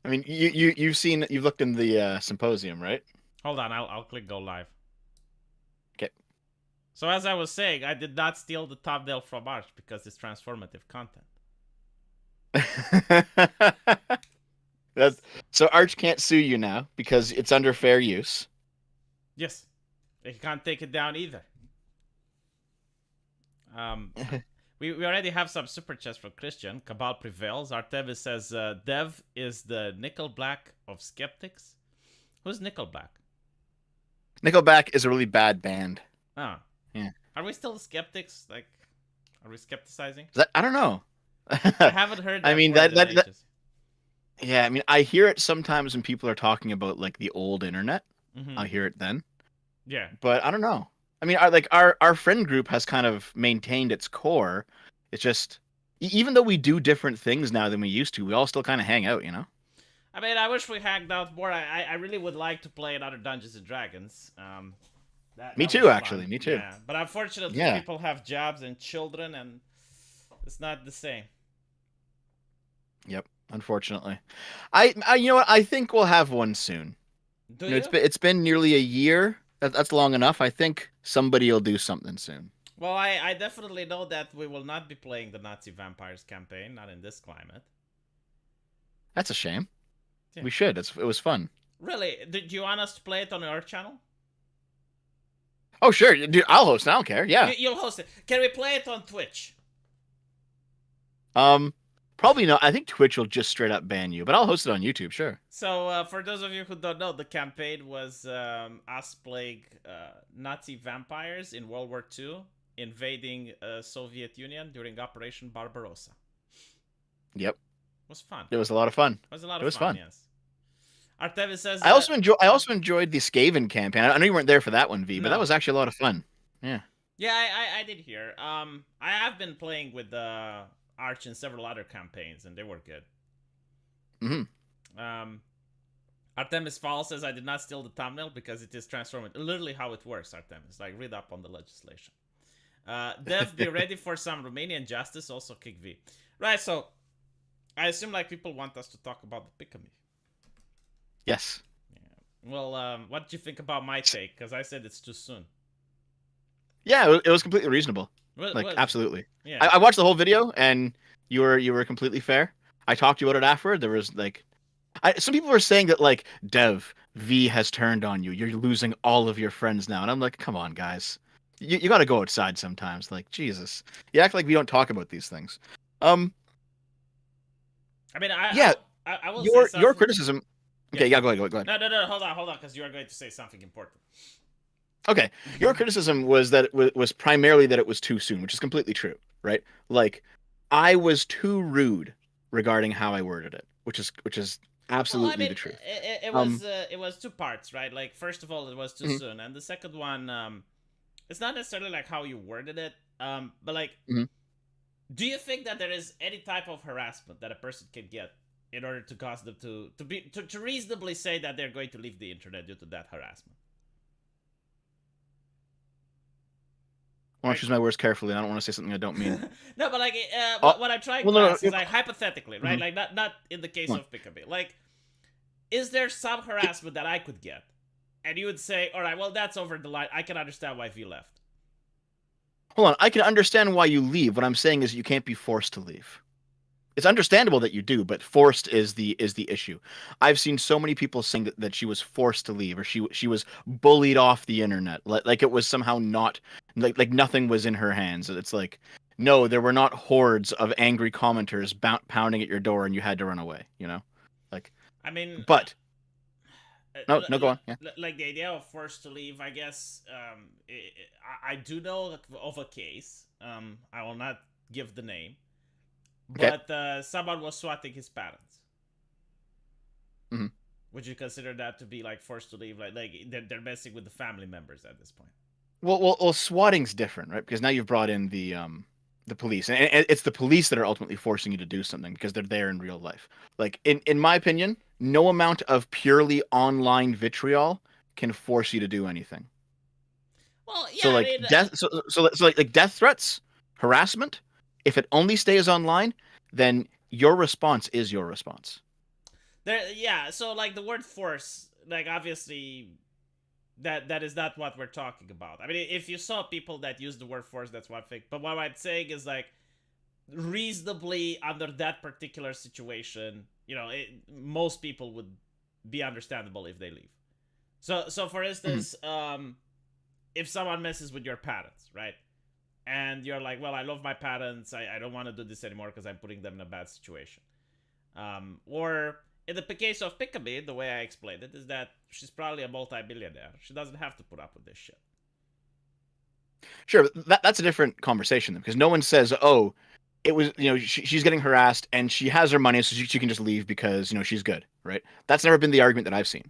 I mean, you've looked in the symposium, right? Hold on, I'll click go live. Okay. So as I was saying, I did not steal the thumbnail from Arch because it's transformative content. That's so Arch can't sue you now because it's under fair use. Yes, they can't take it down either. Um, we already have some super chats from Christian. Cabal prevails. Artemis says Dev is the Nickelback of skeptics. Who's Nickelback? Nickelback is a really bad band. Oh, Yeah. are we still skeptics? Like, are we skepticizing? I don't know. I haven't heard I that mean word in that ages. yeah, I mean I hear it sometimes when people are talking about like the old internet. I Mm-hmm. hear it then. Yeah. But I don't know. I mean, our friend group has kind of maintained its core. It's just even though we do different things now than we used to, we all still kind of hang out, you know? I mean, I wish we hanged out more. I really would like to play another Dungeons and Dragons. Me That was too, actually. fun. Me too. Yeah, but unfortunately, Yeah. people have jobs and children, and it's not the same. Yep. Unfortunately, you know what? I think we'll have one soon. Do You know, you? it's been nearly a year. That's long enough. I think somebody will do something soon. Well, I definitely know that we will not be playing the Nazi Vampires campaign, not in this climate. That's a shame. Yeah. We should. It was fun. Really? Do you want us to play it on your channel? Oh sure, dude. I'll host. I don't care. Yeah. You'll host it. Can we play it on Twitch? Um. Probably not. I think Twitch will just straight up ban you, but I'll host it on YouTube. Sure. So, for those of you who don't know, the campaign was us playing Nazi vampires in World War II, invading Soviet Union during Operation Barbarossa. Yep. It was fun. It was a lot of fun. It was a lot It of was fun, fun. yes. Artemis says I also enjoyed the Skaven campaign. I know you weren't there for that one, V, but that no. was actually a lot of fun. Yeah. Yeah, I did hear. I have been playing with Arch in several other campaigns, and they were good. Mm-hmm. Artemis Fall says I did not steal the thumbnail because it is transformative. Literally how it works, Artemis. Like, read up on the legislation. Dev, be ready for some Romanian justice. Also, kick V. Right, so I assume like people want us to talk about the Pikami. Yes. Yeah. Well, what do you think about my take? Because I said it's too soon. Yeah, it was completely reasonable. Like, absolutely. Yeah. I watched the whole video, and you were completely fair. I talked to you about it afterward. There was like, some people were saying that like Dev V has turned on you. You're losing all of your friends now, and I'm like, come on, guys. You got to go outside sometimes. Like Jesus, you act like we don't talk about these things. I mean, Yeah, I will your say something. criticism. Okay, yeah, go ahead. No, hold on, because you are going to say something important. Okay, your criticism was that it was primarily that it was too soon, which is completely true, right? Like, I was too rude regarding how I worded it, which is absolutely well, I mean, the truth. it was two parts, right? Like, first of all, it was too soon, and the second one, it's not necessarily like how you worded it, but like, do you think that there is any type of harassment that a person can get in order to cause them to reasonably say that they're going to leave the internet due to that harassment? I want to choose my words carefully. I don't want to say something I don't mean. No, but like, what I'm trying to ask is like hypothetically, right? Like not in the case of Pikami. Like, is there some harassment that I could get, and you would say, all right, well, that's over the line. I can understand why V left. Hold on, I can understand why you leave. What I'm saying is you can't be forced to leave. It's understandable that you do, but forced is the issue. I've seen so many people saying that she was forced to leave, or she was bullied off the internet, like it was somehow not like nothing was in her hands. It's like, no, there were not hordes of angry commenters pounding at your door, and you had to run away. You know, like. I mean, but no, go on. Yeah. Like the idea of forced to leave, I guess. I do know of a case. I will not give the name. Okay. But someone was swatting his parents. Mm-hmm. Would you consider that to be like forced to leave? Like they're messing with the family members at this point. Well, swatting's different, right? Because now you've brought in the police, and it's the police that are ultimately forcing you to do something because they're there in real life. Like in my opinion, no amount of purely online vitriol can force you to do anything. Well, yeah. So like death, like death threats, harassment. If it only stays online, then your response is your response. Yeah, so like the word force, like obviously that is not what we're talking about. I mean, if you saw people that use the word force, that's one thing. But what I'm saying is like reasonably under that particular situation, most people would be understandable if they leave. So for Hmm. instance, if someone messes with your parents, right? And you're like, well, I love my parents. I don't want to do this anymore because I'm putting them in a bad situation. Or in the case of Pikami, the way I explained it is that she's probably a multi-billionaire. She doesn't have to put up with this shit. Sure, that's a different conversation because no one says, "Oh, it was she's getting harassed and she has her money, so she can just leave because she's good," right? That's never been the argument that I've seen.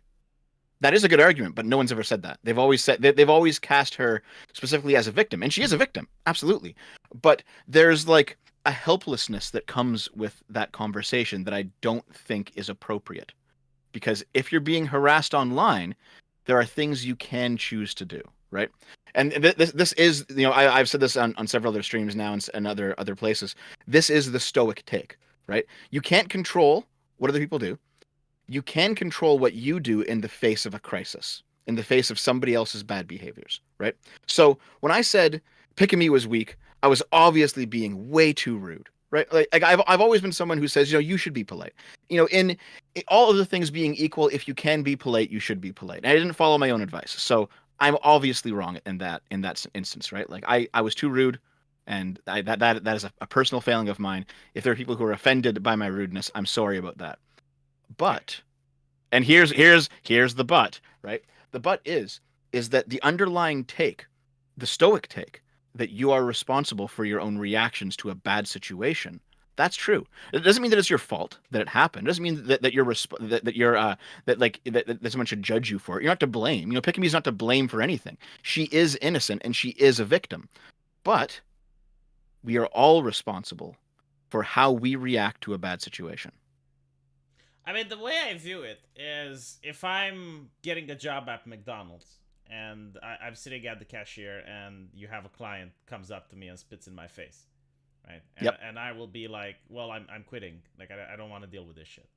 That is a good argument, but no one's ever said that. They've always said they've always cast her specifically as a victim, and she is a victim, absolutely. But there's like a helplessness that comes with that conversation that I don't think is appropriate. Because if you're being harassed online, there are things you can choose to do, right? And this is I've said this on several other streams now and other places. This is the stoic take, right? You can't control what other people do. You can control what you do in the face of a crisis, in the face of somebody else's bad behaviors, right? So when I said Pikami was weak, I was obviously being way too rude, right? Like I've always been someone who says, you should be polite. In all other things being equal, if you can be polite, you should be polite. And I didn't follow my own advice, so I'm obviously wrong in that instance, right? Like I was too rude, and that is a personal failing of mine. If there are people who are offended by my rudeness, I'm sorry about that. Okay. But and here's the but, right? The but is that the underlying take, the stoic take, that you are responsible for your own reactions to a bad situation. That's true. It doesn't mean that it's your fault that it happened. It doesn't mean that you're that someone should judge you for it. You're not to blame. Pikami's not to blame for anything. She is innocent and she is a victim. But we are all responsible for how we react to a bad situation. I mean, the way I view it is if I'm getting a job at McDonald's and I'm sitting at the cashier and you have a client comes up to me and spits in my face, right? And, Yep. and I will be like, well, I'm quitting. Like, I don't want to deal with this shit.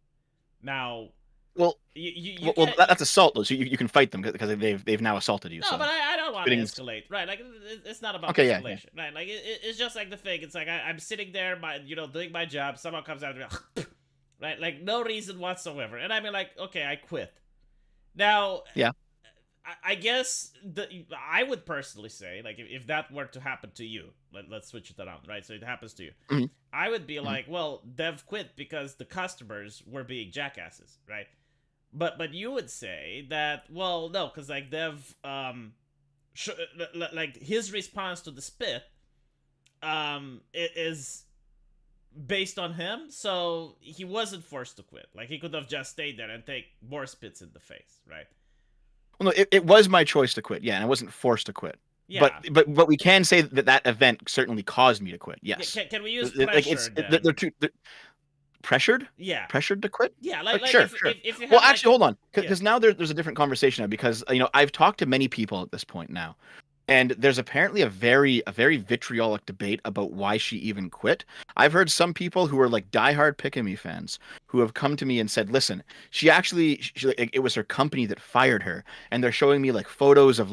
Now, Well, you well, get. that's assault though. So you can fight them because they've now assaulted you. No, but So I don't want to spitting's escalate, right? Like it's not about okay. Yeah, yeah. escalation, right? Like it's just like the thing. It's like I'm sitting there, doing my job. Someone comes out, and right? Like no reason whatsoever, and I mean, like, okay, I quit. Now, Yeah. I guess I would personally say, like, if that were to happen to you, let's switch it around, right? So it happens to you. Hmm. I would be Hmm. like, well, Dev quit because the customers were being jackasses, right? But you would say that, well, no, because like Dev like his response to the spit is based on him, so he wasn't forced to quit. Like he could have just stayed there and take more spits in the face, right? Well, no, it was my choice to quit. Yeah, and I wasn't forced to quit. But Yeah. but we can say that event certainly caused me to quit. Yes. Can we use Like pressure they're then? pressured, Yeah. pressured to quit. Yeah, Like like sure, if sure. if you Well, have like actually, hold on, yeah. because now there's a different conversation now because I've talked to many people at this point now. And there's apparently a very vitriolic debate about why she even quit. I've heard some people who are like diehard Pikami fans who have come to me and said, "Listen, like, it was her company that fired her, and they're showing me like photos of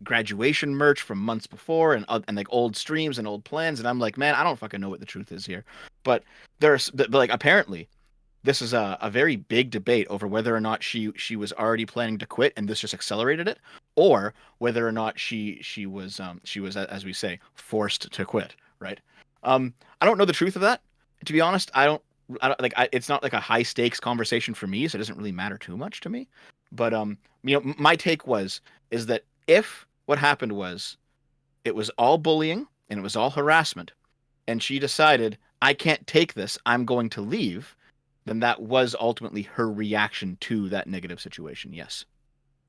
graduation merch from months before and like old streams and old plans." And I'm like, "Man, I don't fucking know what the truth is here." But but like apparently this is a very big debate over whether or not she was already planning to quit and this just accelerated it, or whether or not she was as we say forced to quit. Right? I don't know the truth of that. To be honest, I don't like it's not like a high stakes conversation for me, so it doesn't really matter too much to me. But my take is that if what happened was it was all bullying and it was all harassment, and she decided I can't take this, I'm going to leave, then that was ultimately her reaction to that negative situation. Yes.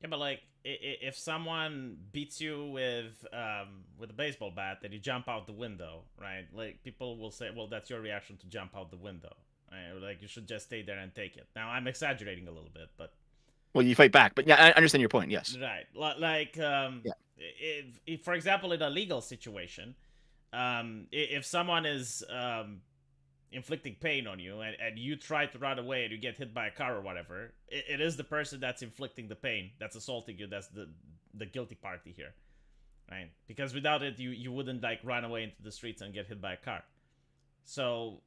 Yeah, but like if someone beats you with a baseball bat, then you jump out the window, right? Like people will say, well, that's your reaction to jump out the window. Right? Like you should just stay there and take it. Now I'm exaggerating a little bit, but Well, you fight back, but yeah, I understand your point. Yes. right, like Yeah. if for example in a legal situation, if someone is inflicting pain on you, and you try to run away and you get hit by a car or whatever, it is the person that's inflicting the pain, that's assaulting you, that's the guilty party here, right? Because without it, you wouldn't like run away into the streets and get hit by a car. So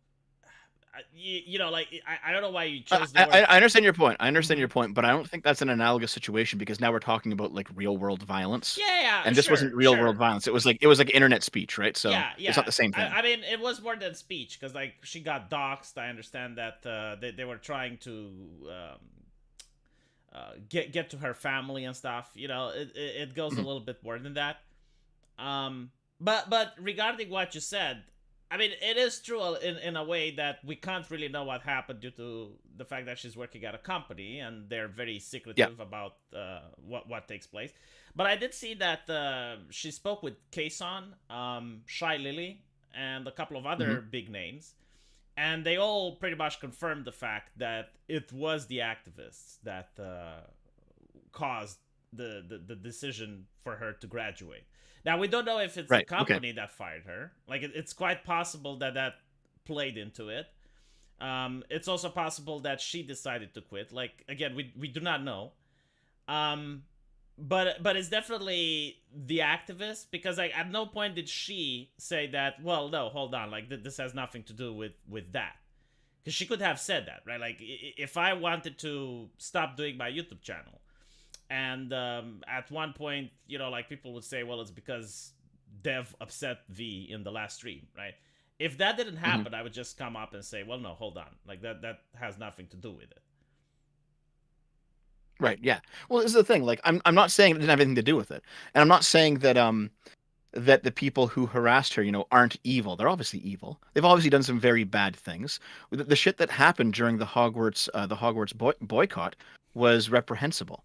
you know, like I don't know why you chose the word. I understand your point. I understand your point, but I don't think that's an analogous situation because now we're talking about like real world violence. Yeah, And this wasn't real world violence. It was like internet speech, right? So yeah. it's not the same thing. I mean, it was more than speech because like she got doxxed. I understand that they were trying to get to her family and stuff. You know, it goes a little bit more than that. But regarding what you said, I mean, it is true in a way that we can't really know what happened due to the fact that she's working at a company and they're very secretive about what takes place. But I did see that she spoke with Kason, Shy Lily, and a couple of other big names. And they all pretty much confirmed the fact that it was the activists that caused the decision for her to graduate. Now, we don't know if it's the company that fired her. Like, it's quite possible that played into it. It's also possible that she decided to quit. Like, again, we do not know. But it's definitely the activist, because like at no point did she say that, well, no, hold on, like this has nothing to do with that. Because she could have said that, right? Like, if I wanted to stop doing my YouTube channel, and at one point, you know, like people would say, well, it's because Dev upset V in the last stream, right? If that didn't happen, I would just come up and say, well, no, hold on, like that has nothing to do with it. Right. Yeah. Well, this is the thing. Like, I'm not saying it didn't have anything to do with it, and I'm not saying that that the people who harassed her, you know, aren't evil. They're obviously evil. They've obviously done some very bad things. The shit that happened during the Hogwarts boycott was reprehensible.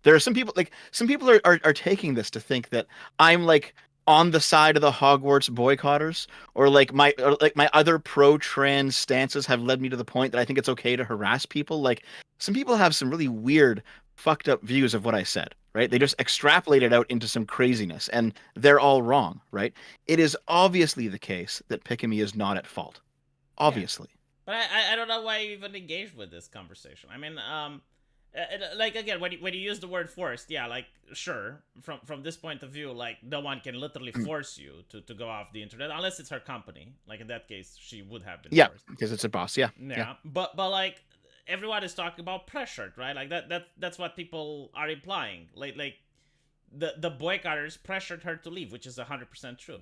There are some people, like, some people are taking this to think that I'm like on the side of the Hogwarts boycotters, or my other pro-trans stances have led me to the point that I think it's okay to harass people. Like, some people have some really weird, fucked up views of what I said, right? They just extrapolate it out into some craziness, and they're all wrong, right? It is obviously the case that Pikami is not at fault. Obviously. Yeah. But I don't know why you even engaged with this conversation. I mean, like again, when you use the word forced, yeah, like sure, from this point of view, like no one can literally force you to go off the internet unless it's her company. Like in that case, she would have been forced. Because it's a boss. Yeah. But like everyone is talking about pressured, right? Like that's what people are implying. Like the boycotters pressured her to leave, which is 100% true.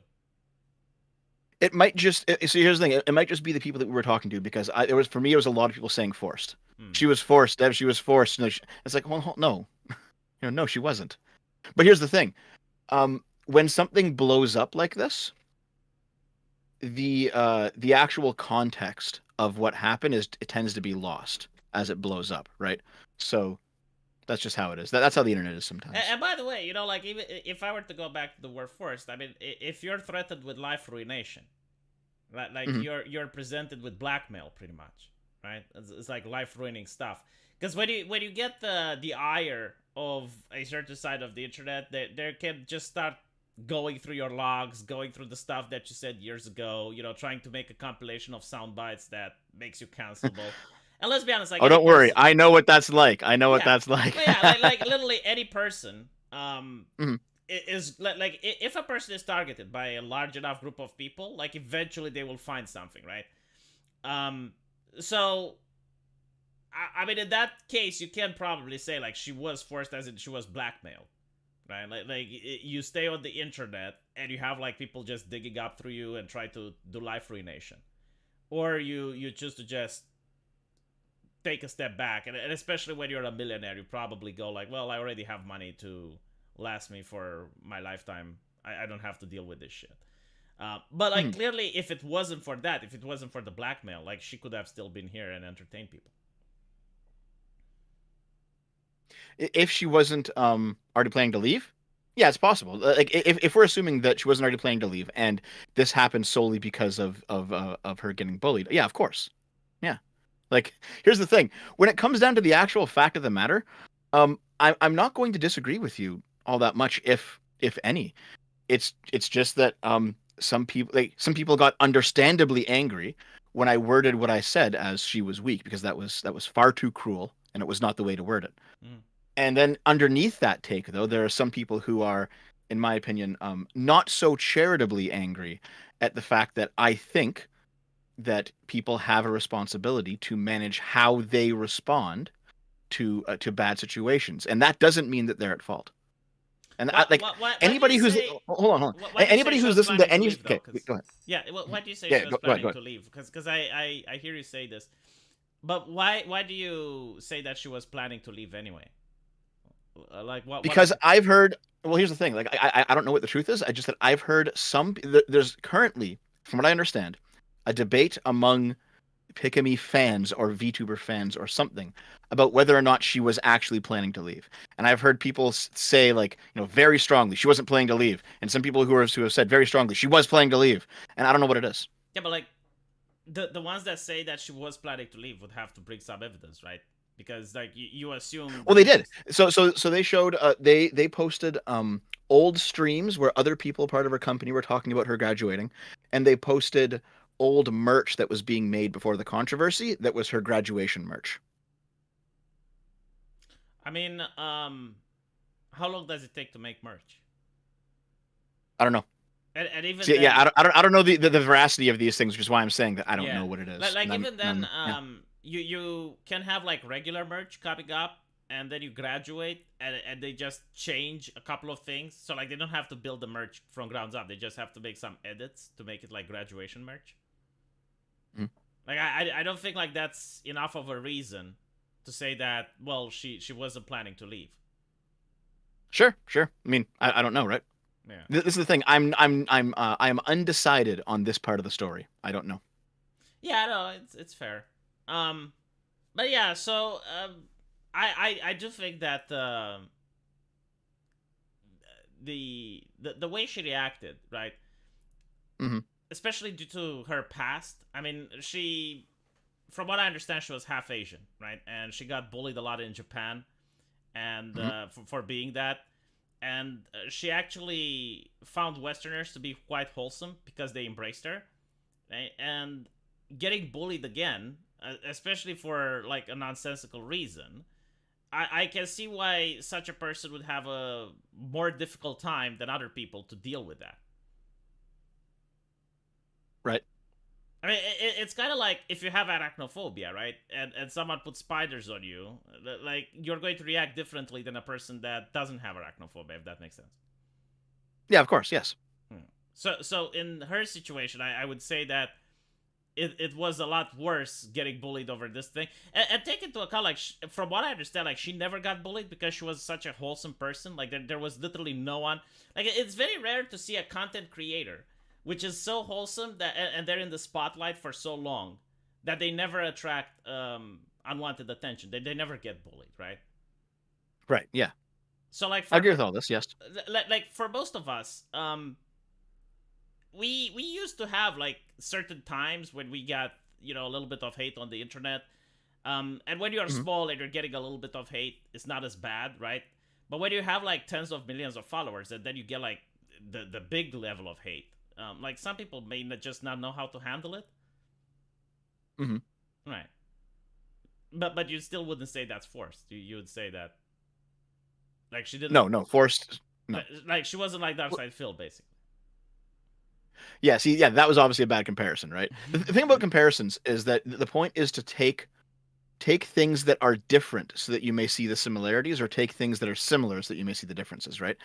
It might just so here's the thing. It might just be the people that we were talking to, because it was a lot of people saying forced. She was forced. She was forced. No, it's like, well, no, no, she wasn't. But here's the thing: when something blows up like this, the actual context of what happened it tends to be lost as it blows up, right? So that's just how it is. That's how the internet is sometimes. And by the way, you know, like even if I were to go back to the word forced, I mean, if you're threatened with life ruination, like you're presented with blackmail, pretty much, right? It's like life ruining stuff. Because when you get the ire of a certain side of the internet, they can just start going through your logs, going through the stuff that you said years ago, you know, trying to make a compilation of sound bites that makes you cancelable. And let's be honest, like, oh, don't worry, I know what that's like. What that's like. Yeah, like literally any person is like if a person is targeted by a large enough group of people, like eventually they will find something, right? So I mean, in that case, you can probably say like she was forced, as in she was blackmailed, right? Like you stay on the internet and you have like people just digging up through you and try to do life ruination, or you choose to just take a step back, and especially when you're a millionaire, you probably go like, well, I already have money to last me for my lifetime. I don't have to deal with this shit. But like clearly, if it wasn't for that, if it wasn't for the blackmail, like she could have still been here and entertained people. If she wasn't already planning to leave, yeah, it's possible. Like if we're assuming that she wasn't already planning to leave, and this happened solely because of her getting bullied, yeah, of course, yeah. Like, here's the thing: when it comes down to the actual fact of the matter, I'm not going to disagree with you all that much, if any. It's just that some people got understandably angry when I worded what I said as she was weak, because that was far too cruel and it was not the way to word it. Mm. And then underneath that take, though, there are some people who are, in my opinion, not so charitably angry at the fact that I think that people have a responsibility to manage how they respond to bad situations, and that doesn't mean that they're at fault. And like Why do you anybody who's say? hold on, Why do you say anybody she who's was listened to planning to any, leave though? okay, Because go ahead. yeah, why do you say she Yeah, was go ahead, go planning ahead. to leave? Because I hear you say this, but why do you say that she was planning to leave anyway? Like what is Because it? I've heard. Well, here's the thing. Like I don't know what the truth is. I just that I've heard some. There's currently, from what I understand, a debate among Pikami fans or VTuber fans or something about whether or not she was actually planning to leave. And I've heard people say, like, very strongly she wasn't planning to leave, and some people who have said very strongly she was planning to leave. And I don't know what it is. Yeah, but like the ones that say that she was planning to leave would have to bring some evidence, right? Because like you assume Well, that they this did. is So they showed they posted old streams where other people part of her company were talking about her graduating, and they posted old merch that was being made before the controversy that was her graduation merch. I mean, how long does it take to make merch? I don't know. And even See, yeah, then, I don't know the veracity of these things, which is why I'm saying that I don't yeah, know what it like is. like even then, Yeah. you can have like regular merch coming up, and then you graduate, and they just change a couple of things. So like they don't have to build the merch from grounds up. They just have to make some edits to make it like graduation merch. Mhm. Like I don't think like that's enough of a reason to say that well she wasn't planning to leave. Sure, sure. I mean, I don't know, right? Yeah. This is the thing. I am undecided on this part of the story. I don't know. Yeah, no, it's fair. Um, but yeah, so I do think that the way she reacted, right, Hmm. especially due to her past. I mean, she, from what I understand, she was half Asian, right, and she got bullied a lot in Japan, and Hmm. for being that. And she actually found Westerners to be quite wholesome because they embraced her, right? And getting bullied again, especially for like a nonsensical reason, I can see why such a person would have a more difficult time than other people to deal with that. Right. I mean, it's kind of like if you have arachnophobia, right? And someone puts spiders on you, like you're going to react differently than a person that doesn't have arachnophobia, if that makes sense. Yeah, of course. Yes. So in her situation, I would say that it was a lot worse getting bullied over this thing. And take into account, like, from what I understand, like, she never got bullied because she was such a wholesome person. Like, there was literally no one. Like, it's very rare to see a content creator which is so wholesome that, and they're in the spotlight for so long that they never attract unwanted attention. They never get bullied, right? Right. Yeah. So, like, I for agree with all this. Yes. like for most of us, we used to have like certain times when we got a little bit of hate on the internet, and when you're Hmm. small and you're getting a little bit of hate, it's not as bad, right? But when you have like tens of millions of followers, and then you get like the big level of hate, like some people may not know how to handle it, Hmm. right? But you still wouldn't say that's forced. You would say that like she didn't, No, no, forced. No. like she wasn't like Dark Side Phil, basically. Yeah. See, yeah, that was obviously a bad comparison, right? The thing about comparisons is that the point is to take things that are different so that you may see the similarities, or take things that are similar so that you may see the differences, right?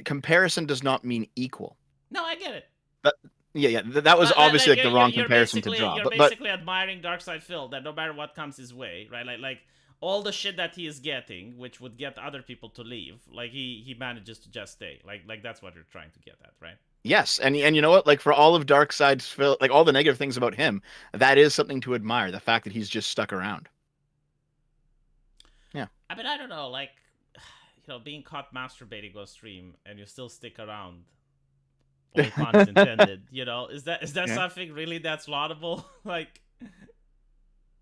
Comparison does not mean equal. No, I get it. But yeah, yeah, that was obviously Like like the wrong you're comparison to basically draw. you're But basically admiring Darkside Phil that no matter what comes his way, right? Like all the shit that he is getting, which would get other people to leave, like he manages to just stay. Like that's what you're trying to get at, right? yes, and you know what? Like for all of Darkseid's like all the negative things about him, that is something to admire. The fact that he's just stuck around. Yeah. I mean, I don't know, like being caught masturbating on stream and you still stick around. All puns intended. Is that Yeah. something really that's laudable? Like,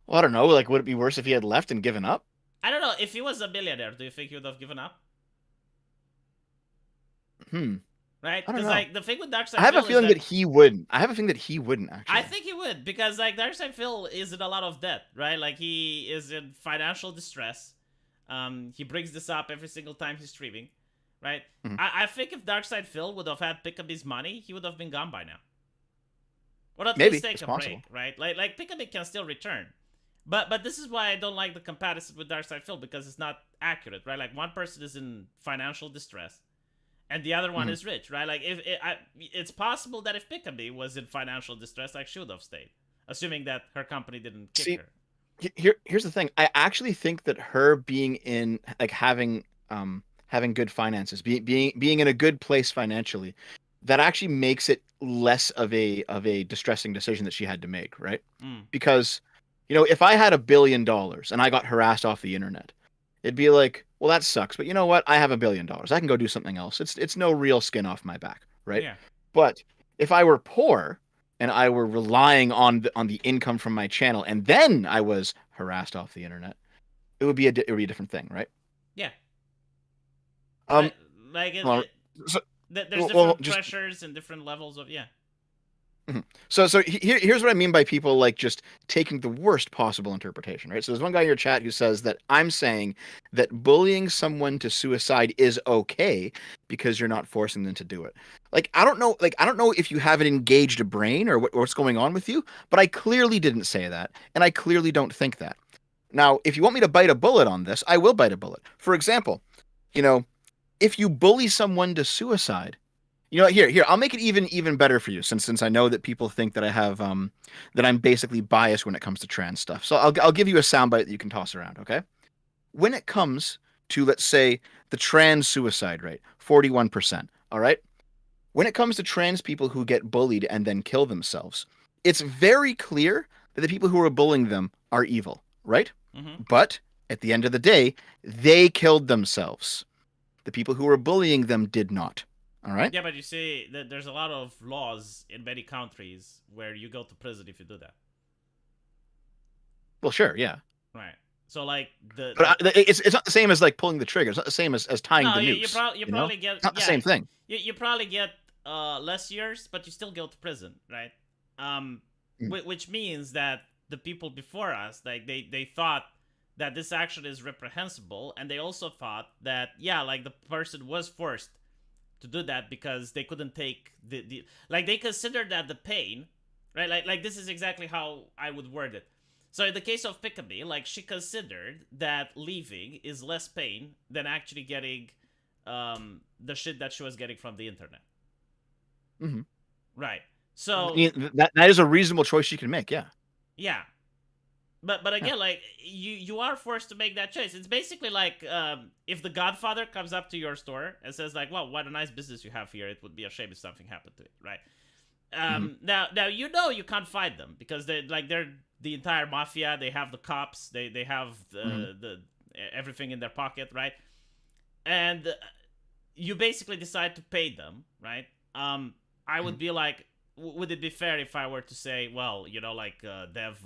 Well, I don't know. Like, would it be worse if he had left and given up? I don't know. If he was a millionaire, do you think he would have given up? Hmm. right? I don't Because know. like the thing with I Darkside have a Phil is feeling that that he wouldn't. I have a feeling that he wouldn't I actually. think he would, because like Darkside Phil is in a lot of debt, right? Like he is in financial distress. He brings this up every single time he's streaming, right? Mhm. I think if Darkside Phil would have had Pikami's money, he would have been gone by now, or at least Maybe take it's a break, possible. right? Like Pikami can still return, but this is why I don't like the comparison with Darkside Phil, because it's not accurate, right? Like one person is in financial distress, and the other one Mhm. is rich, right? Like it's possible that if Pikami was in financial distress, like she would have stayed, assuming that her company didn't kick See, her. here's the thing. I actually think that her being in like having good finances, being in a good place financially, that actually makes it less of a distressing decision that she had to make, right? Mm. Because if I had $1 billion and I got harassed off the internet, it'd be like, well, that sucks, but you know what? I have $1 billion. I can go do something else. It's no real skin off my back, right? Yeah. But if I were poor and I were relying on the income from my channel, and then I was harassed off the internet, it would be a different thing, right? Yeah. Um, Like like well, so, there's well, different just pressures and different levels of yeah. mhm. Here's what I mean by people like just taking the worst possible interpretation, right? So there's one guy in your chat who says that I'm saying that bullying someone to suicide is okay because you're not forcing them to do it. I don't know if you have an engaged brain or what's going on with you, but I clearly didn't say that, and I clearly don't think that. Now, if you want me to bite a bullet on this, I will bite a bullet. For example, you know, if you bully someone to suicide, here, I'll make it even better for you, since I know that people think that I have that I'm basically biased when it comes to trans stuff. So I'll give you a soundbite that you can toss around, okay? When it comes to, let's say, the trans suicide rate, 41%, all right? When it comes to trans people who get bullied and then kill themselves, it's very clear that the people who are bullying them are evil, right? Mm-hmm. But at the end of the day, they killed themselves. The people who were bullying them did not. All right? Yeah, but you see that there's a lot of laws in many countries where you go to prison if you do that. Well, sure, yeah. Right. So like But the it's not the same as like pulling the trigger. It's not the same as tying no, the you noose. probably get It's not the yeah, same thing. you probably get less years, but you still go to prison, right? Um, Mm. which means that the people before us, like they thought that this action is reprehensible, and they also thought that yeah, like the person was forced to do that because they couldn't take the like they considered that the pain, right? Like this is exactly how I would word it. So in the case of Pikami, like she considered that leaving is less pain than actually getting the shit that she was getting from the internet. Hmm. Right. So That is a reasonable choice you can make. Yeah. yeah. But Yeah. again, like you are forced to make that choice. It's basically like if the Godfather comes up to your store and says like, "Well, what a nice business you have here. It would be a shame if something happened to it." Right. Hmm. Now you can't fight them because they're the entire mafia. They have the cops. They have Hmm. the everything in their pocket, right? And you basically decide to pay them, right? I Hmm. would be like, would it be fair if I were to say, well, like Dev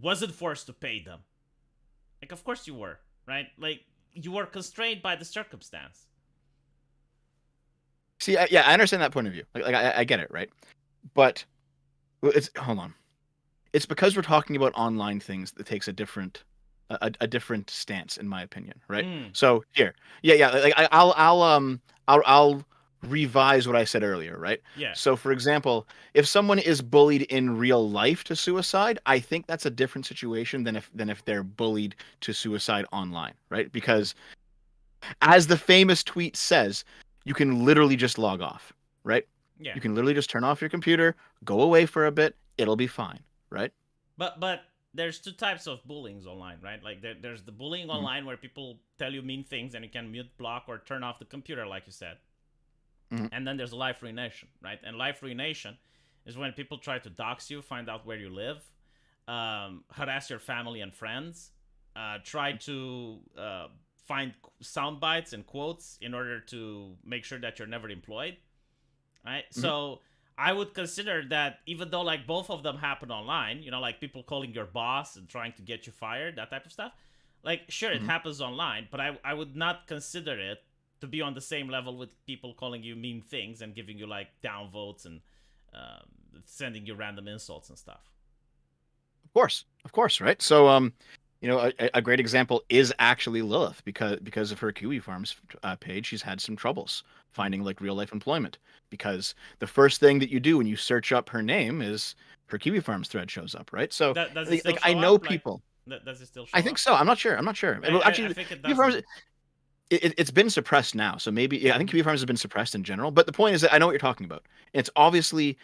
wasn't forced to pay them? Like, of course you were, right? Like you were constrained by the circumstance. See, yeah, I understand that point of view. I get it, right? But it's hold on. It's because we're talking about online things that takes a different stance, in my opinion, right? Mm, So here, yeah. Like I'll revise what I said earlier, right? yeah. So for example, if someone is bullied in real life to suicide, I think that's a different situation than if they're bullied to suicide online, right? Because as the famous tweet says, you can literally just log off, right? Yeah. You can literally just turn off your computer, go away for a bit, it'll be fine, right? But there's two types of bullying online, right? Like there's the bullying Mhm. online where people tell you mean things and you can mute, block, or turn off the computer, like you said. Mhm. And then there's life ruination, right? And life ruination is when people try to dox you, find out where you live, harass your family and friends, try to find sound bites and quotes in order to make sure that you're never employed, right? Mhm. So I would consider that even though like both of them happen online, like people calling your boss and trying to get you fired, that type of stuff. Like sure, it Mhm. happens online, but I would not consider it to be on the same level with people calling you mean things and giving you like downvotes and sending you random insults and stuff. Of course, right? So, a great example is actually Lilith because of her Kiwi Farms page. She's had some troubles finding like real life employment because the first thing that you do when you search up her name is her Kiwi Farms thread shows up, right? So, Does it still I show know up? Like, people. does it still I show think up? so. I'm not sure. I'm not sure. Well, I actually, think it Kiwi Farms. doesn't. It's been suppressed now, so maybe I think Kiwi Farms has been suppressed in general. But the point is that I know what you're talking about. It's obviously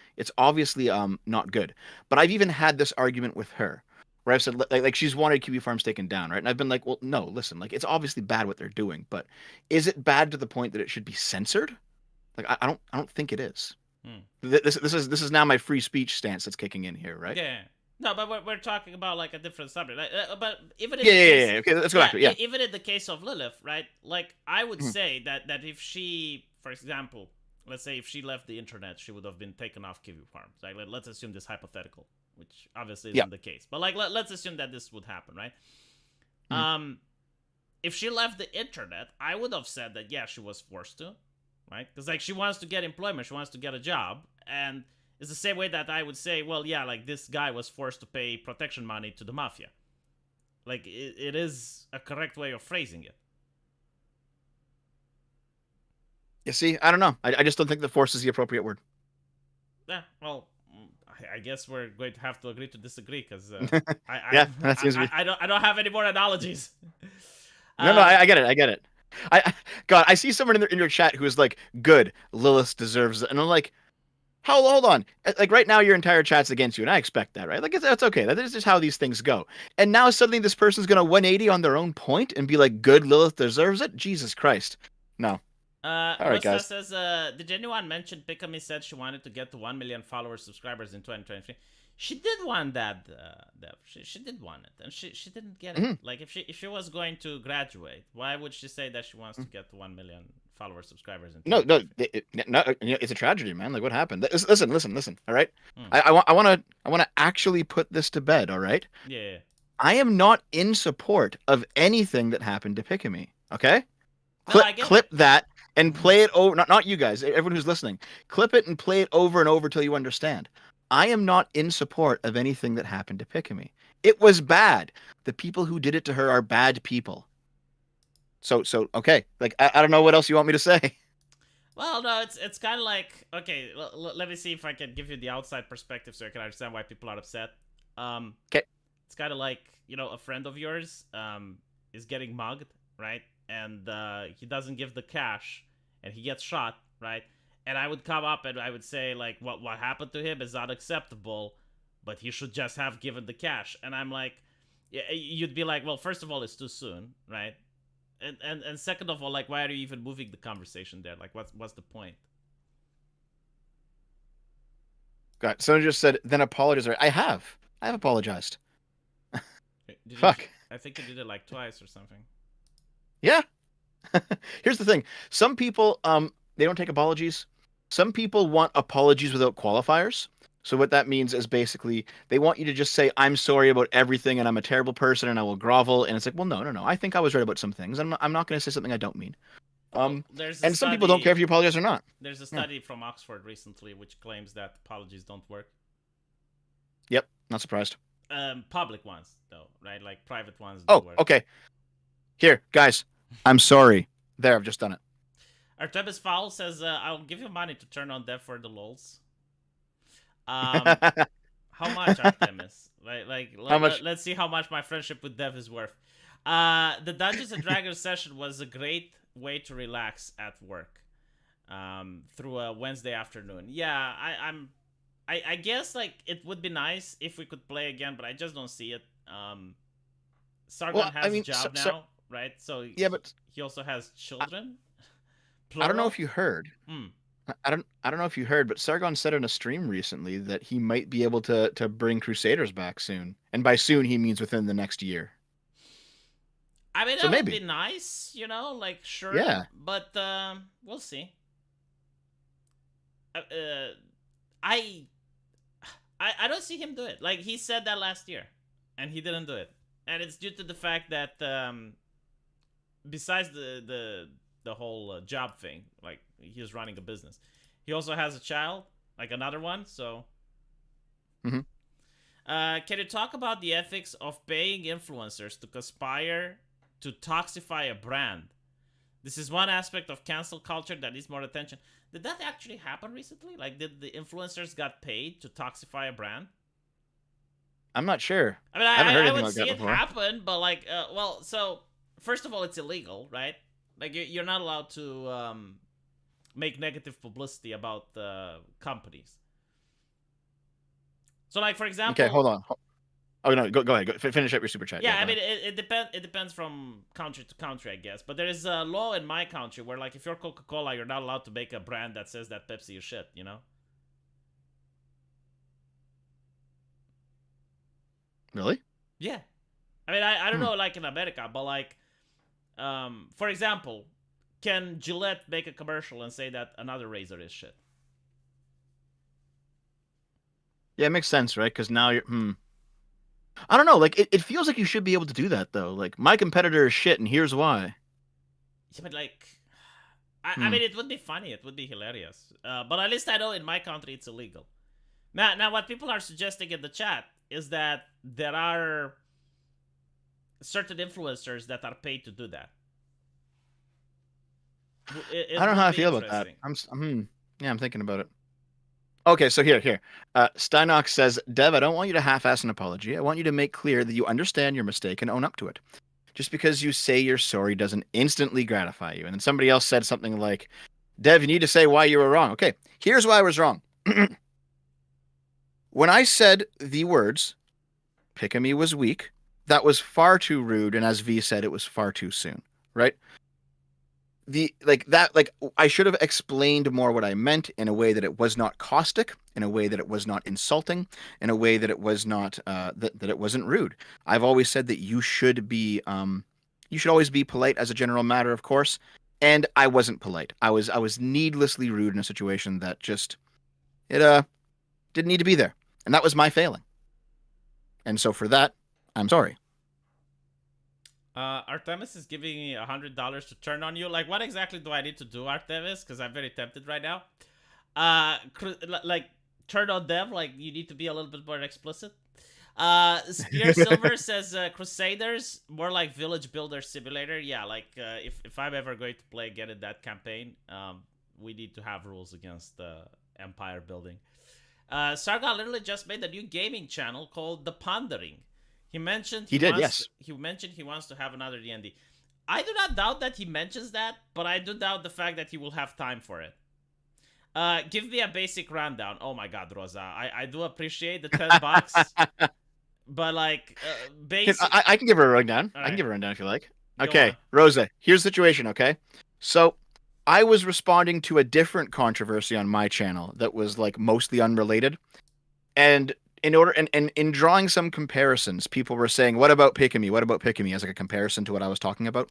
not good. But I've even had this argument with her where I've said like she's wanted Kiwi Farms taken down, right? And I've been like, well, no, listen, like it's obviously bad what they're doing, but is it bad to the point that it should be censored? Like I don't think it is. Hmm. This is now my free speech stance that's kicking in here, right? Yeah. No, but we're talking about like a different subject. Like, but even in Yeah, the yeah, case, yeah. Okay, let's go back to it. Yeah. even in the case of Lilith, right? Like I would Mhm. say that if she, for example, let's say if she left the internet, she would have been taken off Kiwi Farms. Like let's assume this hypothetical, which obviously Yeah. isn't the case. But like let's assume that this would happen, right? Mhm. If she left the internet, I would have said that yeah, she was forced to, right? Because like she wants to get employment, she wants to get a job, and it's the same way that I would say, well, yeah, like this guy was forced to pay protection money to the mafia. Like it is a correct way of phrasing it. You see, I don't know. I just don't think the force is the appropriate word. Yeah, well, I guess we're going to have to agree to disagree because Yeah, that seems to be. I don't have any more analogies. No, I get it. I get it. God, I see someone in your chat who is like, "Good, Lilith deserves it," and I'm like, hold on. Like right now, your entire chat's against you, and I expect that, right? Like that's okay. That is just how these things go. And now suddenly this person's gonna 180 on their own point and be like, "Good, Lilith deserves it." Jesus Christ, no. All right, Musta guys. says, did anyone mention Pikami said she wanted to get to 1 million followers, subscribers in 2023? She did want that, Dev. She did want it, and she didn't get it. Mhm. Like, if she was going to graduate, why would she say that she wants to get to 1 million followers, subscribers in No, no, 2023? it's a tragedy, man. Like, what happened? Listen. All right, Hmm. I want to actually put this to bed. All right, Yeah. I am not in support of anything that happened to Pikami. Okay, No, I get clip it. that and play it over. Not you guys, everyone who's listening. Clip it and play it over and over till you understand. I am not in support of anything that happened to Pikami. It was bad. The people who did it to her are bad people. So okay. Like I don't know what else you want me to say. Well, no, it's kind of like okay. Let me see if I can give you the outside perspective so I can understand why people are upset. Um, Okay. it's kind of like a friend of yours is getting mugged, right? And he doesn't give the cash, and he gets shot, right? And I would come up and I would say like, what happened to him is unacceptable, but he should just have given the cash. And I'm like, you'd be like, well, first of all, it's too soon, right? And second of all, like, why are you even moving the conversation there? Like, what's the point? God, someone just said, then apologize. I have apologized. Did you? Fuck. I think you did it like twice or something. Yeah. Here's the thing. Some people, they don't take apologies. Some people want apologies without qualifiers. So what that means is basically they want you to just say, I'm sorry about everything and I'm a terrible person and I will grovel. And it's like, well, no. I think I was right about some things. I'm not going to say something I don't mean. Well, there's a And some people don't care if you apologize or not. There's a Yeah. study from Oxford recently which claims that apologies don't work. Yep. Not surprised. Public ones though, right? Like private ones do Oh, work. okay. Here, guys, I'm sorry. There, I've just done it. Artemis Fowl says, "I'll give you money to turn on Dev for the lols." How much, Artemis? How much? Let's see how much my friendship with Dev is worth. The Dungeons and Dragons session was a great way to relax at work. Through a Wednesday afternoon. Yeah, I guess like it would be nice if we could play again, but I just don't see it. Sargon Well, has I mean, a job now, right? So yeah, but he also has children. I don't know Plural? if you heard. Hmm. I don't know if you heard, but Sargon said in a stream recently that he might be able to bring Crusaders back soon. And by soon he means within the next year. I mean, So that would maybe. be nice, like sure, Yeah. but we'll see. Uh, uh, I, I don't see him do it. Like he said that last year, and he didn't do it, and it's due to the fact that besides the the whole job thing. Like he's running a business. He also has a child, like another one. So, Mm-hmm. can you talk about the ethics of paying influencers to conspire to toxify a brand? This is one aspect of cancel culture that needs more attention. Did that actually happen recently? Like, did the influencers got paid to toxify a brand? I'm not sure. I mean, I haven't heard I anything would like see that it before. happen, but like, well, so first of all, it's illegal, right? Like, you're not allowed to make negative publicity about companies. So, like, for Okay, example, hold on. Oh no, go ahead. Finish up your super chat. yeah, Yeah, I go mean, ahead. it depends. It depends from country to country, I guess. But there is a law in my country where, like, if you're Coca-Cola, you're not allowed to make a brand that says that Pepsi is shit. You know? Really? Yeah. I mean, I don't Hmm. know, like in America, but like, for example, can Gillette make a commercial and say that another razor is shit? Yeah, it makes sense, right? Because now you're. I don't know. Like, it feels like you should be able to do that though. Like, my competitor is shit, and here's why. Yeah, but like, I Hmm. mean, it would be funny. It would be hilarious. But at least I know in my country it's illegal. Now, what people are suggesting in the chat is that there are certain influencers that are paid to do that. I It don't know how would I be feel about that. interesting. Yeah, I'm thinking about it. Okay, so here. Steinox says, Dev, I don't want you to half-ass an apology. I want you to make clear that you understand your mistake and own up to it. Just because you say you're sorry doesn't instantly gratify you. And then somebody else said something like, Dev, you need to say why you were wrong. Okay, here's why I was wrong. When I said the words, Pikami was weak, that was far too rude, and as V said, it was far too soon, right? I should have explained more what I meant in a way that it was not caustic, in a way that it was not insulting, in a way that it was not that it wasn't rude. I've always said that you should always be polite as a general matter, of course, and I wasn't polite. I was needlessly rude in a situation that just it didn't need to be there, and that was my failing. And so for that, I'm sorry. Artemis is giving me $100 to turn on you. Like, what exactly do I need to do, Artemis? Because I'm very tempted right now. Like, turn on them. Like, you need to be a little bit more explicit. Spear Silver says Crusaders, more like Village Builder Simulator. Yeah, like if I'm ever going to play again in that campaign, we need to have rules against empire building. Sargon literally just made a new gaming channel called The Pondering. He mentioned He did, yes. he mentioned he wants to have another D&D. I do not doubt that he mentions that, but I do doubt the fact that he will have time for it. Give me a basic rundown. Oh my god, Rosa, I do appreciate the $10, but like basic. I can give her a rundown. All I can right, give her a rundown if you like. go on. Okay, Rosa, here's the situation, okay? So I was responding to a different controversy on my channel that was like mostly unrelated. And and in drawing some comparisons, people were saying, what about Pikami? What about Pikami? As like a comparison to what I was talking about.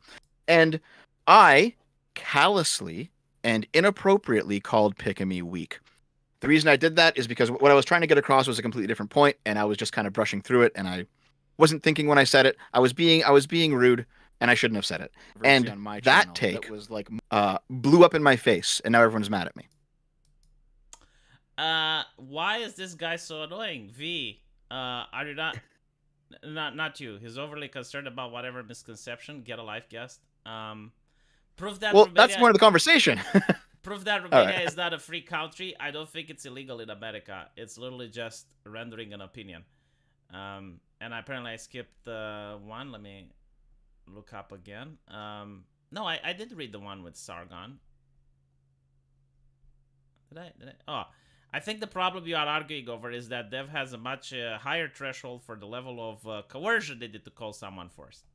And I callously and inappropriately called Pikami weak. The reason I did that is because what I was trying to get across was a completely different point, and I was just kind of brushing through it, and I wasn't thinking when I said it. I was being rude, and I shouldn't have said it. And On my that channel, take was like blew up in my face, and now everyone's mad at me. Why is this guy so annoying? V, are you not you? He's overly concerned about whatever misconception. Get a life, guest. Prove that Well, that's Romania more of the conversation. prove that All Romania right. is not a free country. I don't think it's illegal in America. It's literally just rendering an opinion. And apparently I skipped one. Let me look up again. No, I did read the one with Sargon. Did I? Oh, I think the problem you are arguing over is that Dev has a much higher threshold for the level of coercion needed to call someone forced.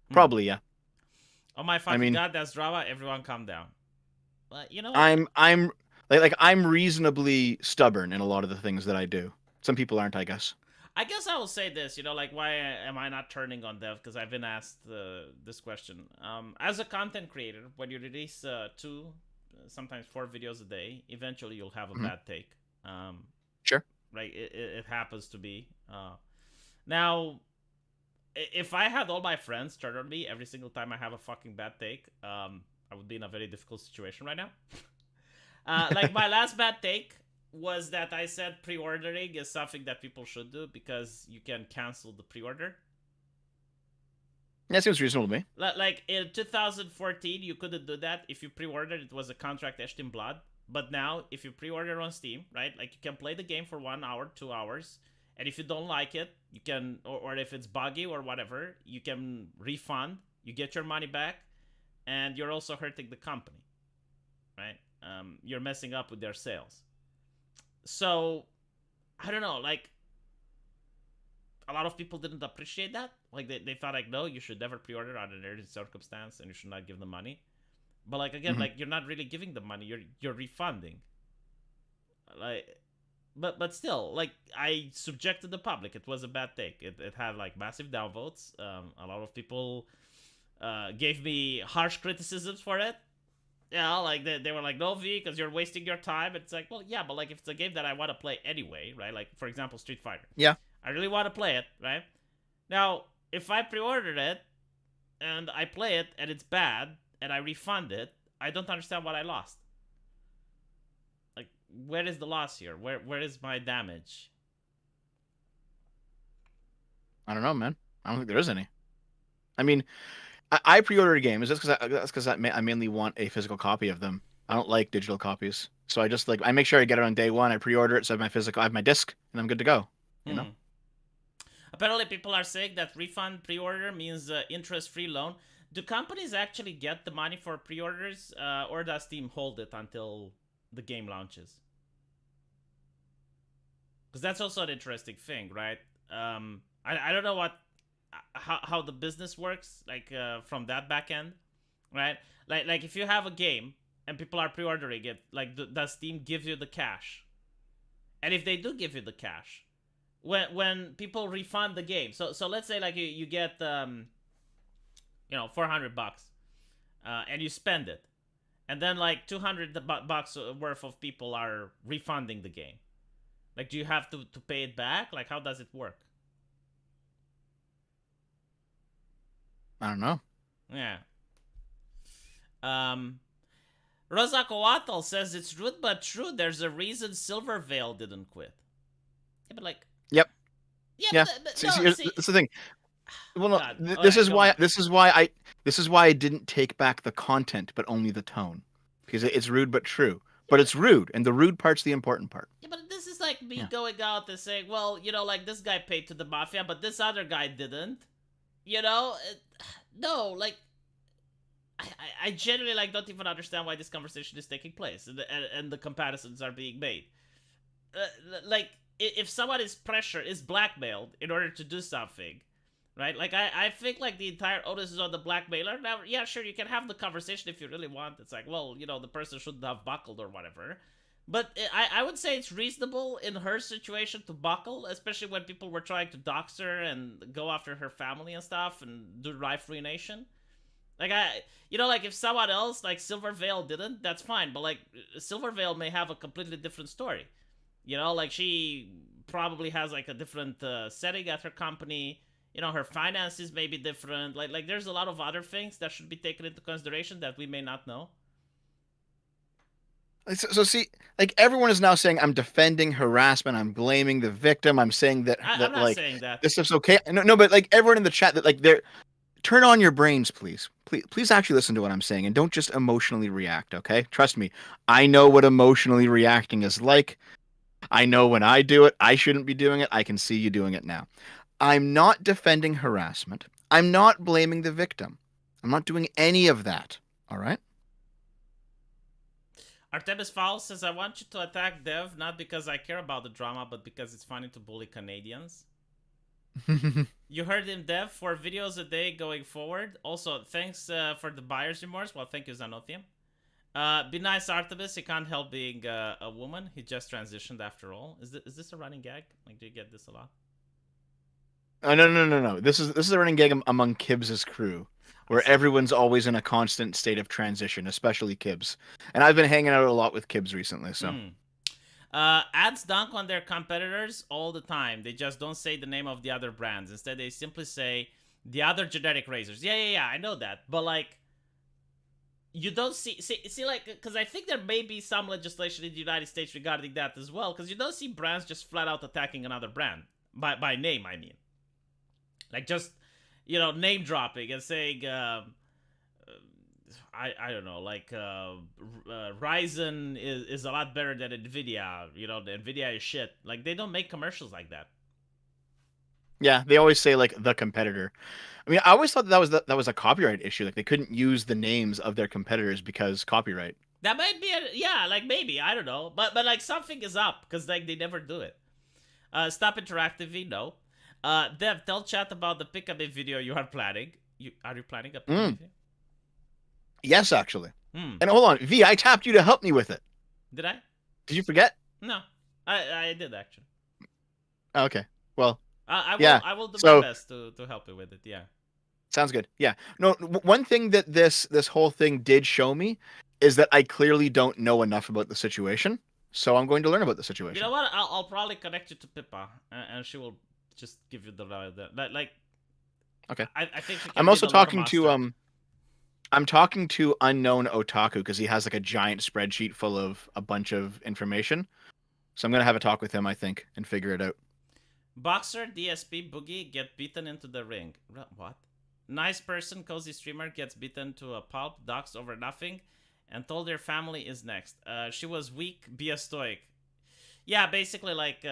Hmm. Probably, yeah. Oh my I fucking mean, god, that's drama. Everyone calm down. But you know what? I'm like I'm reasonably stubborn in a lot of the things that I do. Some people aren't, I guess. I guess I will say this, like, why am I not turning on Dev? Because I've been asked this question. As a content creator, when you release two, sometimes four videos a day, eventually you'll have a Hmm. bad take. Um, Sure. right? It happens to be. Now, if I had all my friends turn on me every single time I have a fucking bad take, I would be in a very difficult situation right now. Like my last bad take was that I said pre-ordering is something that people should do because you can cancel the pre-order. That seems reasonable to me. Like in 2014, you couldn't do that. If you pre-ordered, it was a contract etched in blood. But now, if you pre-order on Steam, right, like you can play the game for 1 hour, 2 hours, and if you don't like it, you can, or if it's buggy or whatever, you can refund. You get your money back, and you're also hurting the company, right? You're messing up with their sales. So, I don't know, like a lot of people didn't appreciate that. Like they thought like, no, you should never pre-order under any circumstance, and you should not give them money. But like again, like you're not really giving them money. You're refunding. Like, but still, like I subjected the public. It was a bad take. It had like massive downvotes. A lot of people gave me harsh criticisms for it. Yeah, like they were like, no, V, because you're wasting your time. It's like, well, yeah, but like if it's a game that I want to play anyway, right? Like for example, Street Fighter. Yeah. I really want to play it, right? Now, if I pre-ordered it and I play it and it's bad and I refund it, I don't understand what I lost. Like, where is the loss here? Where is my damage? I don't know, man. I don't think there is any. I mean, I pre-ordered a game. Is this because I mainly want a physical copy of them? I don't like digital copies, so I just like I make sure I get it on day one. I pre-order it, so I have my disc, and I'm good to go. You know. Apparently, people are saying that refund pre-order means interest-free loan. Do companies actually get the money for pre-orders, or does Steam hold it until the game launches? Because that's also an interesting thing, right? I don't know how the business works, like from that back end, right? Like if you have a game and people are pre-ordering it, like does Steam give you the cash? And if they do give you the cash, when people refund the game, so let's say like you get $400, and you spend it, and then like $200 worth of people are refunding the game. Like, do you have to pay it back? Like, how does it work? I don't know. Yeah. Rosa Coatl says it's rude but true. There's a reason Silvervale didn't quit. Yeah, but like. Yep. Yeah. That's the thing. Well, no, this is why I didn't take back the content, but only the tone, because it's rude but true. But it's rude, and the rude part's the important part. Yeah, but this is like me going out and saying, well, like this guy paid to the mafia, but this other guy didn't. No, like I genuinely like don't even understand why this conversation is taking place, and the comparisons are being made. Like if someone is blackmailed in order to do something, right? Like I think like the entire onus is on the blackmailer. Now, yeah, sure, you can have the conversation if you really want. It's like, well, the person shouldn't have buckled or whatever. But I would say it's reasonable in her situation to buckle, especially when people were trying to dox her and go after her family and stuff and do life ruination. Like, like if someone else, like Silvervale didn't, that's fine. But, like, Silvervale may have a completely different story. Like she probably has, like, a different setting at her company. Her finances may be different. Like there's a lot of other things that should be taken into consideration that we may not know. So see, like everyone is now saying I'm defending harassment, I'm blaming the victim, I'm saying that I'm not saying that this stuff's okay. No, but like everyone in the chat that like they're turn on your brains, please. Please actually listen to what I'm saying and don't just emotionally react, okay? Trust me. I know what emotionally reacting is like. I know when I do it, I shouldn't be doing it. I can see you doing it now. I'm not defending harassment. I'm not blaming the victim. I'm not doing any of that, all right? Artemis Fowl says, I want you to attack Dev, not because I care about the drama, but because it's funny to bully Canadians. You heard him, Dev, 4 videos a day going forward. Also, thanks for the buyer's remorse. Well, thank you, Zanothium. Be nice, Artemis. He can't help being a woman. He just transitioned after all. Is this a running gag? Like, do you get this a lot? No. This is a running gag among Kibbs' crew, where everyone's always in a constant state of transition, especially Kibbs. And I've been hanging out a lot with Kibbs recently, so. Ads dunk on their competitors all the time. They just don't say the name of the other brands. Instead, they simply say, The other genetic razors. Yeah. I know that, but like, you don't see like, because I think there may be some legislation in the United States regarding that as well. Because you don't see brands just flat out attacking another brand by name. I mean, like just name dropping and saying. I don't know, like Ryzen is a lot better than Nvidia. The Nvidia is shit. Like they don't make commercials like that. Yeah, they always say like the competitor. I mean, I always thought that was a copyright issue. Like they couldn't use the names of their competitors because copyright. That might be yeah, like maybe I don't know, but like something is up because like they never do it. Stop Interactive, no. Dev, tell chat about the Pikami video you are planning. Are you planning a Pikami video? Yes, actually. And hold on, V, I tapped you to help me with it. Did I? Did you forget? No, I did actually. Okay, well, I will do my best to help you with it. Yeah. Sounds good. Yeah. No, one thing that this whole thing did show me is that I clearly don't know enough about the situation. So I'm going to learn about the situation. You know what? I'll probably connect you to Pippa, and she will just give you the like. Okay. I think I'm also talking to I'm talking to unknown Otaku because he has like a giant spreadsheet full of a bunch of information. So I'm gonna have a talk with him, I think, and figure it out. Boxer DSP Boogie get beaten into the ring. What? Nice person, cozy streamer gets beaten to a pulp, doxed over nothing, and told her family is next. She was weak, be a stoic. Yeah, basically like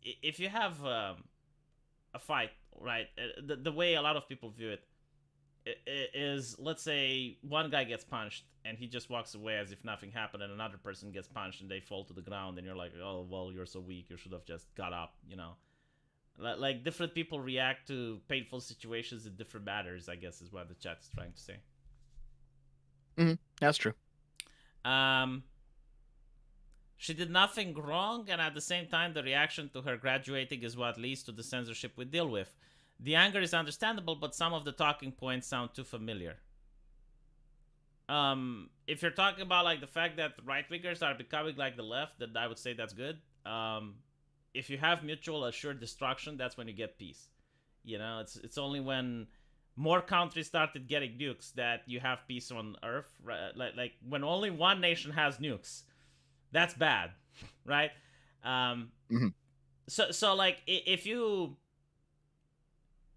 if you have a fight, right? The way a lot of people view it is, let's say one guy gets punched and he just walks away as if nothing happened, and another person gets punched and they fall to the ground, and you're like, oh well, you're so weak, you should have just got up, Like different people react to painful situations in different matters, I guess is what the chat is trying to say. That's true. She did nothing wrong, and at the same time, the reaction to her graduating is what leads to the censorship we deal with. The anger is understandable, but some of the talking points sound too familiar. If you're talking about like the fact that right-wingers are becoming like the left, then I would say that's good. If you have mutual assured destruction, that's when you get peace. It's only when more countries started getting nukes that you have peace on Earth. Right? Like when only one nation has nukes, that's bad, right? So like if you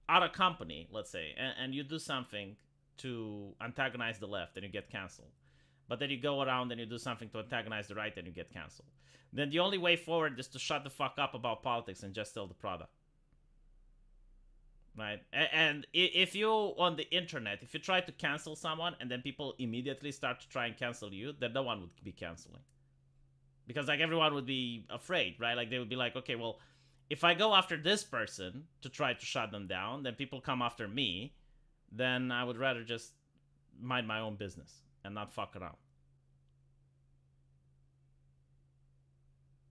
are a company, let's say, and you do something to antagonize the left and you get canceled, but then you go around and you do something to antagonize the right and you get canceled, then the only way forward is to shut the fuck up about politics and just sell the product, right? And if you on the internet, if you try to cancel someone and then people immediately start to try and cancel you, then no one would be canceling, because like everyone would be afraid, right? Like they would be like, okay, well, if I go after this person to try to shut them down, then people come after me, then I would rather just mind my own business and not fuck around.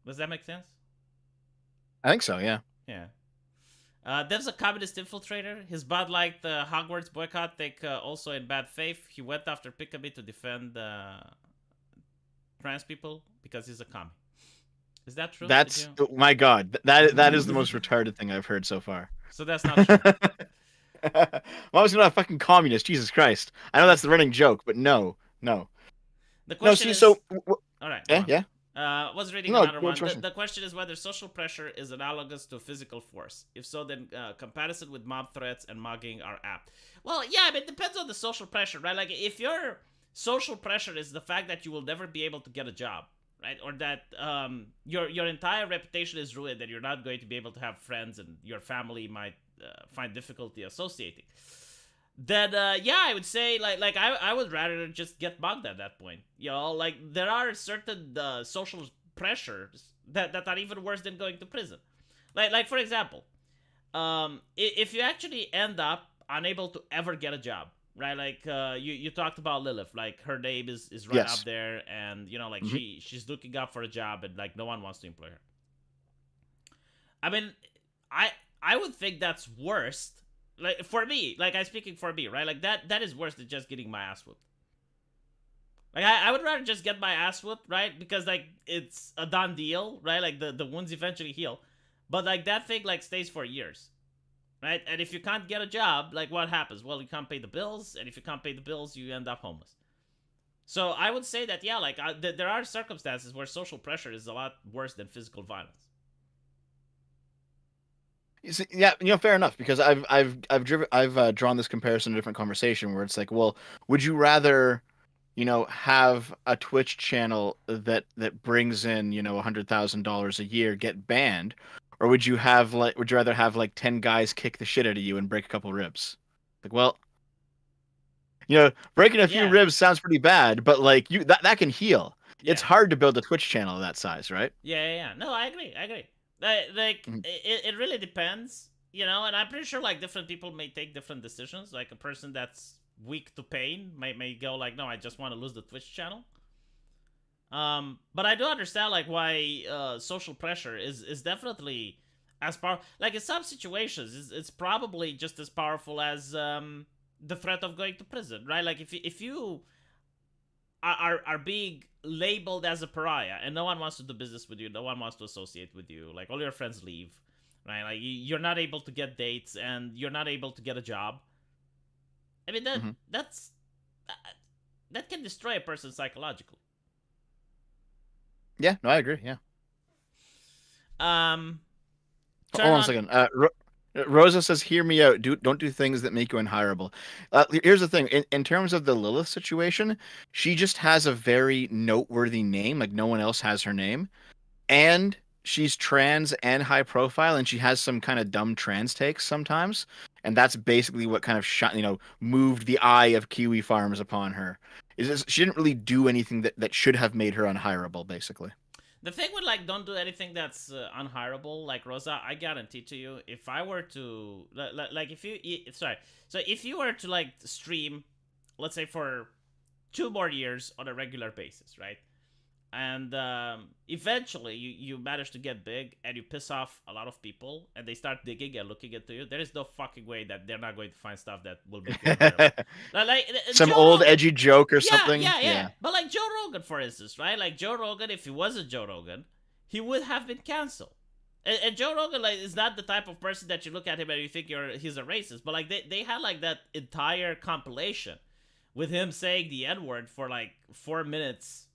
Does that make sense? I think so, yeah. Yeah. Dev's a communist infiltrator. His bud liked the Hogwarts boycott, also in bad faith. He went after Pikami to defend trans people because he's a commie. Is that true? That's my God. That is the most retarded thing I've heard so far. So that's not true. Well, I was not a fucking communist. Jesus Christ. I know that's the running joke, but no. The question is. All right. Yeah. Was reading another one. The question is whether social pressure is analogous to physical force. If so, then comparison with mob threats and mugging are apt. Well, yeah, I mean, it depends on the social pressure, right? Like, if your social pressure is the fact that you will never be able to get a job, right? Or that your entire reputation is ruined, and you're not going to be able to have friends, and your family might find difficulty associating, then yeah, I would say like I would rather just get mugged at that point. Like there are certain social pressures that are even worse than going to prison. Like for example, if you actually end up unable to ever get a job, right? Like you talked about Lilith, like her name is right up there, and like she's looking up for a job, and like no one wants to employ her. I mean, I would think that's worse. Like for me, like I'm speaking for me, right? Like that is worse than just getting my ass whooped. Like I would rather just get my ass whooped, right? Because like it's a done deal, right? Like the wounds eventually heal, but like that thing like stays for years, right? And if you can't get a job, like what happens? Well, you can't pay the bills, and if you can't pay the bills, you end up homeless. So I would say that yeah, like there are circumstances where social pressure is a lot worse than physical violence. You see, yeah, fair enough. Because I've drawn this comparison to a different conversation where it's like, well, would you rather, have a Twitch channel that brings in, $100,000 a year get banned, or would you rather have like 10 guys kick the shit out of you and break a couple ribs? Like, well, breaking a few Yeah, ribs sounds pretty bad, but like that can heal. It's yeah, hard to build a Twitch channel of that size, right? yeah. No, I agree. I agree. Like Mhm. it really depends, you know. And I'm pretty sure like different people may take different decisions. Like a person that's weak to pain may go like, no, I just want to lose the Twitch channel. But I do understand like why social pressure is definitely as powerful. Like in some situations, it's probably just as powerful as the threat of going to prison, right? Like if you are being labeled as a pariah and no one wants to do business with you, no one wants to associate with you, like all your friends leave, right? Like you're not able to get dates and you're not able to get a job. I mean Mhm. uh, that can destroy a person psychologically. Yeah, no, I agree. Yeah. Um, Hold turn on a on. second. Rosa says, "Hear me out. Don't do things that make you unhireable." Here's the thing. In terms of the Lilith situation, she just has a very noteworthy name. Like no one else has her name, and she's trans and high profile, and she has some kind of dumb trans takes sometimes, and that's basically what kind of moved the eye of Kiwi farms upon her. She didn't really do anything that should have made her unhireable, basically. The thing with like don't do anything that's unhireable, like Rosa, I guarantee to you, if I were to like if you sorry, so if you were to like stream, let's say for 2 more years on a regular basis, right? And eventually you manage to get big and you piss off a lot of people and they start digging and looking into you, there is no fucking way that they're not going to find stuff that will make you unhireable. Like Some Joe old Rogan. edgy joke or Yeah, something. yeah, yeah. Yeah. But like Joe Rogan, for instance, right? Like Joe Rogan, if he wasn't Joe Rogan, he would have been canceled. And Joe Rogan like is not the type of person that you look at him and you think he's a racist. But like they had like that entire compilation with him saying the N word for like 4 minutes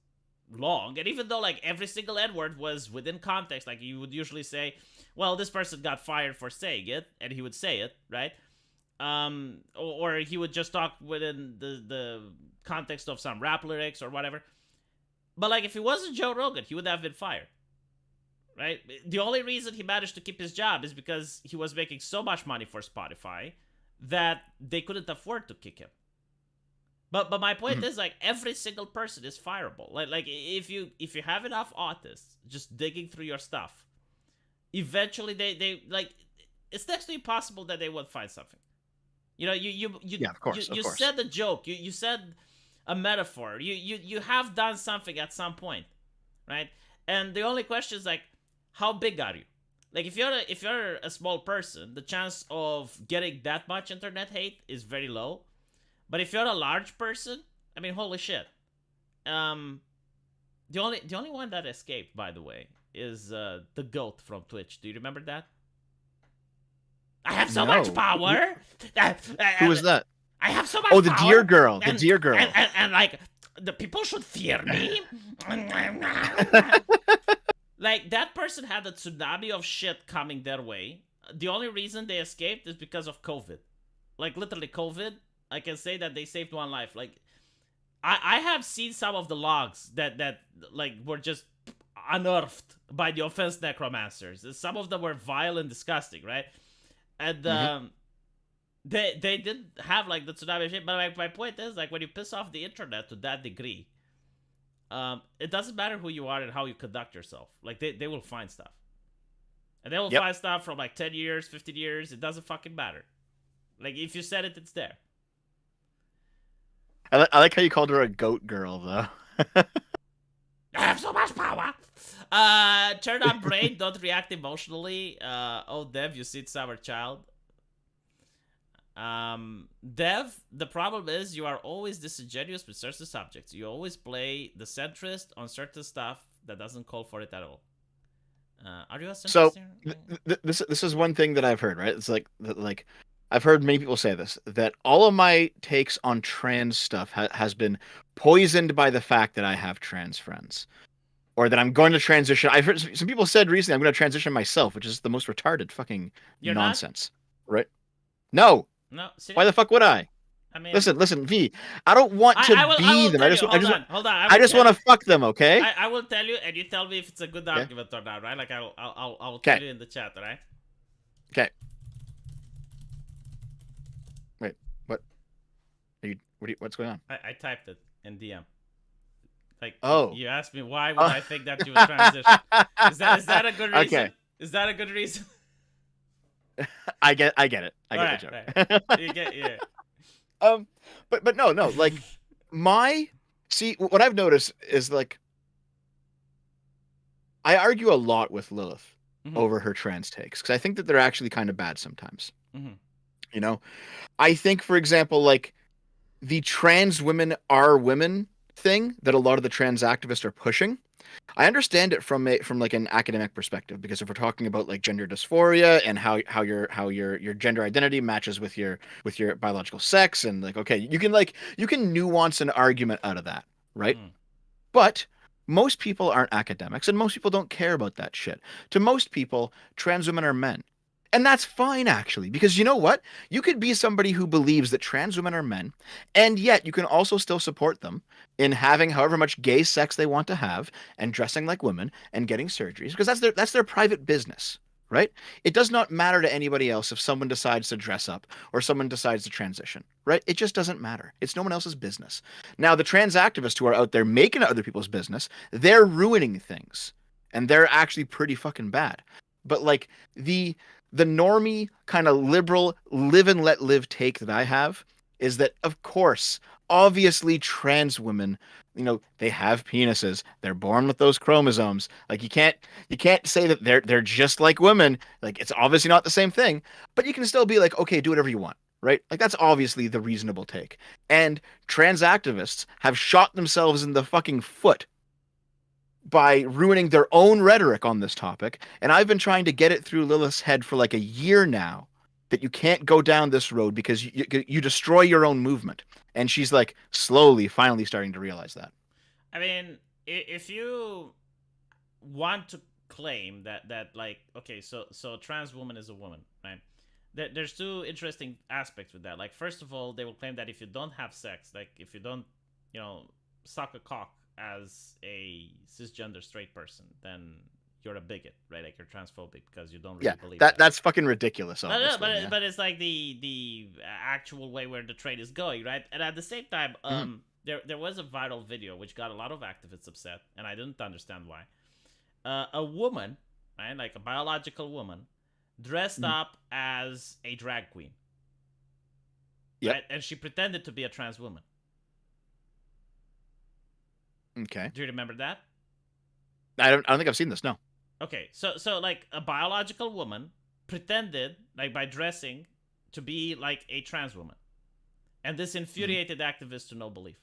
long. And even though like every single N word was within context, like you would usually say, well, this person got fired for saying it, and he would say it, right? Or he would just talk within the context of some rap lyrics or whatever. But like if he wasn't Joe Rogan, he would have been fired, right? The only reason he managed to keep his job is because he was making so much money for Spotify that they couldn't afford to kick him. But my point Mhm. is like every single person is fireable. Like if you have enough autists just digging through your stuff, eventually they like it's next to impossible that they would find something. You know, Yeah, of course, of you course. said a joke, you said a metaphor, you have done something at some point, right? And the only question is like, how big are you? Like if you're a small person, the chance of getting that much internet hate is very low. But if you're a large person, I mean, holy shit. Um, the only one that escaped, by the way, is the goat from Twitch. Do you remember that? I have so much No. power. Who was that? I have so Oh, much the deer power, girl. The and deer and girl. and, and like the people should fear me. Like that person had a tsunami of shit coming their way. The only reason they escaped is because of COVID. Like literally COVID. I can say that they saved one life. Like I have seen some of the logs that like were just unearthed by the offense necromancers. Some of them were vile and disgusting, right? And Hmm. they did have like the tsunami shit. But my point is like when you piss off the internet to that degree, it doesn't matter who you are and how you conduct yourself. Like they will find stuff, and they will Yep. find stuff from like 10 years, 15 years. It doesn't fucking matter. Like if you said it, it's there. I like how you called her a goat girl, though. I have so much power. Turn on brain, don't react emotionally. Oh, Dev, you see, it's our child. Dev, the problem is you are always disingenuous with certain subjects. You always play the centrist on certain stuff that doesn't call for it at all. Are you as So interested? this is one thing that I've heard, right? It's like I've heard many people say this, that all of my takes on trans stuff has been poisoned by the fact that I have trans friends, or that I'm going to transition. I've heard some people said recently I'm going to transition myself, which is the most retarded fucking You're not? nonsense, right? No, No, why the seriously? fuck would I? I mean, Listen, V. I don't want to I be will them. tell you. Hold on, hold on. I I will just tell want to you. fuck them. Okay. I will tell you, and you tell me if it's a good Okay. argument or not, right? Like I'll tell Okay. you in the chat, right? Okay. Wait. What? What's going on? I typed it in DM. Like Oh. you asked me why would I think that you would transition? Is that a good reason? Okay. Is that a good reason? I get it. I get the Right, joke. right. You get yeah. um, but no, like see, what I've noticed is like I argue a lot with Lilith Mm-hmm. over her trans takes because I think that they're actually kind of bad sometimes. Mm-hmm. You know, I think, for example, like the trans women are women thing that a lot of the trans activists are pushing. I understand it from like an academic perspective, because if we're talking about like gender dysphoria and how your gender identity matches with your biological sex, and like, okay, you can nuance an argument out of that, right? Mm-hmm. But most people aren't academics, and most people don't care about that shit. To most people, trans women are men. And that's fine, actually, because you know what? You could be somebody who believes that trans women are men, and yet you can also still support them in having however much gay sex they want to have, and dressing like women, and getting surgeries, because that's their private business, right? It does not matter to anybody else if someone decides to dress up or someone decides to transition, right? It just doesn't matter. It's no one else's business. Now, the trans activists who are out there making it other people's business, they're ruining things, and they're actually pretty fucking bad. But like the normie kind of liberal live and let live take that I have is that, of course, obviously trans women, they have penises. They're born with those chromosomes. Like you can't say that they're just like women. Like, it's obviously not the same thing, but you can still be like, okay, do whatever you want, right? Like, that's obviously the reasonable take. And trans activists have shot themselves in the fucking foot by ruining their own rhetoric on this topic. And I've been trying to get it through Lilith's head for like a year now that you can't go down this road because you destroy your own movement. And she's like slowly, finally starting to realize that. I mean, if you want to claim that like okay, so a trans woman is a woman, right? There's two interesting aspects with that. Like, first of all, they will claim that if you don't have sex, like if you don't, suck a cock as a cisgender straight person, then you're a bigot, right? Like, you're transphobic because you don't really Yeah, believe that's fucking ridiculous, No, no, obviously. but it's like the actual way where the trade is going, right? And at the same time, Mhm. there was a viral video which got a lot of activists upset, and I didn't understand why. A woman, right, like a biological woman, dressed Mhm. up as a drag queen, Yep. right, and she pretended to be a trans woman. Okay. Do you remember that? I don't think I've seen this. No. Okay, so like a biological woman pretended, like by dressing, to be like a trans woman, and this infuriated activists to no belief.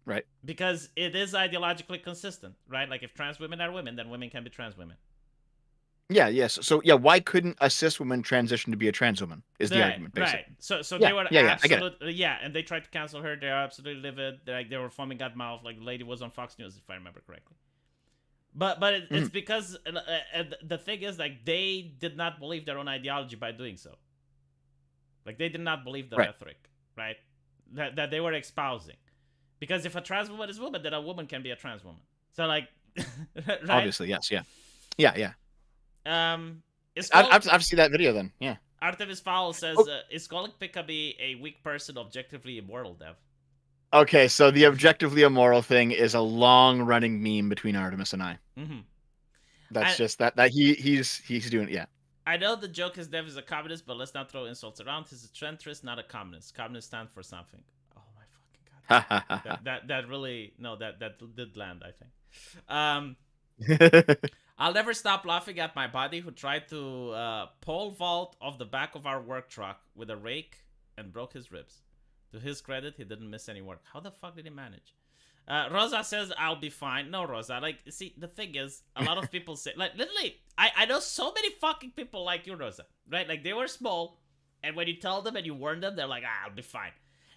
Right. Because it is ideologically consistent, right? Like, if trans women are women, then women can be trans women. Yeah. Yes. So yeah, why couldn't a cis woman transition to be a trans woman? Is the Right, argument, right. basically? So Yeah. they were Yeah. Yeah. I get it. absolutely, yeah, and they tried to cancel her. They are absolutely livid. They were foaming at mouth. Like, the lady was on Fox News, if I remember correctly. But it's because the thing is, like, they did not believe their own ideology by doing so. Like, they did not believe the Right. rhetoric, right? That they were espousing. Because if a trans woman is woman, then a woman can be a trans woman. So, like, right? Obviously, yes. Yeah. Yeah. Yeah. It's I've, called I've, I've seen that video then. Yeah. Artemis Fowl says, Oh, is calling Pikami a weak person objectively immoral, Dev? okay. So the objectively immoral thing is a long running meme between Artemis and I. Mm-hmm. That's I, just that he's doing it. Yeah. I know the joke is Dev is a communist, but let's not throw insults around. He's a centrist, not a communist. Communist stand for something. Oh my fucking Ha ha god. ha ha. That really, no, that did land, I think. Um, I'll never stop laughing at my buddy who tried to pole vault off the back of our work truck with a rake and broke his ribs. To his credit, he didn't miss any work. How the fuck did he manage? Rosa says I'll be fine. No, Rosa. Like, see, the thing is, a lot of people say, like, literally, I know so many fucking people like you, Rosa. Right? Like, they were small, and when you tell them and you warn them, they're like, I'll be fine.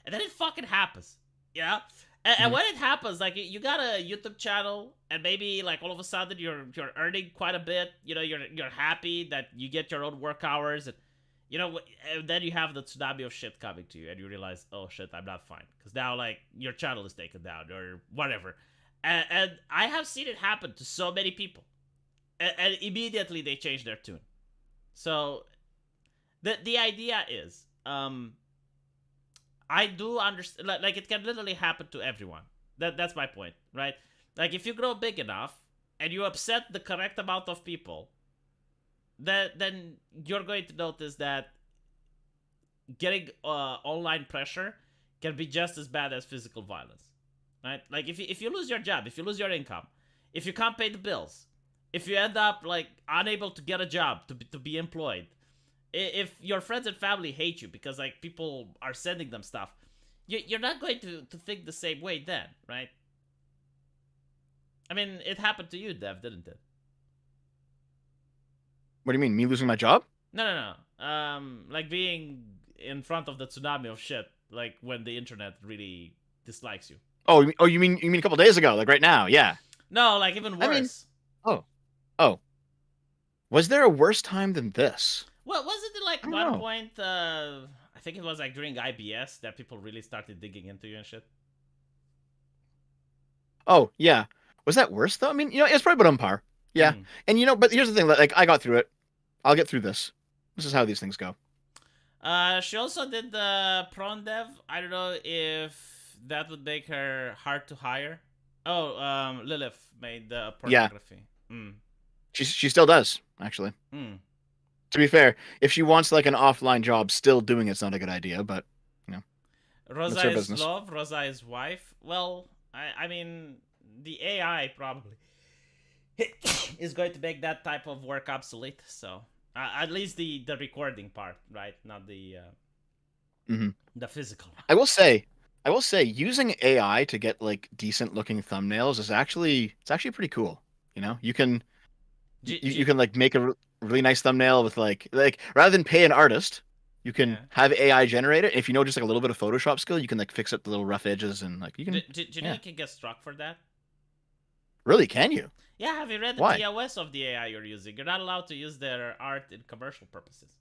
And then it fucking happens. You know? And when it happens, like, you got a YouTube channel, and maybe like all of a sudden you're earning quite a bit. You know, you're happy that you get your own work hours, and you know, and then you have the tsunami of shit coming to you, and you realize, oh shit, I'm not fine, because now like your channel is taken down or whatever. And I have seen it happen to so many people, and immediately they change their tune. So the idea is, I do understand, like it can literally happen to everyone. That's my point, right? Like if you grow big enough and you upset the correct amount of people, then you're going to notice that getting online pressure can be just as bad as physical violence, right? Like if you lose your job, if you lose your income, if you can't pay the bills, if you end up like unable to get a job to be employed, if your friends and family hate you because like people are sending them stuff, you're not going to think the same way then, right? I mean, it happened to you, Dev, didn't it? What do you mean, me losing my job? No. Like being in front of the tsunami of shit, like when the internet really dislikes you. You mean a couple days ago, like right now? Yeah. No, like even worse. I mean, oh, was there a worse time than this? Well, wasn't it like I don't one know. point? I think it was like during IBS that people really started digging into you and shit. Oh, yeah. Was that worse though? I mean, it's probably about on par. Yeah. Mm. And but here's the thing, like I got through it. I'll get through this. This is how these things go. She also did the prawn dev. I don't know if that would make her hard to hire. Oh, Lilith made the pornography. Yeah. Mm. She still does, actually. Mm. To be fair, if she wants like an offline job, still doing it's not a good idea, but Rosa that's her is business. love, Rosa is wife. Well, I mean, the AI probably is going to make that type of work obsolete. So at least the recording part, right? Not the the physical one. I will say, using AI to get like decent looking thumbnails is actually pretty cool. You can you can like make a really nice thumbnail with like rather than pay an artist, you can have AI generate it. If you know just like a little bit of Photoshop skill, you can like fix up the little rough edges and like you can. Do you know you can get struck for that? Really? Can you? Yeah, have you read the TOS of the AI you're using? You're not allowed to use their art in commercial purposes.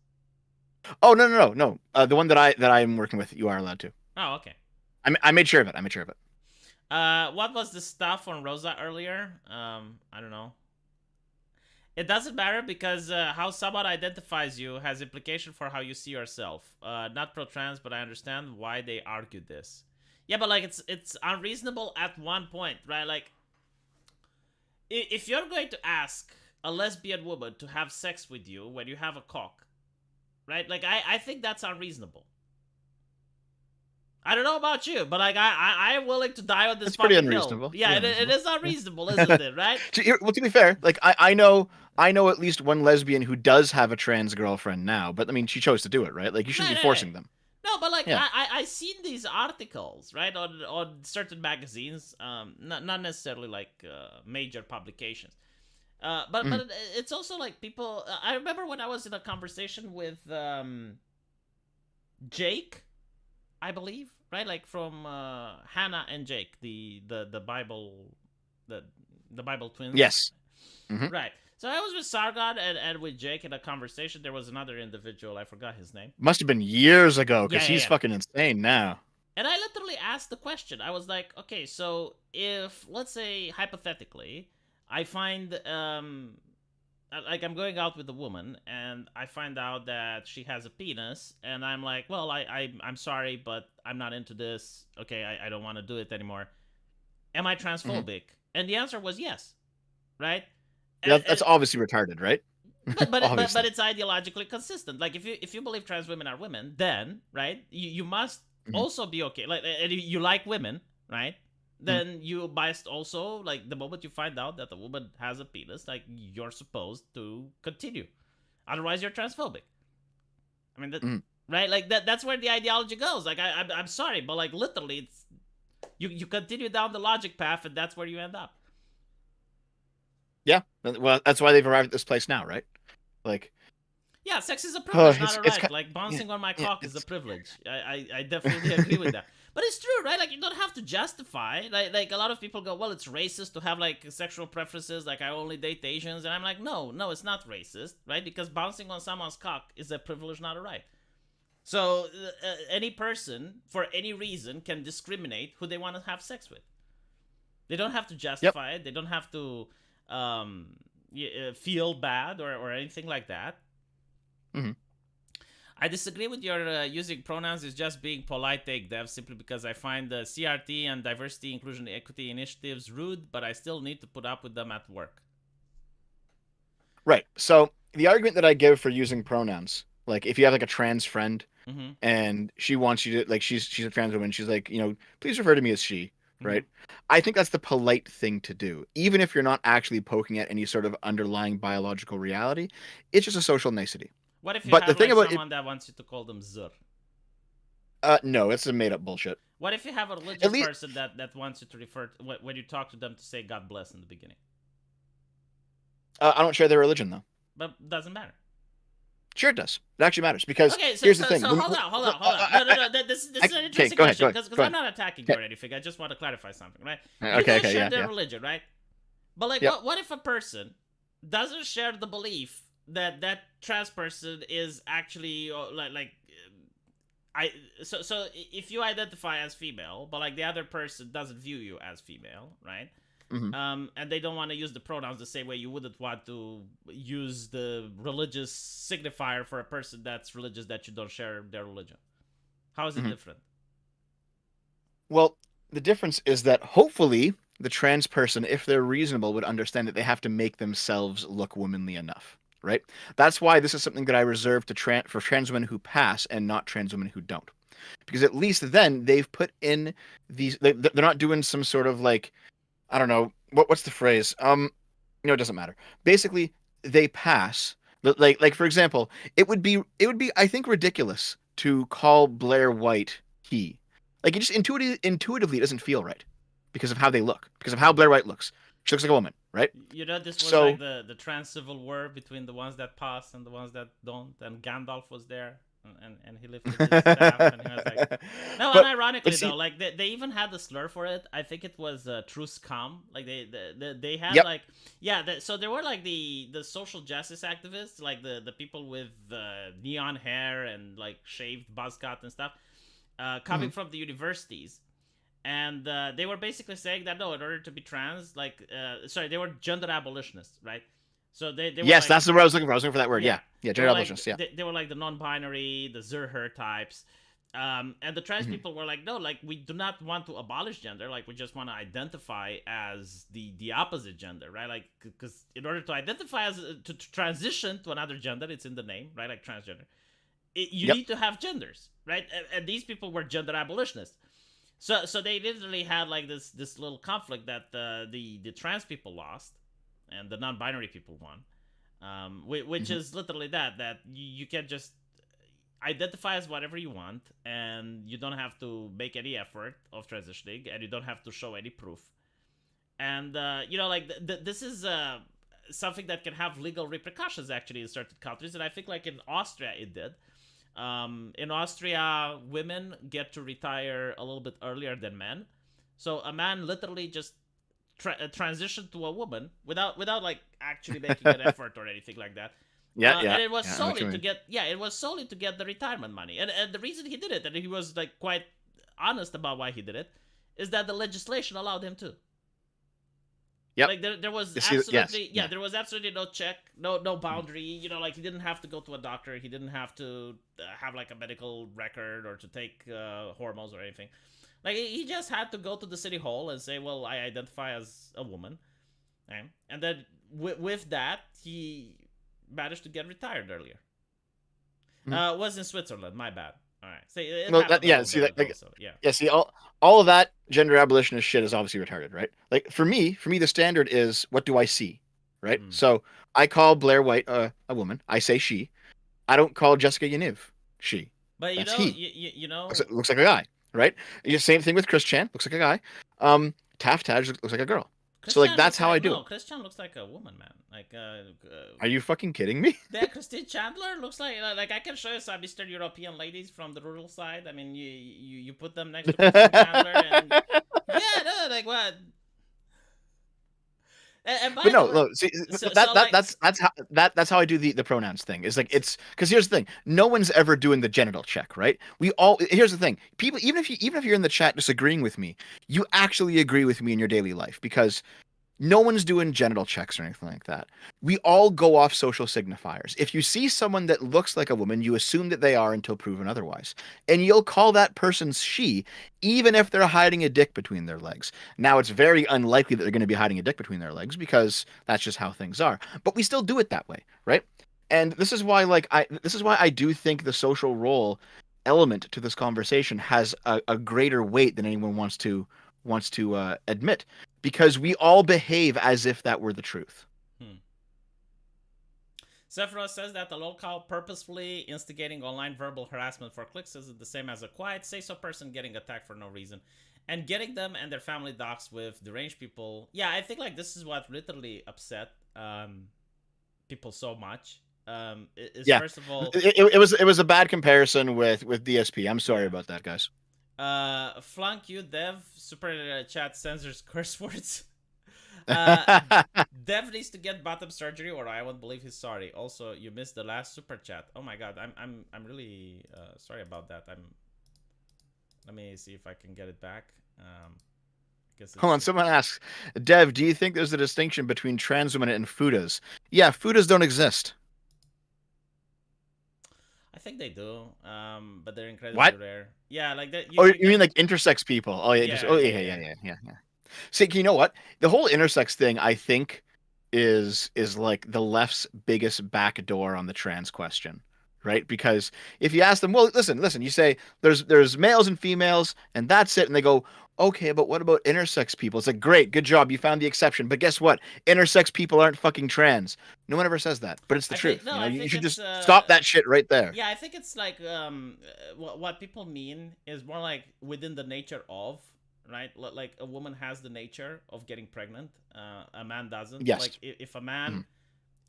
Oh no. The one that I'm working with, you are allowed to. Oh, okay. I made sure of it. What was the stuff on Rosa earlier? I don't know. It doesn't matter because how someone identifies you has implication for how you see yourself. Not pro-trans, but I understand why they argued this. Yeah, but like it's unreasonable at one point, right? Like, if you're going to ask a lesbian woman to have sex with you when you have a cock, right? Like, I think that's unreasonable. I don't know about you, but like I'm willing to die on this fucking pretty unreasonable. hill. Yeah, it is unreasonable, isn't it? Right? Well, to be fair, like I know at least one lesbian who does have a trans girlfriend now, but I mean she chose to do it, right? Like you shouldn't be forcing them. No, but like I seen these articles, right, on certain magazines, not necessarily like major publications, but it's also like people. I remember when I was in a conversation with Jake, I believe, right, like from Hannah and Jake, the Bible, the Bible twins. Yes. Right. So I was with Sargon and with Jake in a conversation. There was another individual. I forgot his name. Must have been years ago because he's fucking insane now. And I literally asked the question. I was like, okay, so if, let's say, hypothetically, I find, like I'm going out with a woman and I find out that she has a penis and I'm like, well, I'm sorry, but I'm not into this. Okay, I don't want to do it anymore. Am I transphobic? And the answer was yes. Right? That's obviously retarded, right? But it's ideologically consistent. Like if you believe trans women are women, then right, you must also be okay. Like and you like women, right? Then you must also, like, the moment you find out that the woman has a penis, like you're supposed to continue. Otherwise, you're transphobic. I mean, right? Like that's where the ideology goes. Like I'm sorry, but like literally, it's You continue down the logic path, and that's where you end up. Yeah, well, that's why they've arrived at this place now, right? Like, Yeah, sex is a privilege, not a it's right. kind, Like yeah, bouncing on my yeah, cock is a it's privilege. I definitely agree with that. But it's true, right? Like you don't have to justify. Like a lot of people go, well, it's racist to have like sexual preferences. Like I only date Asians, and I'm like, no, it's not racist, right? Because bouncing on someone's cock is a privilege, not a right. So any person, for any reason, can discriminate who they want to have sex with. They don't have to yep. justify it. They don't have to um, feel bad or anything like that. Hmm. I disagree with your using pronouns as just being polite take dev simply because I find the CRT and diversity, inclusion, equity initiatives rude, but I still need to put up with them at work. Right. So the argument that I give for using pronouns, like if you have like a trans friend Mm-hmm. and she wants you to like she's a trans woman, she's like, please refer to me as she, Mm-hmm. right? I think that's the polite thing to do. Even if you're not actually poking at any sort of underlying biological reality, it's just a social nicety. What if you But the have thing like about it, someone that wants you to call them zur? no, it's a made up bullshit. What if you have a At religious least person that wants you to refer to, when you talk to them to say God bless in the beginning? I don't share their religion though. But doesn't matter. Sure, it does. It actually matters because Okay, so here's the so thing. so hold on. No. This is an Okay, interesting go ahead, question go ahead, because go I'm ahead. not attacking you Okay, or anything. I just want to clarify something, right? You okay, don't okay, share yeah, their yeah, religion, right? But like, yep. what if a person doesn't share the belief that that trans person is actually I so if you identify as female, but like the other person doesn't view you as female, right? Hmm. And they don't want to use the pronouns the same way you wouldn't want to use the religious signifier for a person that's religious that you don't share their religion. How is it Hmm. different? Well, the difference is that hopefully the trans person, if they're reasonable, would understand that they have to make themselves look womanly enough, right? That's why this is something that I reserve to for trans women who pass and not trans women who don't, because at least then they've put in these. They're not doing some sort of like, I don't know what's the phrase. It doesn't matter. Basically, they pass. Like for example, it would be I think ridiculous to call Blair White he. Like it just intuitively it doesn't feel right because of how they look, because of how Mm. Blair White looks. She looks like a woman, right? You know, this was like So the trans civil war between the ones that pass and the ones that don't. And Gandalf was there, and he lifted his staff, and he was like, no, and but ironically see, though, like they even had the slur for it. I think it was true scum. Like they had yep. like yeah. So there were like the social justice activists, like the people with neon hair and like shaved buzz cut and stuff, coming Mhm. from the universities. And they were basically saying that no, in order to be trans, like sorry, they were gender abolitionists, right? So they were Yes, like that's the word I was looking for. I was looking for that word. yeah, Yeah, yeah, they gender were like abolitionist. Yeah. they were like the non-binary, the Zerher types, and the trans Hmm. people were like, no, like we do not want to abolish gender, like we just want to identify as the opposite gender, right? Like because in order to identify as to transition to another gender, it's in the name, right? Like transgender, you Yep. need to have genders, right? And these people were gender abolitionists. So they literally had like this little conflict that the trans people lost, and the non-binary people won, which Hmm. is literally that you can just identify as whatever you want, and you don't have to make any effort of transitioning, and you don't have to show any proof. And like this is something that can have legal repercussions actually in certain countries, and I think like in Austria it did. In Austria, women get to retire a little bit earlier than men. So a man literally just transitioned to a woman without like actually making an effort or anything like that. Yeah, yeah, And it was yeah. I know what solely you to mean. get it was solely to get the retirement money. And the reason he did it, and he was like quite honest about why he did it, is that the legislation allowed him to. Yep. Like there was You see, yes, absolutely yeah. there was absolutely no check, no boundary. Like he didn't have to go to a doctor, he didn't have to have like a medical record or to take hormones or anything. Like he just had to go to the city hall and say, well, I identify as a woman, okay? And then with that he managed to get retired earlier. Mhm. It was in Switzerland, my bad. All right, so it Well, happened a yeah. little See bit that, ago, so yeah. yeah. See all of that gender abolitionist shit is obviously retarded, right? Like for me, the standard is what do I see, right? Mm. So I call Blair White a woman. I say she. I don't call Jessica Yaniv she. But That's he. you Looks like a guy. right? Same thing with Chris Chan, looks like a guy. Taft Taj looks like a girl. So like Christian that's looks how I like do it. no. Christian looks like a woman, man. Like Are you fucking kidding me? yeah, Christine Chandler looks like I can show you some Eastern European ladies from the rural side. I mean, you put them next to Christine Chandler, and yeah, no, like what? And But by the no, way, look, see so like that's how I do the pronouns thing. It's like it's because here's the thing: no one's ever doing the genital check, right? We all here's the thing: people, even if you're in the chat disagreeing with me, you actually agree with me in your daily life because no one's doing genital checks or anything like that. We all go off social signifiers. If you see someone that looks like a woman, you assume that they are until proven otherwise. And you'll call that person she, even if they're hiding a dick between their legs. Now, it's very unlikely that they're going to be hiding a dick between their legs because that's just how things are. But we still do it that way, right? And this is why, this is why I do think the social role element to this conversation has a greater weight than anyone wants to admit because we all behave as if that were the truth. hmm. Sephiroth says that the lolcow purposefully instigating online verbal harassment for clicks is the same as a quiet say-so person getting attacked for no reason and getting them and their family doxxed with deranged people. Yeah, I think like this is what literally upset people so much. Is Yeah, first of all, it was a bad comparison with DSP. I'm sorry yeah. about that, guys. Flunk you, Dev. Super chat censors curse words. Uh, Dev needs to get bottom surgery, or I won't believe he's sorry. Also, you missed the last super chat. Oh my god, I'm really sorry about that. Let me see if I can get it back. I guess Hold on, it's. someone asks, Dev, do you think there's a distinction between trans women and fudas? Yeah, fudas don't exist. I think they do, but they're incredibly What? rare. Yeah, like that. Oh, You you mean can. like intersex people? Oh yeah, just Yeah, oh yeah, yeah, yeah, yeah, yeah. yeah, yeah, yeah. See, you know what? The whole intersex thing, I think, is like the left's biggest backdoor on the trans question, right? Because if you ask them, well, listen, you say there's males and females, and that's it, and they go, okay, but what about intersex people? It's like, great, good job, you found the exception, but guess what? Intersex people aren't fucking trans. No one ever says that, but it's the I think truth. no. You know, I you think should it's just stop that shit right there. yeah. I think it's like what people mean is more like within the nature of right. Like a woman has the nature of getting pregnant. A man doesn't. Like Yes. if a man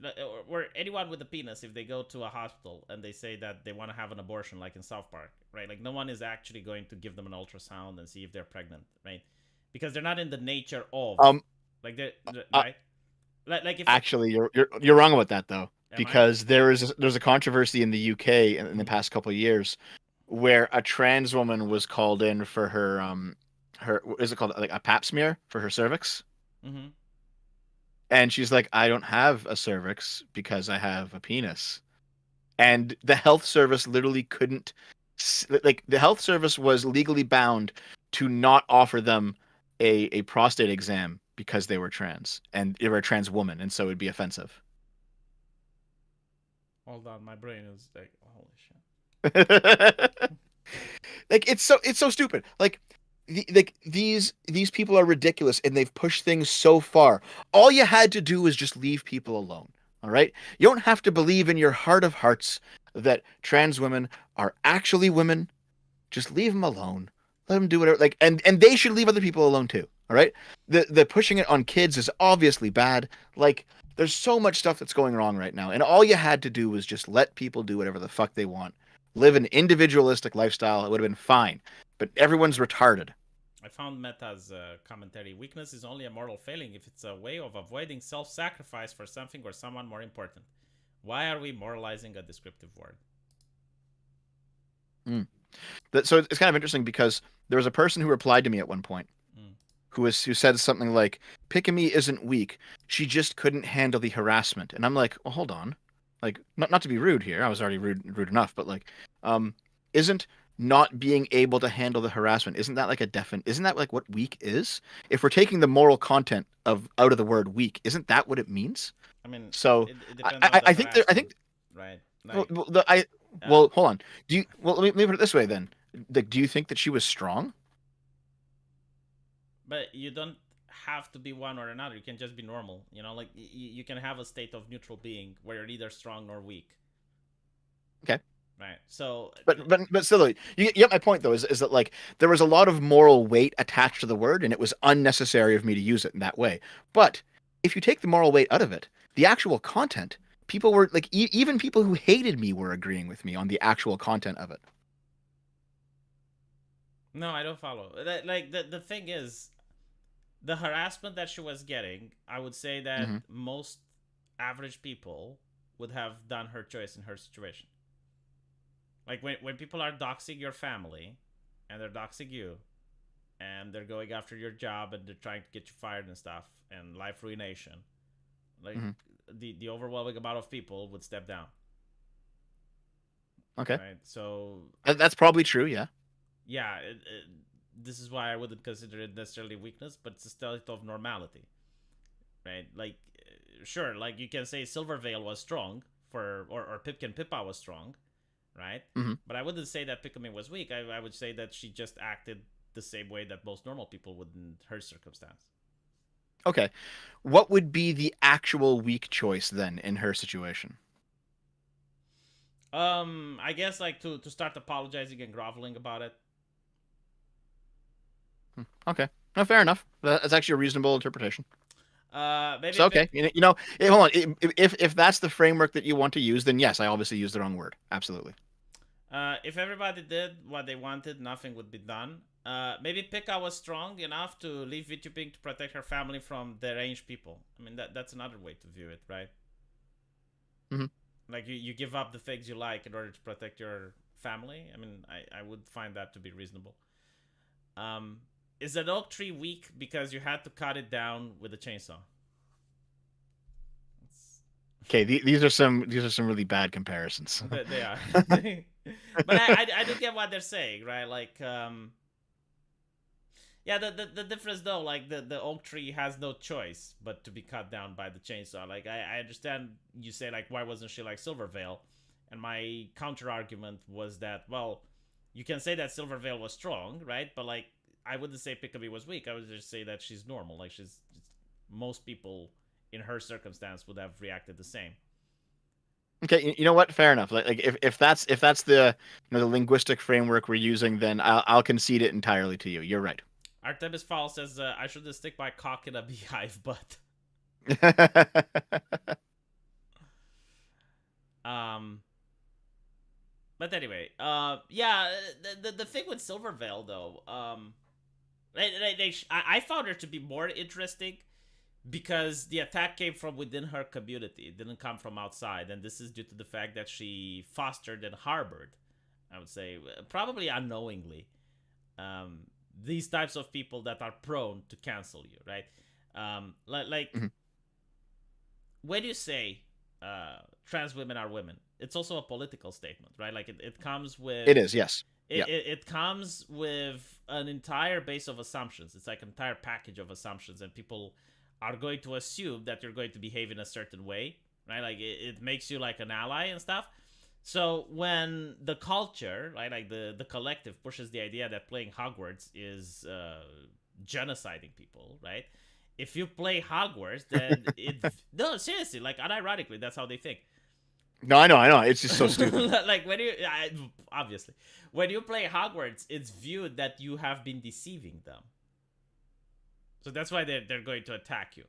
Mhm. or anyone with a penis, if they go to a hospital and they say that they want to have an abortion, like in South Park, right? Like no one is actually going to give them an ultrasound and see if they're pregnant, right? Because they're not in the nature of Um, like they're uh, right. Like if Actually, you're wrong about that though, am I? because there's a controversy in the UK in the Mm-hmm. past couple of years where a trans woman was called in for her what is it called, like a pap smear for her cervix, Mm-hmm. and she's like, I don't have a cervix because I have a penis, and the health service literally couldn't like the health service was legally bound to not offer them a prostate exam because they were trans and they were a trans woman, and so it'd be offensive. Hold on, my brain is like, holy shit. Like it's so stupid. Like these people are ridiculous and they've pushed things so far. All you had to do was just leave people alone. All right? You don't have to believe in your heart of hearts that trans women are actually women. Just leave them alone. Let them do whatever. Like, and they should leave other people alone too. All right. The pushing it on kids is obviously bad. Like, there's so much stuff that's going wrong right now, and all you had to do was just let people do whatever the fuck they want. Live an individualistic lifestyle. It would have been fine. But everyone's retarded. I found Meta's commentary. Weakness is only a moral failing if it's a way of avoiding self-sacrifice for something or someone more important. Why are we moralizing a descriptive word? Mm. So it's kind of interesting because there was a person who replied to me at one point Mm. who said something like, Pikami isn't weak. She just couldn't handle the harassment. And I'm like, well, hold on. Like, not to be rude here. I was already rude enough, but like, um, isn't not being able to handle the harassment, isn't that like isn't that like what weak is? If we're taking the moral content of out of the word weak, isn't that what it means? I mean, So it I, depends on I, the I think there I harassment, think right? well, Like, well hold on. Let me put it this way then. Like, do you think that she was strong? but you don't have to be one or another. You can just be normal. You know, like you can have a state of neutral being where you're neither strong nor weak. Okay. right? So But still, you get my point though. Is that like there was a lot of moral weight attached to the word, and it was unnecessary of me to use it in that way. But if you take the moral weight out of it, the actual content, people were like, even people who hated me were agreeing with me on the actual content of it. no, I don't follow. Like the thing is, the harassment that she was getting, I would say that Hmm. most average people would have done her choice in her situation. Like when people are doxing your family and they're doxing you and they're going after your job and they're trying to get you fired and stuff and life ruination, like Hmm. the overwhelming amount of people would step down. Okay, Right? So that's probably true. Yeah. yeah, this is why I wouldn't consider it necessarily weakness, but it's a state of normality, right? Like, sure, like you can say Silverveil was strong or Pipkin Pippa was strong, right? Hmm. But I wouldn't say that Pikami was weak. I would say that she just acted the same way that most normal people would in her circumstance. Okay, what would be the actual weak choice then in her situation? I guess like to start apologizing and groveling about it. Okay, no, fair enough. That's actually a reasonable interpretation. Maybe So okay, pick. hold on. If that's the framework that you want to use, then yes, I obviously used the wrong word. Absolutely. If everybody did what they wanted, nothing would be done. Maybe Pika was strong enough to leave VTubing to protect her family from deranged people. I mean, that's another way to view it, right? Hmm. Like you give up the things you like in order to protect your family. I mean, I would find that to be reasonable. Um, is an oak tree weak because you had to cut it down with a chainsaw? It's, Okay, these are some really bad comparisons. they are. But I do get what they're saying, right? Like, yeah, the difference though, like the oak tree has no choice but to be cut down by the chainsaw. Like I understand you say like why wasn't she like Silverveil, and my counter argument was that well, you can say that Silverveil was strong, right? But like I wouldn't say Pikami was weak. I would just say that she's normal. Like she's most people in her circumstance would have reacted the same. Okay, you know what? Fair enough. Like if that's the the linguistic framework we're using, then I'll concede it entirely to you. You're right. Artemis Fowl says I should stick my cock in a beehive, but um but anyway, yeah, the thing with Silverveil though, I found her to be more interesting because the attack came from within her community. It didn't come from outside, and this is due to the fact that she fostered and harbored, I would say, probably unknowingly, um, these types of people that are prone to cancel you, right? Like Mhm. when you say trans women are women, it's also a political statement, right? Like it comes with It is, yes. it, Yeah. it, it comes with an entire base of assumptions. It's like an entire package of assumptions, and people are going to assume that you're going to behave in a certain way, right? Like it makes you like an ally and stuff. So when the culture, right, like the collective pushes the idea that playing Hogwarts is genociding people, right? If you play Hogwarts, then it no seriously, like unironically, that's how they think. No, I know. It's just so stupid. Like when obviously when you play Hogwarts, it's viewed that you have been deceiving them. So that's why they're going to attack you.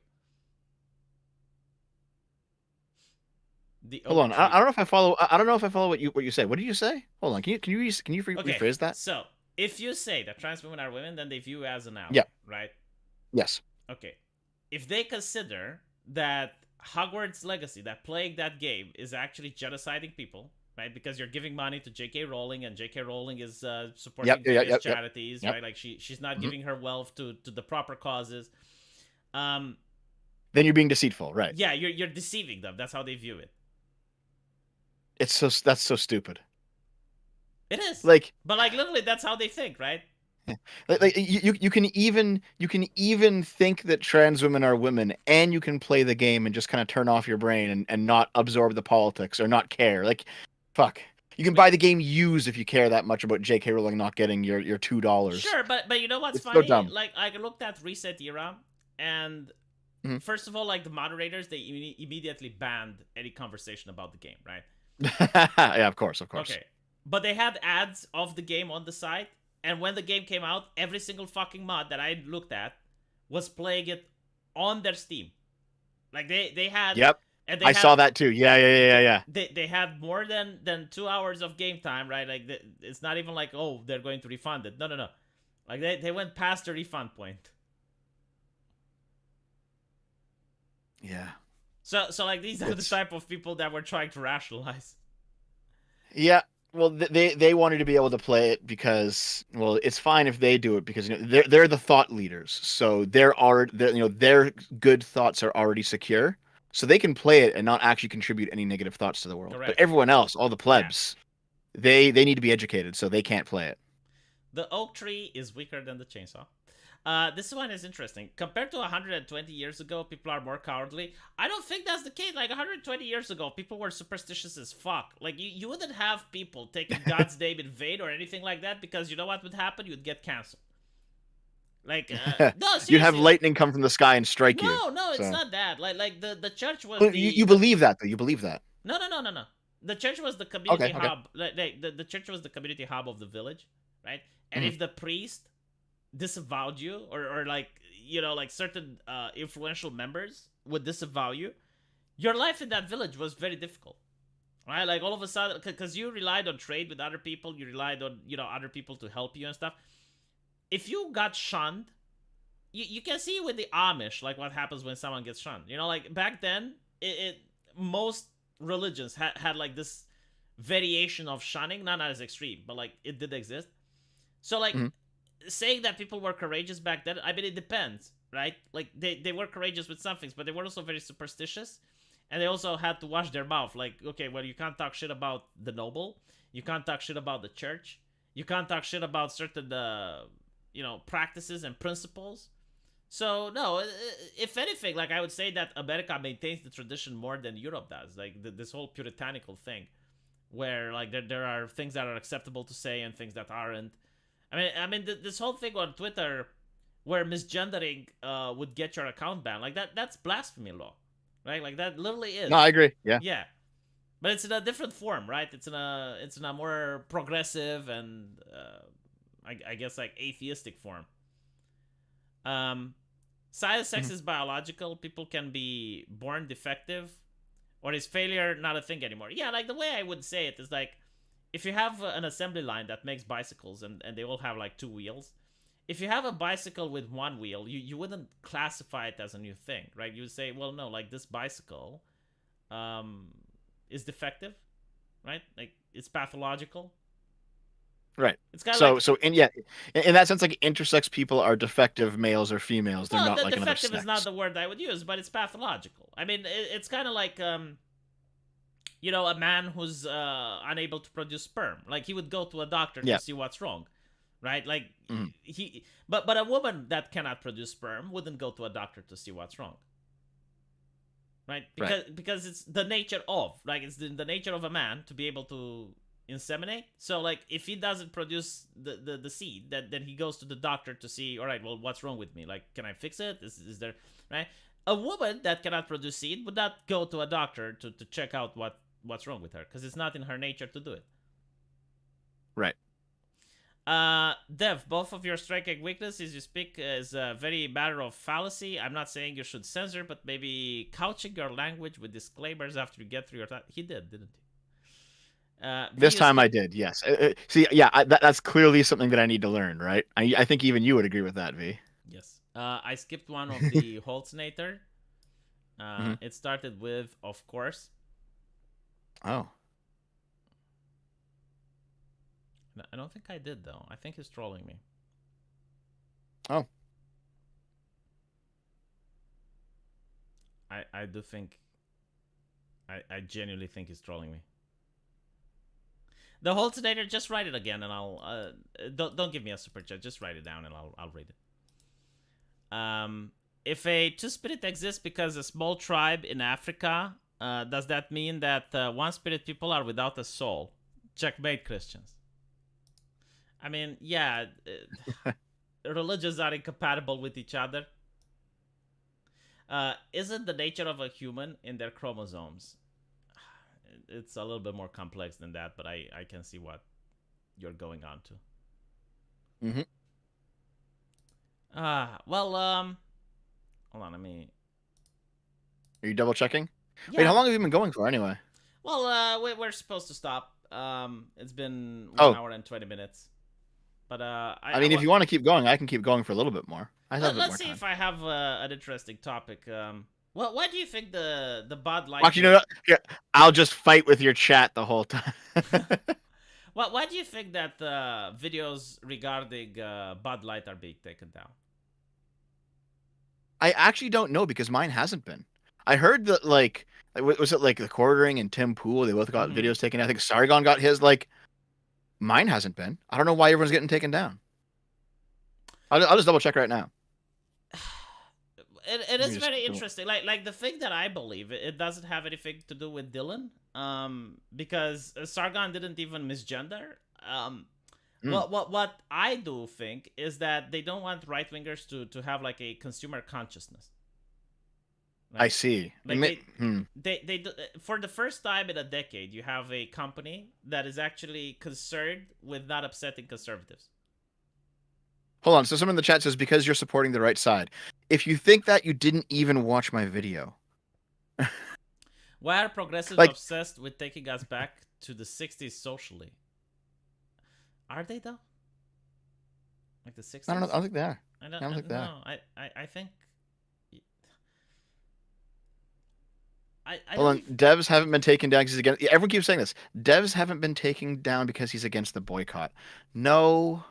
The Hold oak on. I tree. don't know if I follow. I don't know if I follow what you say. What did you say? Hold on. Can you Okay, rephrase that? so if you say that trans women are women, then they view you as an ally, Yeah. right? Yes. Okay. If they consider that Hogwarts Legacy, that playing that game, is actually genociding people, right? Because you're giving money to J.K. Rowling, and J.K. Rowling is Yep. supporting Yep. various Yep. Yep. charities, Yep. right? Like she's not Hmm. giving her wealth to the proper causes. Um, Then you're being deceitful, right? yeah, you're deceiving them. That's how they view it. That's so stupid. It is, Like, but like literally, that's how they think, right? you can even think that trans women are women, and you can play the game and just kind of turn off your brain and not absorb the politics or not care. Like, fuck. You can But buy the game used if you care that much about J.K. Rowling not getting your $2. sure, but you know what's It's so funny? dumb. Like I looked at Reset Era, and Mhm. first of all, like the moderators, they immediately banned any conversation about the game, right? Yeah, of course, of course. Okay. but they had ads of the game on the site. And when the game came out, every single fucking mod that I looked at was playing it on their Steam. Like they had, Yep. and they I had saw that too. Yeah, yeah, yeah, yeah, yeah. they had more than 2 hours of game time, right? Like it's not even like, oh, they're going to refund it. No, no, no. Like they went past the refund point. Yeah. So like these are the It's type of people that were trying to rationalize. Yeah. Well, they wanted to be able to play it because, well, it's fine if they do it because they're the thought leaders, so their good thoughts are already secure, so they can play it and not actually contribute any negative thoughts to the world. But Correct. everyone else, all the Yeah. plebs, they need to be educated, so they can't play it. The oak tree is weaker than the chainsaw. This one is interesting. Compared to 120 years ago, people are more cowardly. I don't think that's the case. Like 120 years ago, people were superstitious as fuck. Like you wouldn't have people taking God's name in vain or anything like that because you know what would happen? You'd get canceled. Like no, You'd have seriously. Like lightning come from the sky and strike you. no, it's So not that. Like the church was well, you believe that though. You believe that. no. The church was the community Okay. Okay. hub. Like the church was the community hub of the village, right? And Mhm. if the priest disavowed you or like like certain influential members would disavow you, your life in that village was very difficult, right? Like all of a sudden, because you relied on trade with other people, you relied on other people to help you and stuff. If you got shunned, you can see with the Amish like what happens when someone gets shunned. Like back then it most religions had like this variation of shunning, not as extreme, but like it did exist. So like Mhm. saying that people were courageous back then, I mean, it depends, right? Like they were courageous with some things, but they were also very superstitious, and they also had to wash their mouth. Like, okay, well, you can't talk shit about the noble, you can't talk shit about the church, you can't talk shit about certain practices and principles. So no, if anything, like I would say that America maintains the tradition more than Europe does. Like this whole puritanical thing, where like there are things that are acceptable to say and things that aren't. I mean, this whole thing on Twitter, where misgendering would get your account banned, like that's blasphemy law, right? Like that literally No, is. I agree. Yeah. Yeah, but it's in a different form, right? It's in a more progressive and I guess like atheistic form. Um, sex Mhm. is biological. People can be born defective, or is failure not a thing anymore? Yeah, like the way I would say it is like if you have an assembly line that makes bicycles and they all have like two wheels, if you have a bicycle with one wheel, you wouldn't classify it as a new thing, right? You would say, well, no, like this bicycle um, is defective, right? Like it's pathological. Right. It's kind of So like, so in yeah, in that sense, like intersex people are defective males or females. They're well, not the like another defective is not sex. the word I would use, but it's pathological. I mean, it's kind of like a man who's unable to produce sperm. Like he would go to a doctor to Yeah. see what's wrong, right? Like Mhm. but a woman that cannot produce sperm wouldn't go to a doctor to see what's wrong, right? Right. Because it's the nature of, like, it's the nature of a man to be able to inseminate. So like if he doesn't produce the seed, then he goes to the doctor to see, all right, well, what's wrong with me? Like, can I fix it? Is there, right? A woman that cannot produce seed would not go to a doctor to check out what's wrong with her because it's not in her nature to do it. Right. Dev, both of your striking weaknesses you speak is a very matter of fallacy. I'm not saying you should censor, but maybe couching your language with disclaimers after you get through your time. He did, didn't he? This time I did. Yes. See, yeah, that's clearly something that I need to learn. Right. I think even you would agree with that, V. Yes. I skipped one of the Holznator. Hmm. It started with, of course. Oh. I don't think I did, though. I think he's trolling me. Oh. I do think. I genuinely think he's trolling me. The Holznator, just write it again, and I'll. Don't give me a super chat. Just write it down, and I'll read it. If a two-spirit exists because a small tribe in Africa, does that mean that one-spirit people are without a soul? Checkmate, Christians. I mean, yeah, religions are incompatible with each other. Isn't the nature of a human in their chromosomes? It's a little bit more complex than that, but I can see what you're going on to. Mm-hmm. Well, hold on, let me. Are you double checking? Wait, Yeah. how long have you been going for anyway? Well, we're supposed to stop. It's been one Oh, hour and 20 minutes. But I mean, if you want to keep going, I can keep going for a little bit more. I have a bit let's more see time. if I have an interesting topic. Well, why do you think the Bud Light? Actually, you know what? Here, I'll just fight with your chat the whole time. Well, why do you think that videos regarding Bud Light are being taken down? I actually don't know because mine hasn't been. I heard that was it like the Quartering and Tim Pool? They both got Mm-hmm. videos taken. I think Sargon got his. Like mine hasn't been. I don't know why everyone's getting taken down. I'll just double check right now. It Let me is just very interesting. Like the thing that I believe it doesn't have anything to do with Dylan. Because Sargon didn't even misgender. Mm, What I do think is that they don't want right wingers to have like a consumer consciousness. I Like see. like they do, for the first time in a decade you have a company that is actually concerned with not upsetting conservatives. Hold on. So someone in the chat says because you're supporting the right side. If you think that, you didn't even watch my video. Why are progressives Like obsessed with taking us back to the 60s socially? Are they though? Like the 60s? I don't know. I don't think they are. I I don't think don't they are. know. I think I Hold don't on. Devs haven't been taken down because he's against. Yeah, everyone keeps saying this. Devs haven't been taken down because he's against the boycott. No,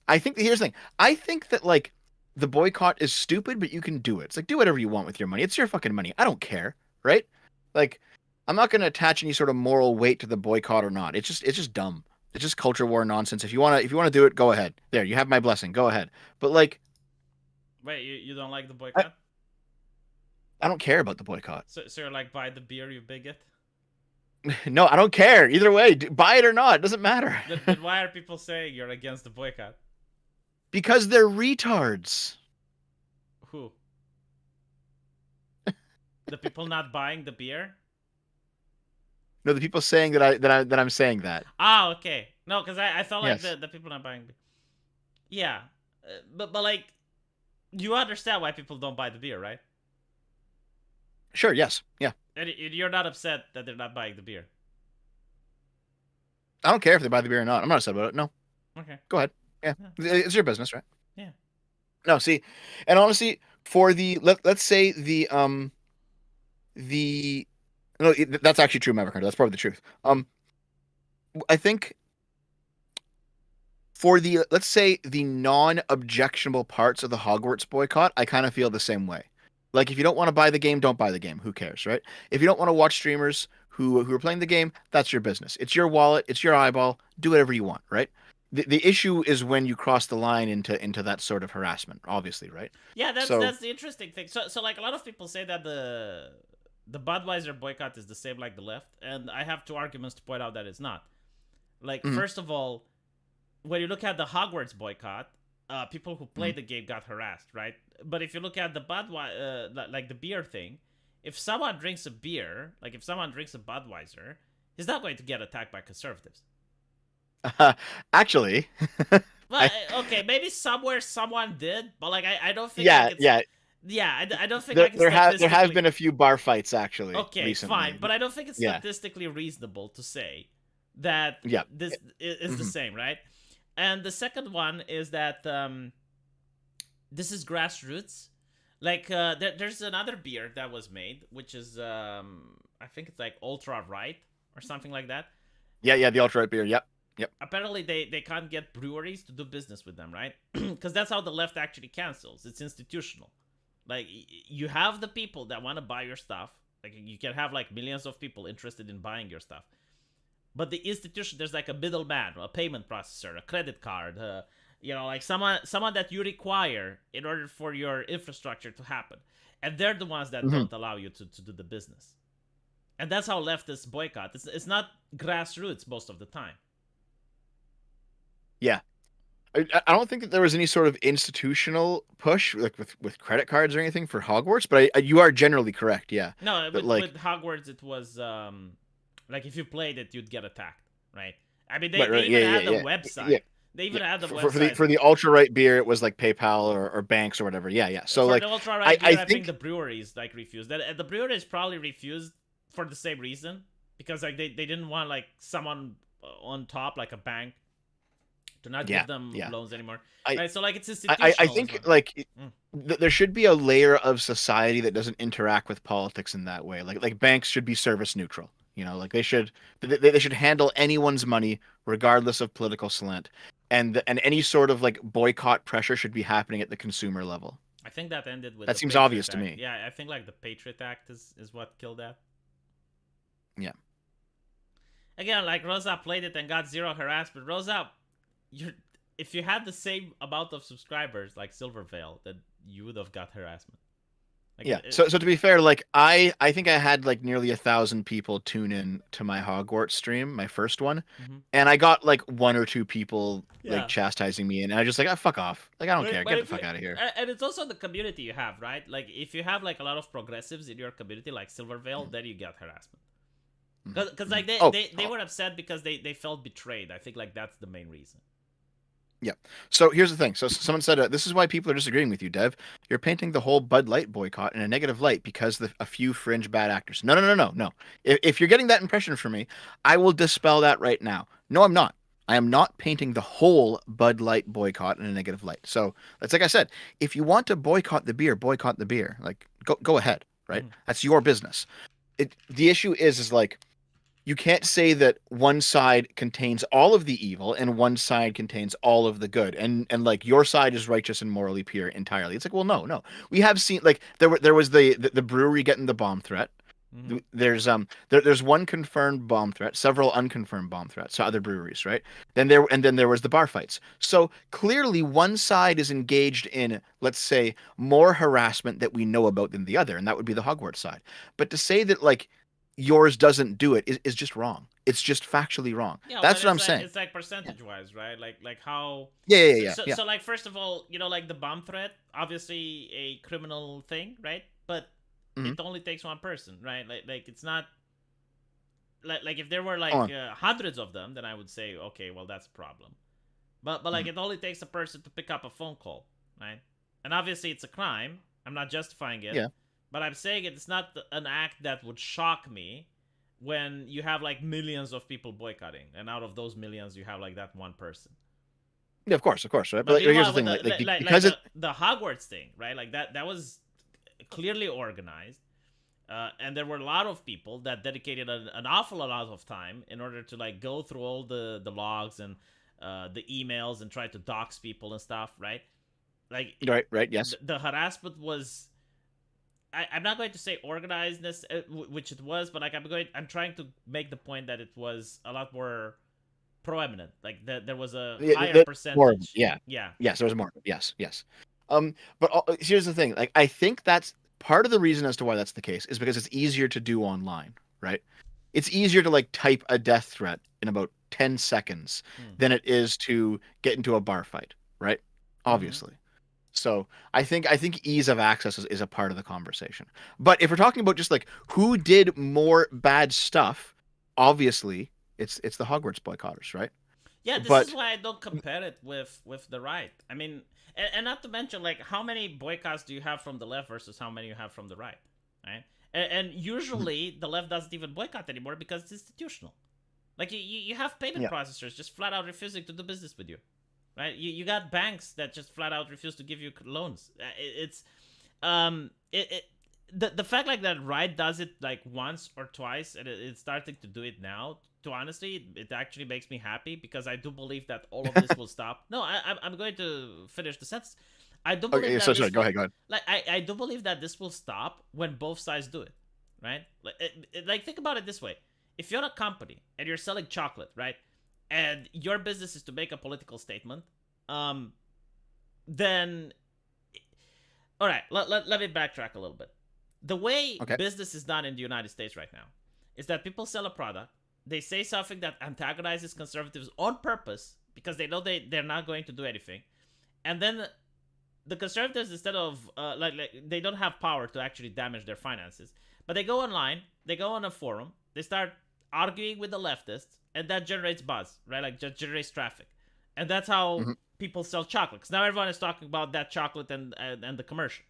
I think here's the thing. I think that like the boycott is stupid, but you can do it. It's like do whatever you want with your money. It's your fucking money. I don't care, right? Like I'm not going to attach any sort of moral weight to the boycott or not. It's just dumb. It's just culture war nonsense. If you wanna do it, go ahead. There, you have my blessing. Go ahead. But like wait, you don't like the I, boycott? I don't care about the boycott. So you're like buy the beer, you bigot? No, I don't care. Either way, buy it or not, it doesn't matter. Then why are people saying you're against the boycott? Because they're retards. Who? The people not buying the beer? No, the people saying that I'm saying that. Ah, okay. No, because I thought like Yes. the people not buying. Yeah, but like you understand why people don't buy the beer, right? Sure. Yes. Yeah. And you're not upset that they're not buying the beer. I don't care if they buy the beer or not. I'm not upset about it. No. Okay. Go ahead. Yeah. It's your business, right? Yeah. No. See, and honestly, for the let's say the no, that's actually true, Maverick Hunter. That's probably the truth. I think for the let's say the non-objectionable parts of the Hogwarts boycott, I kind of feel the same way. Like if you don't want to buy the game, don't buy the game. Who cares, right? If you don't want to watch streamers who are playing the game, that's your business. It's your wallet, it's your eyeball. Do whatever you want, right? The issue is when you cross the line into that sort of harassment, obviously, right? Yeah, So, that's the interesting thing. So like a lot of people say that the Budweiser boycott is the same like the left, and I have two arguments to point out that it's not. Like mhm, first of all, when you look at the Hogwarts boycott, people who mhm. played the game got harassed, right? But if you look at the like the beer thing, if someone drinks a beer, like if someone drinks a Budweiser, he's not going to get attacked by conservatives. Actually, Well, I okay, maybe somewhere someone did, but like I don't think like yeah, it's yeah. yeah, I don't think There like it's there have statistically been a few bar fights actually okay, fine, recently. but I don't think it's Yeah, statistically reasonable to say that yeah. this is the Mhm. same, right? And the second one is that this is grassroots. Like there's another beer that was made, which is I think it's like ultra right or something like that. Yeah, yeah. The ultra right beer. Yep, yep. Apparently they can't get breweries to do business with them, right? Because that's how the left actually cancels. It's institutional. Like you have the people that want to buy your stuff. Like you can have like millions of people interested in buying your stuff. But the institution, there's like a middleman, a payment processor, a credit card, like someone that you require in order for your infrastructure to happen, and they're the ones that Mhm. don't allow you to do the business. And that's how leftists boycott. It's not grassroots most of the time. Yeah. I don't think that there was any sort of institutional push like with credit cards or anything for Hogwarts, but you are generally correct. Yeah, No, that with like Hogwarts it was like if you played it, you'd get attacked, right? I mean, Right, they right, even yeah, had yeah, the yeah, yeah, website. They yeah. even had the For the website. for the ultra right beer, it was like PayPal or banks or whatever. Yeah, yeah. So For the like, ultra right I beer, I think think the breweries like refused. That the breweries probably refused for the same reason, because like they didn't want like someone on top, like a bank, to not yeah, give them yeah. loans anymore, I right? So like it's I institutional as think well. like Mm. there should be a layer of society that doesn't interact with politics in that way. Like banks should be service neutral. You know, like they should handle anyone's money regardless of political slant, and any sort of like boycott pressure should be happening at the consumer level. I think that ended with That the seems Patriot obvious to Act. me. Yeah, I think like the Patriot Act is what killed that. Yeah. Again, like Rosa played it and got zero harassment. Rosa, you're if you had the same amount of subscribers like Silvervale, then you would have got harassment. Like Yeah. So to be fair, like I think I had like nearly 1,000 people tune in to my Hogwarts stream, my first one, mm-hmm. and I got like one or two people like Yeah. chastising me, and I just like, ah, fuck off. Like I don't care. But Get the if you fuck out of here. and it's also the community you have, right? Like if you have like a lot of progressives in your community, like Silvervale, then you get harassment. Because like Oh, they were upset because they felt betrayed. I think like that's the main reason. yeah. So here's the thing. So someone said, this is why people are disagreeing with you, Dev. You're painting the whole Bud Light boycott in a negative light because a few fringe bad actors. No, no, no, no, no. If you're getting that impression from me, I will dispel that right now. No, I'm not. I am not painting the whole Bud Light boycott in a negative light. So that's like I said, if you want to boycott the beer, boycott the beer. Like go ahead, right? Mm-hmm. That's your business. The issue is like you can't say that one side contains all of the evil and one side contains all of the good, and like your side is righteous and morally pure entirely. It's like, well, no, no. We have seen like there was the brewery getting the bomb threat. Mm-hmm. There's one confirmed bomb threat, several unconfirmed bomb threats to other breweries, right? Then there was the bar fights. So clearly one side is engaged in, let's say, more harassment that we know about than the other, and that would be the Hogwarts side. But to say that like yours doesn't do it is just wrong. It's just factually wrong. Yeah, but That's what I'm saying. it's like percentage wise, right? Like how Yeah, yeah, yeah, yeah. so like first of all, you know, like the bomb threat, obviously a criminal thing, right? But Mhm. it only takes one person, right? Like it's not like if there were Hold like on. hundreds of them, then I would say okay, well that's a problem. But like Mhm. it only takes a person to pick up a phone call, right? And obviously it's a crime. I'm not justifying it, Yeah. but I'm saying it's not an act that would shock me when you have like millions of people boycotting, and out of those millions you have like that one person. Yeah, of course, right? But But like, here's meanwhile, the with thing, the because it, the Hogwarts thing, right? Like that was clearly organized, and there were a lot of people that dedicated an awful lot of time in order to like go through all the logs and the emails and try to dox people and stuff, right? Like right, yes. the harassment was. I'm not going to say organizedness, which it was, but like I'm trying to make the point that it was a lot more proeminent. Like there was a Yeah, higher more, percentage. yeah. Yeah. Yes, there was more. Yes, yes. But here's the thing. Like, I think that's part of the reason as to why that's the case is because it's easier to do online, right? It's easier to like type a death threat in about 10 seconds Hmm. than it is to get into a bar fight, right? Mm-hmm. Obviously. So I think ease of access is a part of the conversation. But if we're talking about just like who did more bad stuff, obviously it's the Hogwarts boycotters, right? Yeah, this is But why I don't compare it with the right. I mean, and not to mention like how many boycotts do you have from the left versus how many you have from the right, right? And usually the left doesn't even boycott anymore because it's institutional. Like you have payment yeah, processors just flat out refusing to do business with you, right? You got banks that just flat out refuse to give you loans. It's it the fact like that right does it like once or twice and it's starting to do it now. To honestly, it actually makes me happy because I do believe that all of this will stop. No, I'm going to finish the sentence. I do believe okay. that So this sorry. Go ahead. Go ahead. like I do believe that this will stop when both sides do it, right? Like think about it this way: if you're a company and you're selling chocolate, right, and your business is to make a political statement, then all right, let me backtrack a little bit. The way Okay. business is done in the United States right now is that people sell a product, they say something that antagonizes conservatives on purpose because they know they're not going to do anything, and then the conservatives, instead of like they don't have power to actually damage their finances, but they go online, they go on a forum, they start arguing with the leftists, and that generates buzz, right? Like just generates traffic, and that's how Mm-hmm. people sell chocolate. Because now everyone is talking about that chocolate and the commercial,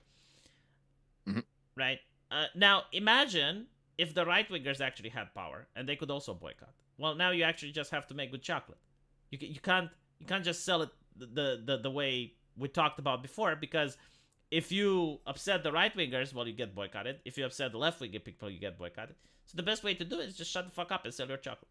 Mm-hmm. right? Now imagine if the right wingers actually had power and they could also boycott. Well, now you actually just have to make good chocolate. You can't just sell it the way we talked about before, because if you upset the right wingers, well, you get boycotted. If you upset the left wing people, you get boycotted. So the best way to do it is just shut the fuck up and sell your chocolate.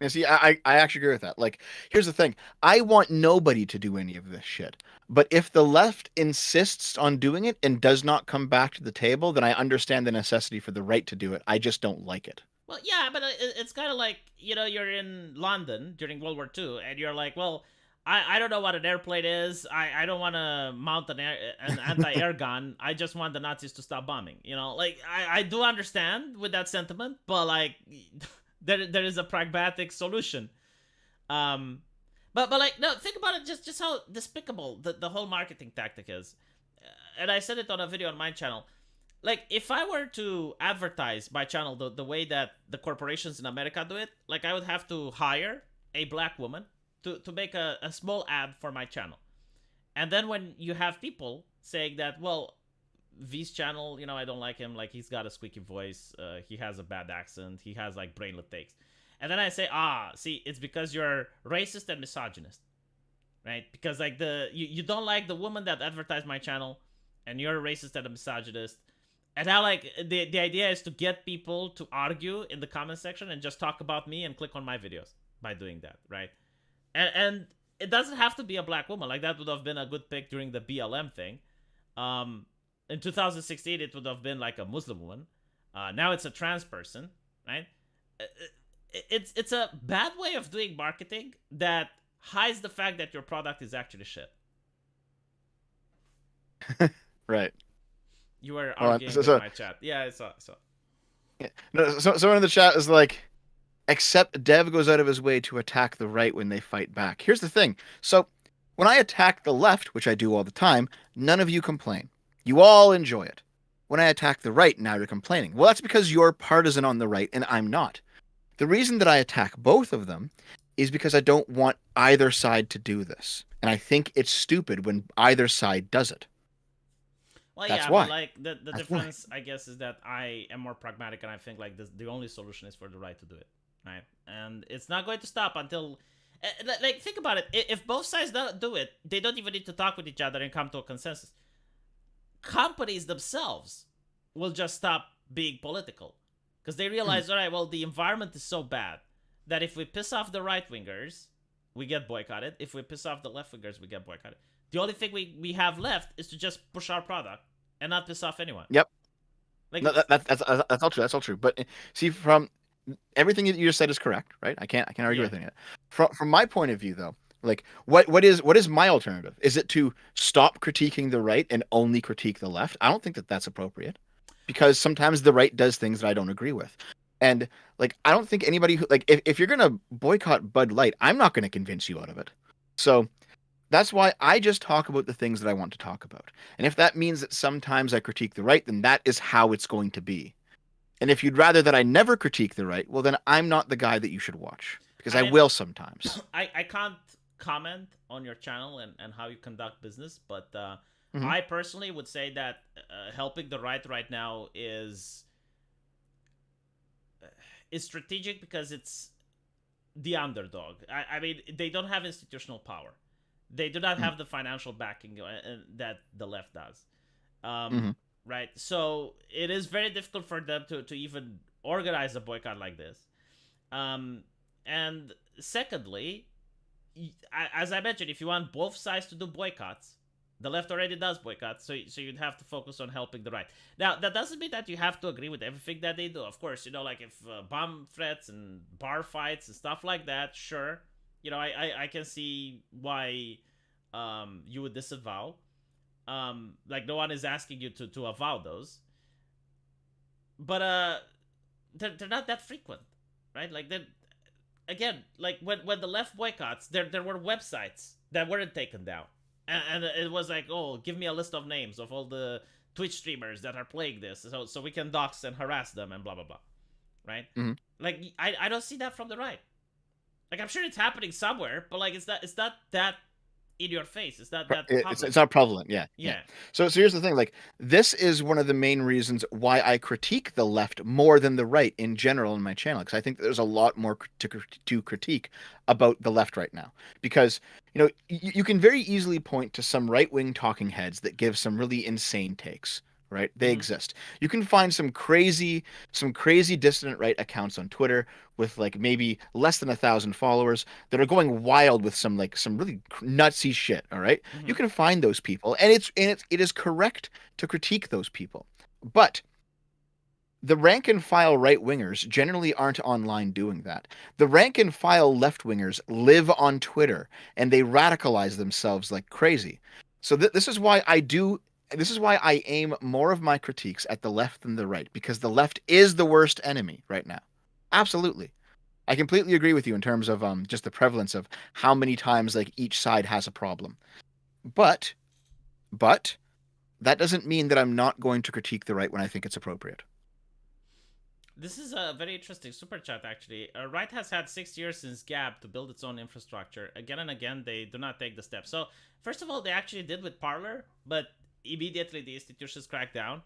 And see, I actually agree with that. Like, here's the thing. I want nobody to do any of this shit. But if the left insists on doing it and does not come back to the table, then I understand the necessity for the right to do it. I just don't like it. Well, yeah, but it's kind of like, you're in London during World War II, and you're like, well, I don't know what an airplane is. I don't want to mount an anti-air gun. I just want the Nazis to stop bombing. Like, I do understand with that sentiment, but like, there is a pragmatic solution. But like, no, think about it, just how despicable the whole marketing tactic is. And I said it on a video on my channel. Like, if I were to advertise my channel the way that the corporations in America do it, like, I would have to hire a black woman to make a small ad for my channel. And then when you have people saying that, well, V's channel, I don't like him, like, he's got a squeaky voice, he has a bad accent, he has, like, brainlet takes. And then I say, see, it's because you're racist and misogynist, right? Because, like, you don't like the woman that advertised my channel, and you're a racist and a misogynist. And now, like, the idea is to get people to argue in the comment section and just talk about me and click on my videos by doing that, right? And it doesn't have to be a black woman. Like, that would have been a good pick during the BLM thing. In 2016, it would have been, like, a Muslim woman. Now it's a trans person, right? It's a bad way of doing marketing that hides the fact that your product is actually shit. Right. You were arguing with my chat. Yeah, I saw. Yeah. No, someone in the chat is like, except Dev goes out of his way to attack the right when they fight back. Here's the thing. So when I attack the left, which I do all the time, none of you complain. You all enjoy it. When I attack the right, now you're complaining. Well, that's because you're partisan on the right and I'm not. The reason that I attack both of them is because I don't want either side to do this. And I think it's stupid when either side does it. Well, That's yeah, why. but like the difference, I guess, is that I am more pragmatic, and I think like the only solution is for the right to do it, right? And it's not going to stop until, like, think about it. If both sides don't do it, they don't even need to talk with each other and come to a consensus. Companies themselves will just stop being political because they realize, all right, well, the environment is so bad that if we piss off the right wingers, we get boycotted. If we piss off the left wingers, we get boycotted. The only thing we have left is to just push our product and not piss off anyone. Yep. Like, no, that's all true. That's all true. But see, from everything that you just said is correct, right? I can't argue with any of it. From my point of view, though, like what is my alternative? Is it to stop critiquing the right and only critique the left? I don't think that that's appropriate, because sometimes the right does things that I don't agree with. And like, I don't think anybody who, like, if you're gonna boycott Bud Light, I'm not gonna convince you out of it. So that's why I just talk about the things that I want to talk about. And if that means that sometimes I critique the right, then that is how it's going to be. And if you'd rather that I never critique the right, well, then I'm not the guy that you should watch, because I will sometimes. I can't comment on your channel and how you conduct business, but I personally would say that helping the right now is strategic because it's the underdog. I mean, they don't have institutional power. They do not have the financial backing that the left does. Right? So it is very difficult for them to even organize a boycott like this. And secondly, as I mentioned, if you want both sides to do boycotts, the left already does boycotts, so you'd have to focus on helping the right. Now, that doesn't mean that you have to agree with everything that they do. Of course, like if bomb threats and bar fights and stuff like that, sure. I can see why you would disavow. Like, no one is asking you to avow those. But they're not that frequent, right? Like, again, like when the left boycotts, there were websites that weren't taken down. And it was like, oh, give me a list of names of all the Twitch streamers that are playing this so we can dox and harass them and blah, blah, blah. right? Mm-hmm. Like I don't see that from the right. Like I'm sure it's happening somewhere, but like it's not that in your face. It's not that It's public. not prevalent. Yeah, yeah. Yeah. So here's the thing. Like, this is one of the main reasons why I critique the left more than the right in general in my channel, because I think that there's a lot more to critique about the left right now. Because you can very easily point to some right wing talking heads that give some really insane takes. Right, they Mm-hmm. exist. You can find some crazy dissident right accounts on Twitter with like maybe less than 1,000 followers that are going wild with some really nutsy shit. All right, Mm-hmm. you can find those people, and it is correct to critique those people, but the rank and file right wingers generally aren't online doing that. The rank and file left wingers live on Twitter and they radicalize themselves like crazy. So this is why I do. This is why I aim more of my critiques at the left than the right, because the left is the worst enemy right now. Absolutely. I completely agree with you in terms of just the prevalence of how many times like each side has a problem. But but that doesn't mean that I'm not going to critique the right when I think it's appropriate. This is a very interesting super chat, actually. Right has had 6 years since Gab to build its own infrastructure. Again and again, they do not take the steps. So, first of all, they actually did with Parler, but immediately the institutions cracked down.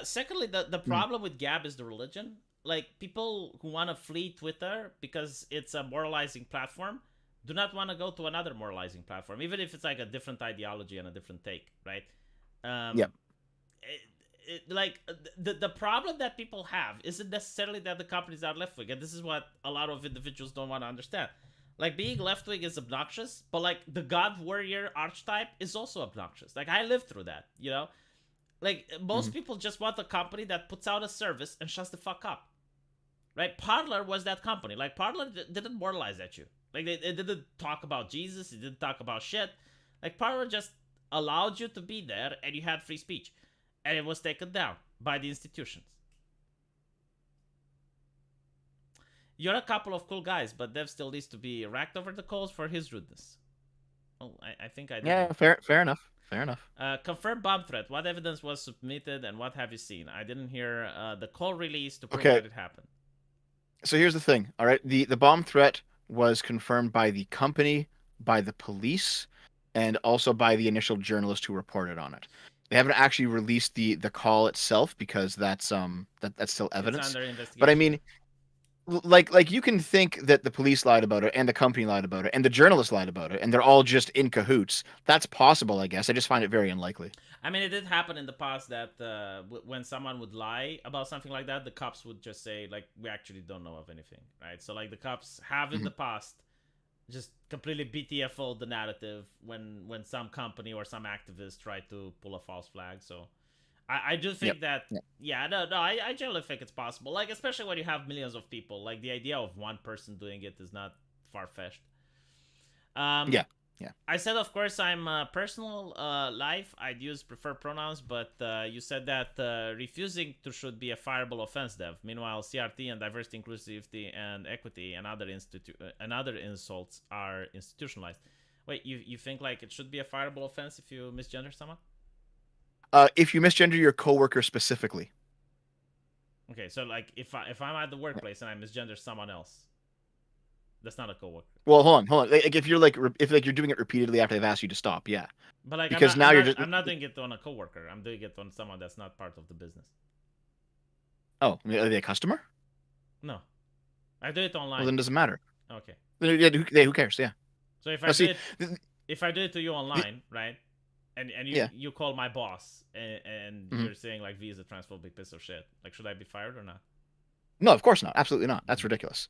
Secondly, the Mm, problem with Gab is the religion. Like, people who want to flee Twitter because it's a moralizing platform do not want to go to another moralizing platform, even if it's like a different ideology and a different take, right? yeah. Um, like the problem that people have isn't necessarily that the companies are left wing, and this is what a lot of individuals don't want to understand. Like being left wing is obnoxious, but like the God warrior archetype is also obnoxious. Like I lived through that, you know. Like Hmm. most people just want a company that puts out a service and shuts the fuck up, right? Parler was that company. Like Parler didn't moralize at you. Like they didn't talk about Jesus. It didn't talk about shit. Like Parler just allowed you to be there, and you had free speech, and it was taken down by the institutions. You're a couple of cool guys, but Dev still needs to be racked over the coals for his rudeness. Oh, I think I did Yeah, that. fair enough. Fair enough. Confirmed bomb threat. What evidence was submitted and what have you seen? I didn't hear the call release to prove Okay, that it happened. so here's the thing. All right, the bomb threat was confirmed by the company, by the police, and also by the initial journalist who reported on it. They haven't actually released the call itself because that's still It's evidence. under But I investigation, yeah. mean, like you can think that the police lied about it and the company lied about it and the journalist lied about it and they're all just in cahoots. That's possible, I guess. I just find it very unlikely. I mean, it did happen in the past that when someone would lie about something like that, the cops would just say, like, we actually don't know of anything, right? So, like, the cops have in Mhm. the past just completely BTFO the narrative when some company or some activist tried to pull a false flag. So I do Yep. think that Yep. yeah, no, I generally think it's possible. Like especially when you have millions of people, like the idea of one person doing it is not far fetched. Um, Yeah. Yeah. I said, of course, I'm personal life. I'd use preferred pronouns, but you said that refusing to should be a fireable offense, Dev. Meanwhile, CRT and diversity, inclusivity, and equity and other insults are institutionalized. Wait, you think like it should be a fireable offense if you misgender someone? If you misgender your coworker specifically. Okay, so like if I'm at the workplace and I misgender someone else, that's not a coworker. Well, hold on. Like if you're if like you're doing it repeatedly after they've asked you to stop, yeah. But like I'm Because not I'm now you're not just I'm not doing it on a coworker. I'm doing it on someone that's not part of the business. oh, are they a customer? No, I do it Well, online. then it doesn't matter. Okay. Yeah, who cares? Yeah. So if Now I do see, it th- if I do it to you th- online, right? And you yeah. you call my boss and Mhm. you're saying like V is a transphobic piece of shit. Like should I be fired or not? No, of course not. Absolutely not. That's Mm-hmm. ridiculous.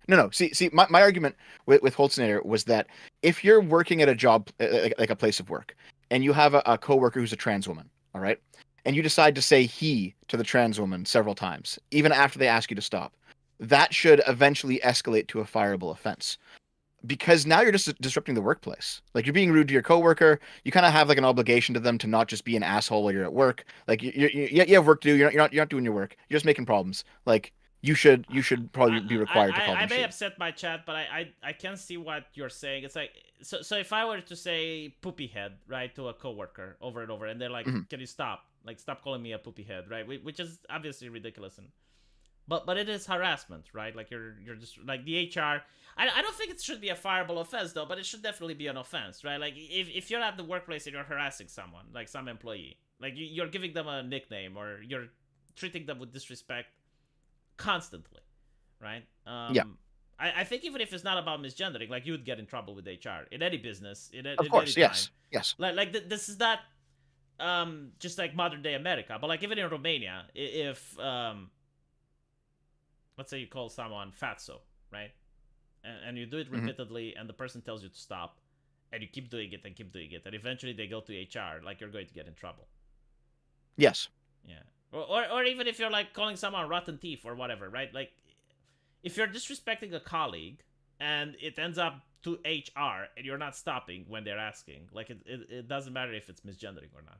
No. See, my argument with Holtzner was that if you're working at a job, like a place of work, and you have a coworker who's a trans woman, all right, and you decide to say he to the trans woman several times, even after they ask you to stop, that should eventually escalate to a fireable offense. Because now you're just disrupting the workplace. Like you're being rude to your coworker. You kind of have like an obligation to them to not just be an asshole while you're at work. Like you have work to do. You're not doing your work. You're just making problems. Like you should probably be required to call I them may she. upset my chat, but I can see what you're saying. It's like so if I were to say poopy head right to a coworker over and over, and they're like, Hmm. "Can you stop? Like stop calling me a poopy head," right? Which is obviously ridiculous, and but it is harassment, right? Like you're just like the HR. I don't think it should be a fireable offense though, but it should definitely be an offense, right? Like if you're at the workplace and you're harassing someone, like some employee, like you're giving them a nickname or you're treating them with disrespect constantly, right? Yeah, I think even if it's not about misgendering, like you would get in trouble with HR in any business, of in any course. time. Yes, yes. This is not just like modern day America, but like even in Romania, if let's say you call someone fatso, right? And you do it Hmm. repeatedly, and the person tells you to stop, and you keep doing it and keep doing it, and eventually they go to HR, like you're going to get in trouble. Yes. Yeah. Or even if you're like calling someone rotten teeth or whatever, right? Like if you're disrespecting a colleague and it ends up to HR and you're not stopping when they're asking, like it doesn't matter if it's misgendering or not.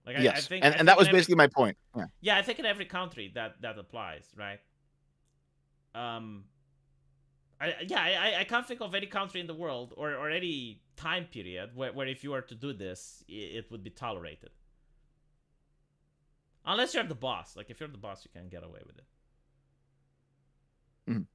Like Yes. I And that think in was every basically my point. Yeah. yeah, I think in every country that applies, right? Um, I can't think of any country in the world or any time period where if you were to do this, it would be tolerated. Unless you're the boss. Like if you're the boss, you can get away with it. Mhm.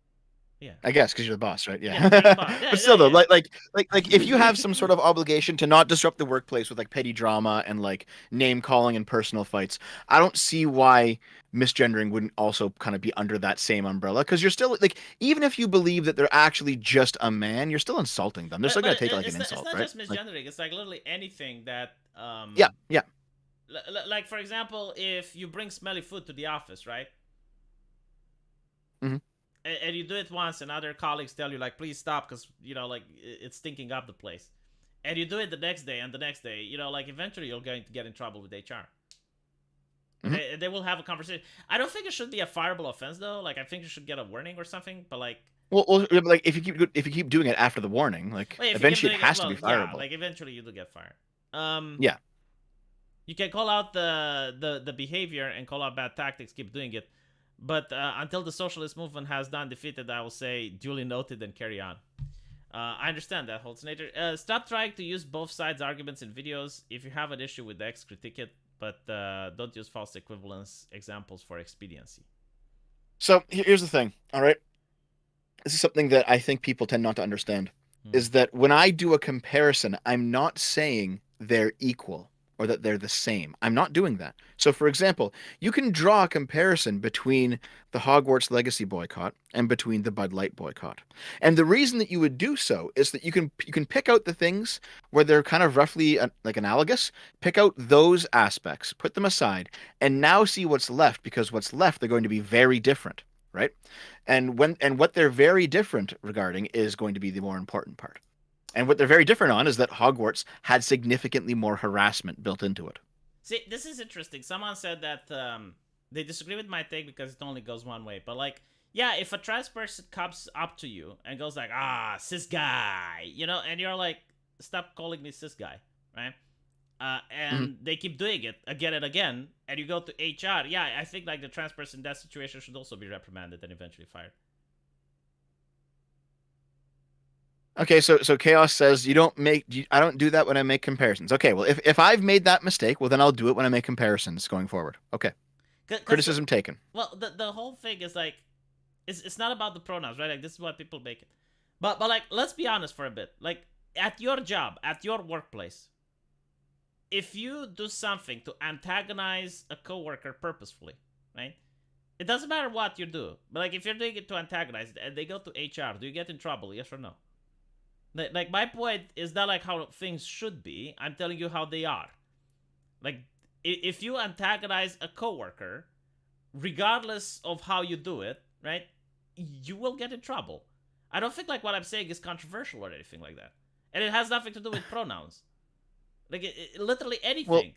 Yeah. I guess because you're the boss, right? Yeah, you're the boss. Yeah. Yeah, But yeah, still, though, yeah. like, if you have some sort of obligation to not disrupt the workplace with like petty drama and like name calling and personal fights, I don't see why misgendering wouldn't also kind of be under that same umbrella. Because you're still like, even if you believe that they're actually just a man, you're still insulting them. They're still gonna take it like an It's insult, not right? just Like, misgendering. It's like literally anything that yeah, yeah. like for example, if you bring smelly food to the office, right? Hmm. And you do it once, and other colleagues tell you like, please stop, because you know like it's stinking up the place. And you do it the next day and the next day, you know, like eventually you're going to get in trouble with HR. Hmm. They will have a conversation. I don't think it should be a fireable offense though. Like I think you should get a warning or something. But like, Yeah, but, like if you keep doing it after the warning, like well, if you keep eventually it doing it, has to be well, yeah, fireable. like eventually you do get fired. Um, Yeah. you can call out the behavior and call out bad tactics. Keep doing it, but until the socialist movement has done defeated, I will say duly noted and carry on. I understand that, Holtznator. Stop trying to use both sides' arguments in videos. If you have an issue with X, critique it, but don't use false equivalence examples for expediency. So here's the thing. All right. This is something that I think people tend not to understand Hmm. is that when I do a comparison, I'm not saying they're equal or that they're the same. I'm not doing that. So, for example, you can draw a comparison between the Hogwarts Legacy boycott and between the Bud Light boycott. And the reason that you would do so is that you can pick out the things where they're kind of roughly like analogous, pick out those aspects, put them aside, and now see what's left because what's left they're going to be very different, right? And what they're very different regarding is going to be the more important part. And what they're very different on is that Hogwarts had significantly more harassment built into it. See, this is interesting. Someone said that they disagree with my take because it only goes one way. But like, yeah, if a trans person comes up to you and goes like, "Ah, cis guy," you know, and you're like, "Stop calling me cis guy," right? Mhm. And they keep doing it again and again, and you go to HR. Yeah, I think like the trans person in that situation should also be reprimanded and eventually fired. Okay, so Chaos says I don't do that when I make comparisons. Okay, well if I've made that mistake, well then I'll do it when I make comparisons going forward. Okay. Because Criticism taken. well, the whole thing is like, it's not about the pronouns, right? Like this is what people make it. But like, let's be honest for a bit. Like at your job, at your workplace, if you do something to antagonize a coworker purposefully, right? It doesn't matter what you do, but like if you're doing it to antagonize and they go to HR, do you get in trouble? Yes or no? Like my point is not like how things should be. I'm telling you how they are. Like if you antagonize a coworker, regardless of how you do it, right? You will get in trouble. I don't think like what I'm saying is controversial or anything like that, and it has nothing to do with pronouns. Like literally Well, anything.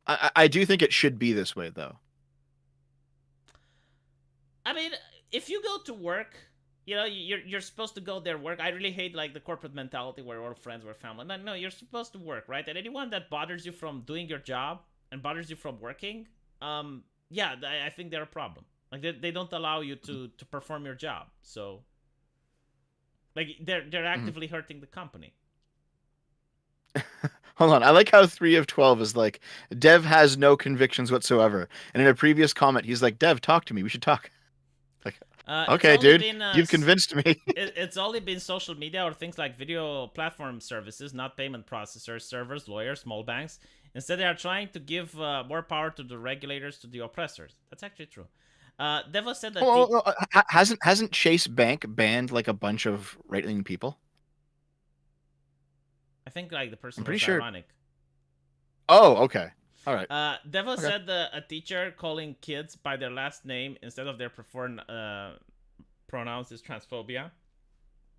I do think it should be this way though. I mean, if you go to work, you know, you're supposed to go there work. I really hate like the corporate mentality where we're friends, we're family. No, you're supposed to work, right? And anyone that bothers you from doing your job and bothers you from working, yeah, I think they're a problem. Like they don't allow you to perform your job. So like they're Mhm. actively hurting the company. Hold on. I like how 3 of 12 is like, Dev has no convictions whatsoever. And in a previous comment, he's like, Dev, talk to me. We should talk. Like, It's okay, only dude, been you've convinced me. it's only been social media or things like video platform services, not payment processors, servers, lawyers, small banks. Instead, they are trying to give more power to the regulators, to the oppressors. That's actually true. Devo said that the Hasn't Chase Bank banned like a bunch of right-wing people? I think like the I'm person pretty was sure. ironic. Oh, okay. All right. Devo Okay. said a teacher calling kids by their last name instead of their preferred pronouns is transphobia.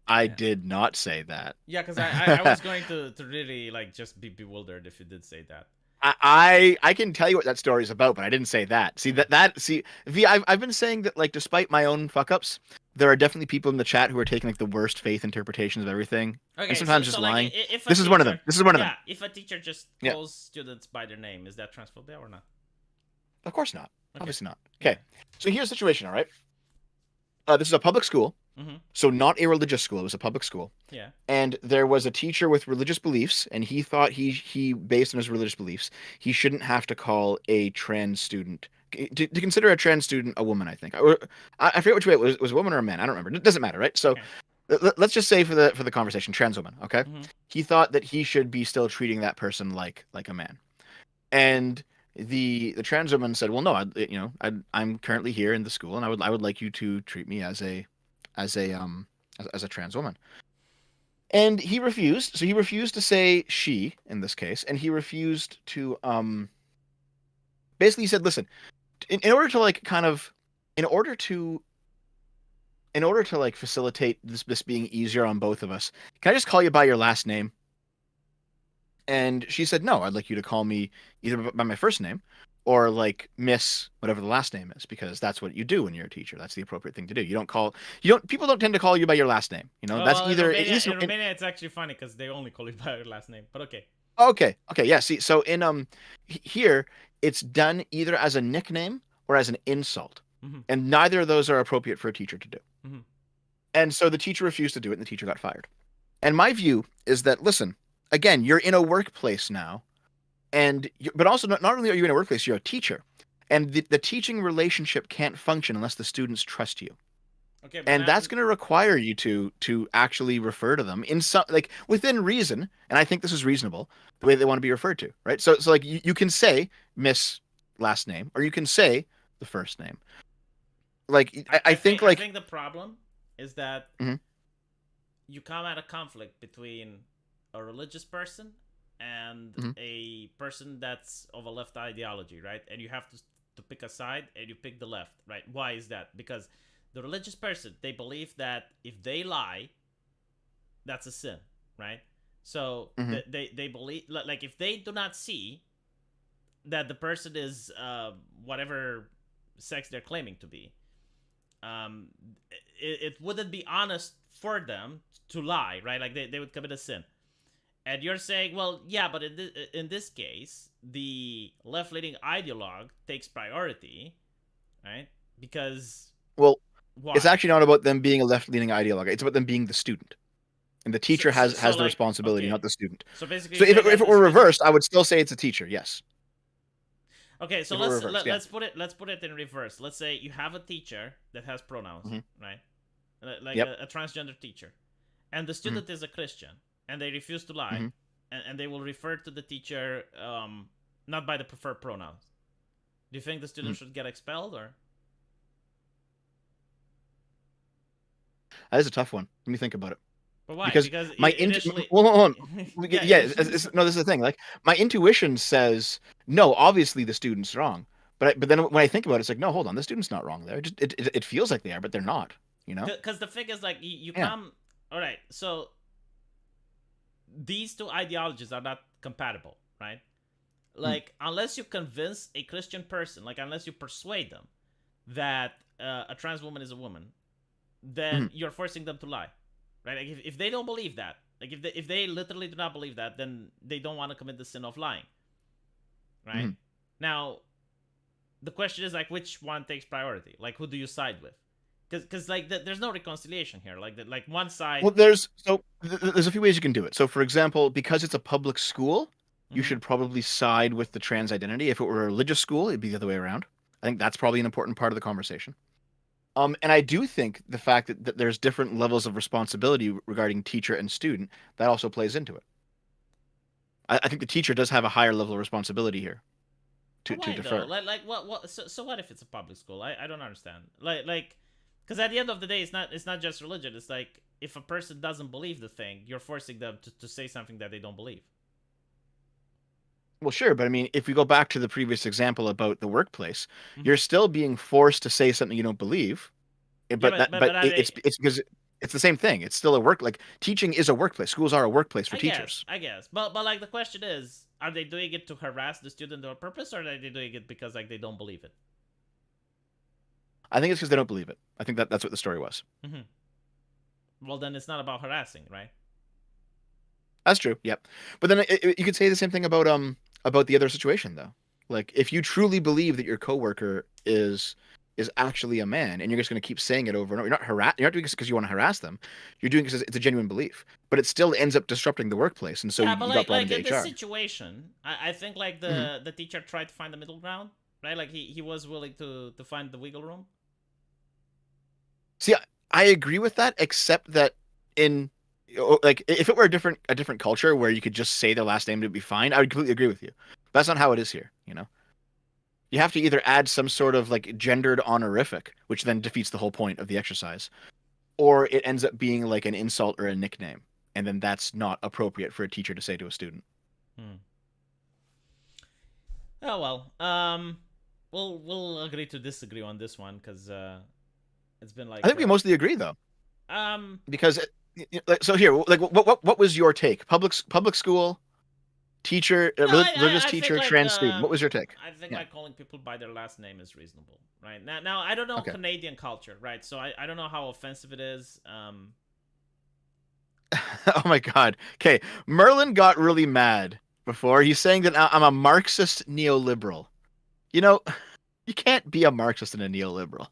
I Yeah. did not say that. Yeah, because I was going to really like just be bewildered if you did say that. I can tell you what that story is about, but I didn't say that. See see V, I've been saying that like despite my own fuck ups, there are definitely people in the chat who are taking like the worst faith interpretations of everything, and Okay, sometimes so just like lying. if a This is one of teacher, them. This is one of them. yeah, if a teacher just Yeah, calls students by their name, is that transphobia or not? of course not. Okay, Obviously not. yeah, Okay, so here's the situation. All right, this is a public school, mm-hmm. so not a religious school. It was a public school, Yeah, and there was a teacher with religious beliefs, and he thought he based on his religious beliefs, he shouldn't have to call a trans student to consider a trans student a woman. I think, or I forget which way it was a woman or a man. I don't remember. It doesn't matter, right? So okay, let's just say for the conversation, trans woman. Okay, mm-hmm. he thought that he should be still treating that person like a man, and the trans woman said, "Well, no, I'm currently here in the school, and I would like you to treat me as a as a trans woman." And he refused. So he refused to say she in this case, and he refused to basically he said, "Listen, in order to like kind of in order to in order to like facilitate this being easier on both of us, can I just call you by your last name?" And she said, "No, I'd like you to call me either by my first name or like Miss whatever the last name is, because that's what you do when you're a teacher. That's the appropriate thing to do. You don't people don't tend to call you by your last name. You know, Oh that's well, either at least In Romania, it's actually funny because they only call you by your last name. But okay. okay, okay, yeah. See, so in here it's done either as a nickname or as an insult, Mm-hmm. and neither of those are appropriate for a teacher to do. Mm-hmm. And so the teacher refused to do it, and the teacher got fired. And my view is that listen, again, you're in a workplace now, but also not only are you in a workplace, you're a teacher, and the teaching relationship can't function unless the students trust you. Okay, but And now that's going to require you to actually refer to them in some like within reason, and I think this is reasonable the way they want to be referred to, right? So like you can say Miss last name or you can say the first name. Like I think I like think the problem is that mhm, you come at a conflict between a religious person and mhm. a person that's of a left ideology, right? And you have to pick a side, and you pick the left, right? Why is that? Because the religious person, they believe that if they lie, that's a sin, right? So Mhm. they believe like if they do not see that the person is whatever sex they're claiming to be, um, it wouldn't be honest for them to lie, right? Like they would commit a sin. And you're saying, well, yeah, but in this case, the left leaning ideologue takes priority, right? Because Well, it's why? actually not about them being a left-leaning ideologue. It's about them being the student, and the teacher So has the like, responsibility, not okay. the student. So basically, So you're saying if that it the were student. reversed, I would still say it's a teacher. Yes, Okay, so if it were reversed, yeah. let's put it in reverse. Let's say you have a teacher that has pronouns, Hmm. right? Like Yep. a transgender teacher, and the Hmm. student is a Christian, and they refuse to lie, Hmm. and they will refer to the teacher not by the preferred pronouns. Do you think the Hmm. student should get expelled or? That is a tough one. Let me think about it. But why? Because Because my initially, well, hold on. yeah, Yeah, no, this is the thing. Like my intuition says no. Obviously, the student's wrong. But then when I think about it, it's like no, hold on, the student's not wrong there. It feels like they are, but they're not. You know? because the thing is like you Yeah. come. All right, so these two ideologies are not compatible, right? Mm, Like unless you convince a Christian person, like unless you persuade them that a trans woman is a woman, then mm, you're forcing them to lie, right? Like if they don't believe that, like if they literally do not believe that, then they don't want to commit the sin of lying, right? mm. Now the question is like which one takes priority? Like who do you side with? Because like there's no reconciliation here. Like one side. Well, there's a few ways you can do it. So, for example, because it's a public school, you should probably side with the trans identity. If it were a religious school, it'd be the other way around. I think that's probably an important part of the conversation. And I do think the fact that there's different levels of responsibility regarding teacher and student, that also plays into it. I think the teacher does have a higher level of responsibility here to Why though? defer. What? So what if it's a public school? I don't understand. Because at the end of the day, it's not just religion. It's like if a person doesn't believe the thing, you're forcing them to say something that they don't believe. Well, sure, but I mean, if we go back to the previous example about the workplace, Mm-hmm. you're still being forced to say something you don't believe. Yeah, But but are they? it's because it's the same thing. It's still a work, like teaching is a workplace. Schools are a workplace for teachers. I guess. But like the question is, are they doing it to harass the student on purpose, or are they doing it because like they don't believe it? I think it's because they don't believe it. I think that's what the story was. Mm-hmm. Well, then it's not about harassing, right? That's true. Yep. But then you could say the same thing about the other situation though. Like if you truly believe that your coworker is actually a man, and you're just going to keep saying it over and over, you're not doing this because you want to harass them. You're doing it because it's a genuine belief. But it still ends up disrupting the workplace, and so Yeah, you, but you got brought like into in this HR. situation, I think like Hmm. the teacher tried to find the middle ground, right? Like he was willing to find the wiggle room. See, I agree with that, except that in like if it were a different culture where you could just say their last name to be fine, I would completely agree with you. But that's not how it is here, you know? You have to either add some sort of like gendered honorific, which then defeats the whole point of the exercise, or it ends up being like an insult or a nickname, and then that's not appropriate for a teacher to say to a student. Hmm. Oh well. We'll agree to disagree on this one because it's been I like think we mostly agree though, um because so here, like what was your take? Public school teacher, no, religious I think teacher, like trans student. What was your take? I think Yeah. like calling people by their last name is reasonable, right? Now I don't know Okay. Canadian culture, right? So I don't know how offensive it is. Oh my God. Okay, Merlin got really mad before. He's saying that I'm a Marxist neoliberal. You know, you can't be a Marxist and a neoliberal.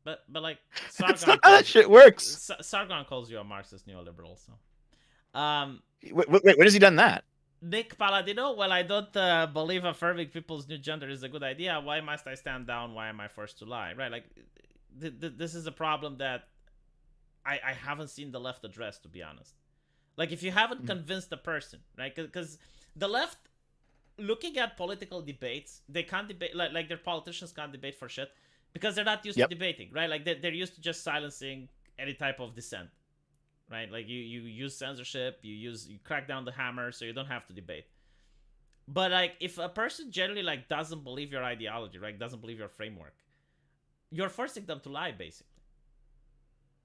But like That's not how that shit works. Sargon calls you a Marxist neoliberal, so um Wait, when has he done that? Nick Paladino, well, I don't believe affirming people's new gender is a good idea. Why must I stand down? Why am I forced to lie? Right? Like, this is a problem that I haven't seen the left address, to be honest. Like, if you haven't Mhm. convinced a person, right? Because the left, looking at political debates, they can't debate, like their politicians can't debate for shit because they're not used to Yep. debating, right? Like, they're used to just silencing any type of dissent, right? Like you use censorship, you crack down the hammer, so you don't have to debate. But like, if a person generally like doesn't believe your ideology, right, doesn't believe your framework, you're forcing them to lie, basically.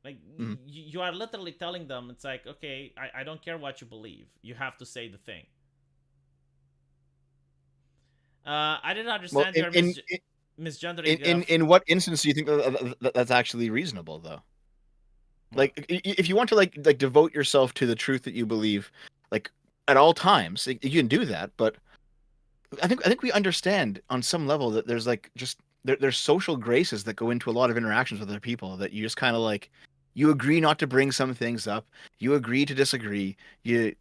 Like Mhm. you are literally telling them, it's like, okay, I don't care what you believe, you have to say the thing. I didn't Well, understand your in misgendering. in in what instance do you think that's actually reasonable, though? What? Like, if you want to like devote yourself to the truth that you believe, like at all times, you can do that. But I think we understand on some level that there's like just there's social graces that go into a lot of interactions with other people that you just kind of like you agree not to bring some things up, you agree to disagree, you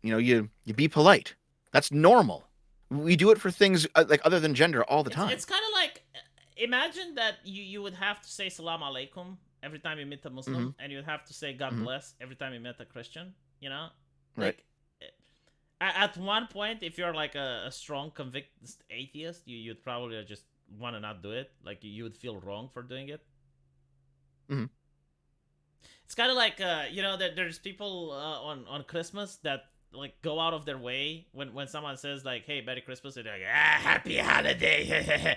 be polite. That's normal. We do it for things like other than gender all the It's time. kind of like, imagine that you would have to say salam alaikum every time you meet a Hmm. Muslim, and you'd have to say God Hmm. bless every time you met a Christian. You know, Right. like at one point, if you're like a strong convicted atheist, you'd probably just want to not do it. Like you would feel wrong for doing it. Hmm. It's kind of like that there's people on Christmas that like go out of their way when someone says like, "Hey, Merry Christmas," and they're like, "Ah, Happy Holiday."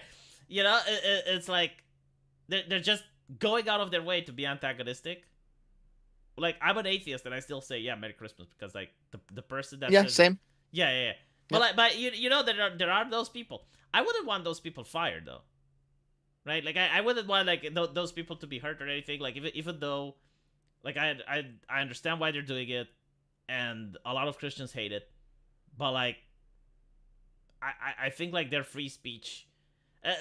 It's like they're just going out of their way to be antagonistic. Like I'm an atheist and I still say, "Yeah, Merry Christmas," because like the person that Yeah. says it, Same. yeah, yeah, yeah. But Yep. like, but there are those people. I wouldn't want those people fired though, right? Like I wouldn't want like those people to be hurt or anything. Like even though like I understand why they're doing it, and a lot of Christians hate it, but like I think like their free speech.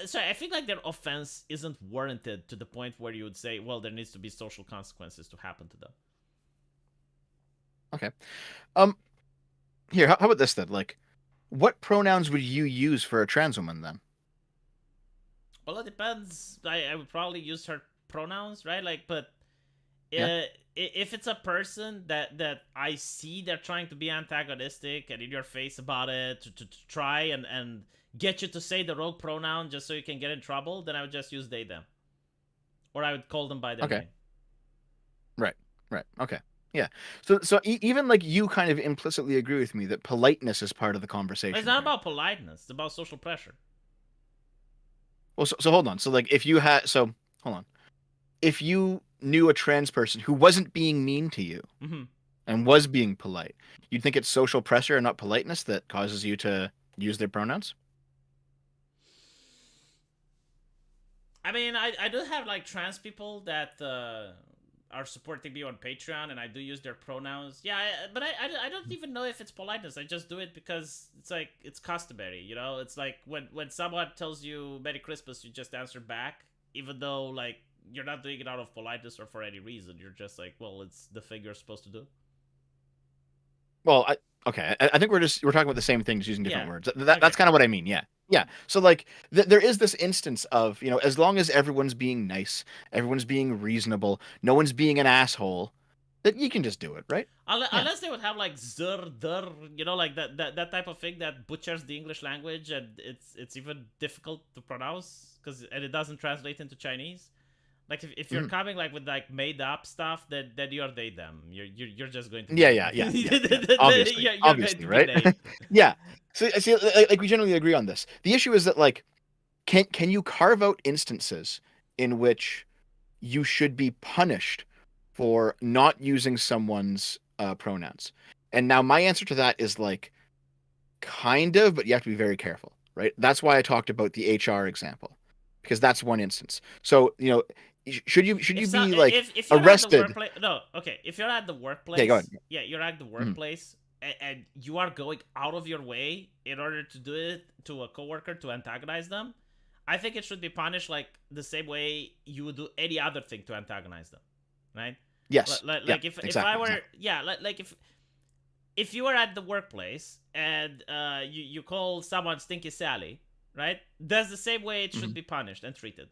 Sorry, I think like their offense isn't warranted to the point where you would say, well, there needs to be social consequences to happen to them. Okay. Um. Here. How about this then? Like, What pronouns would you use for a trans woman then? Well, it depends. I would probably use her pronouns, right? Like, but Yeah. if it's a person that I see they're trying to be antagonistic and in your face about it to try and get you to say the wrong pronoun just so you can get in trouble, then I would just use they them, or I would call them by their Okay. name. Right. Right. Okay. Yeah. So even like you kind of implicitly agree with me that politeness is part of the It's conversation not here. about politeness; it's about social pressure. Well, so hold on. So like if you had so hold on. If you knew a trans person who wasn't being mean to you Mm-hmm. and was being polite, you'd think it's social pressure and not politeness that causes you to use their pronouns? I mean, I do have like trans people that are supporting me on Patreon, and I do use their pronouns. Yeah, but I don't even know if it's politeness. I just do it because it's like it's customary. You know, it's like when someone tells you Merry Christmas, you just answer back, even though like you're not doing it out of politeness or for any reason. You're just like, well, it's the thing you're supposed to do. Well, okay. I think we're talking about the same things using different Yeah. words. Okay. That's kind of what I mean. Yeah. Yeah. So like there is this instance of, as long as everyone's being nice, everyone's being reasonable, no one's being an asshole, that you can just do it, right? Yeah. Unless they would have like zur, der, you know, like that type of thing that butchers the English language and it's even difficult to pronounce because and it doesn't translate into Chinese. Like if you're Mhm. coming like with like made up stuff, then you're they them. You're just going to Yeah, be yeah, yeah, yeah, yeah. Obviously, you're going obviously, to be right? they. Yeah. So see, like we generally agree on this. The issue is that like, can you carve out instances in which you should be punished for not using someone's pronouns? And now my answer to that is like kind of, but you have to be very careful, right? That's why I talked about the HR example because that's one instance. So should you be like If you're at the arrested? workplace, no, okay. If you're at the Okay, go ahead. workplace, yeah, you're at the Mhm. workplace, and you are going out of your way in order to do it to a coworker to antagonize them. I think it should be punished like the same way you would do any other thing to antagonize them, right? Yes. Yeah. Like if I Exactly. were Exactly. yeah like if you were at the workplace and you call someone Stinky Sally, right? That's the same way it should Mhm. be punished and treated.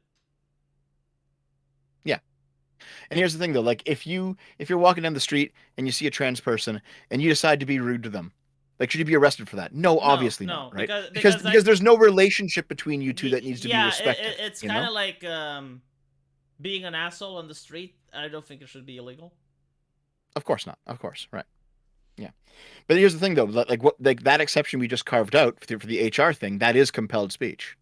Yeah. And here's the thing though, like if you're walking down the street and you see a trans person and you decide to be rude to them, like should you be arrested for that? No, No, obviously not, no, right? Because because like there's no relationship between you two that needs to be yeah, respected, it's you kind know? of like being an asshole on the street. I don't think it should be illegal. Of course not. Of course, right. Yeah. But here's the thing though, like what like that exception we just carved out for the HR thing, that is compelled speech.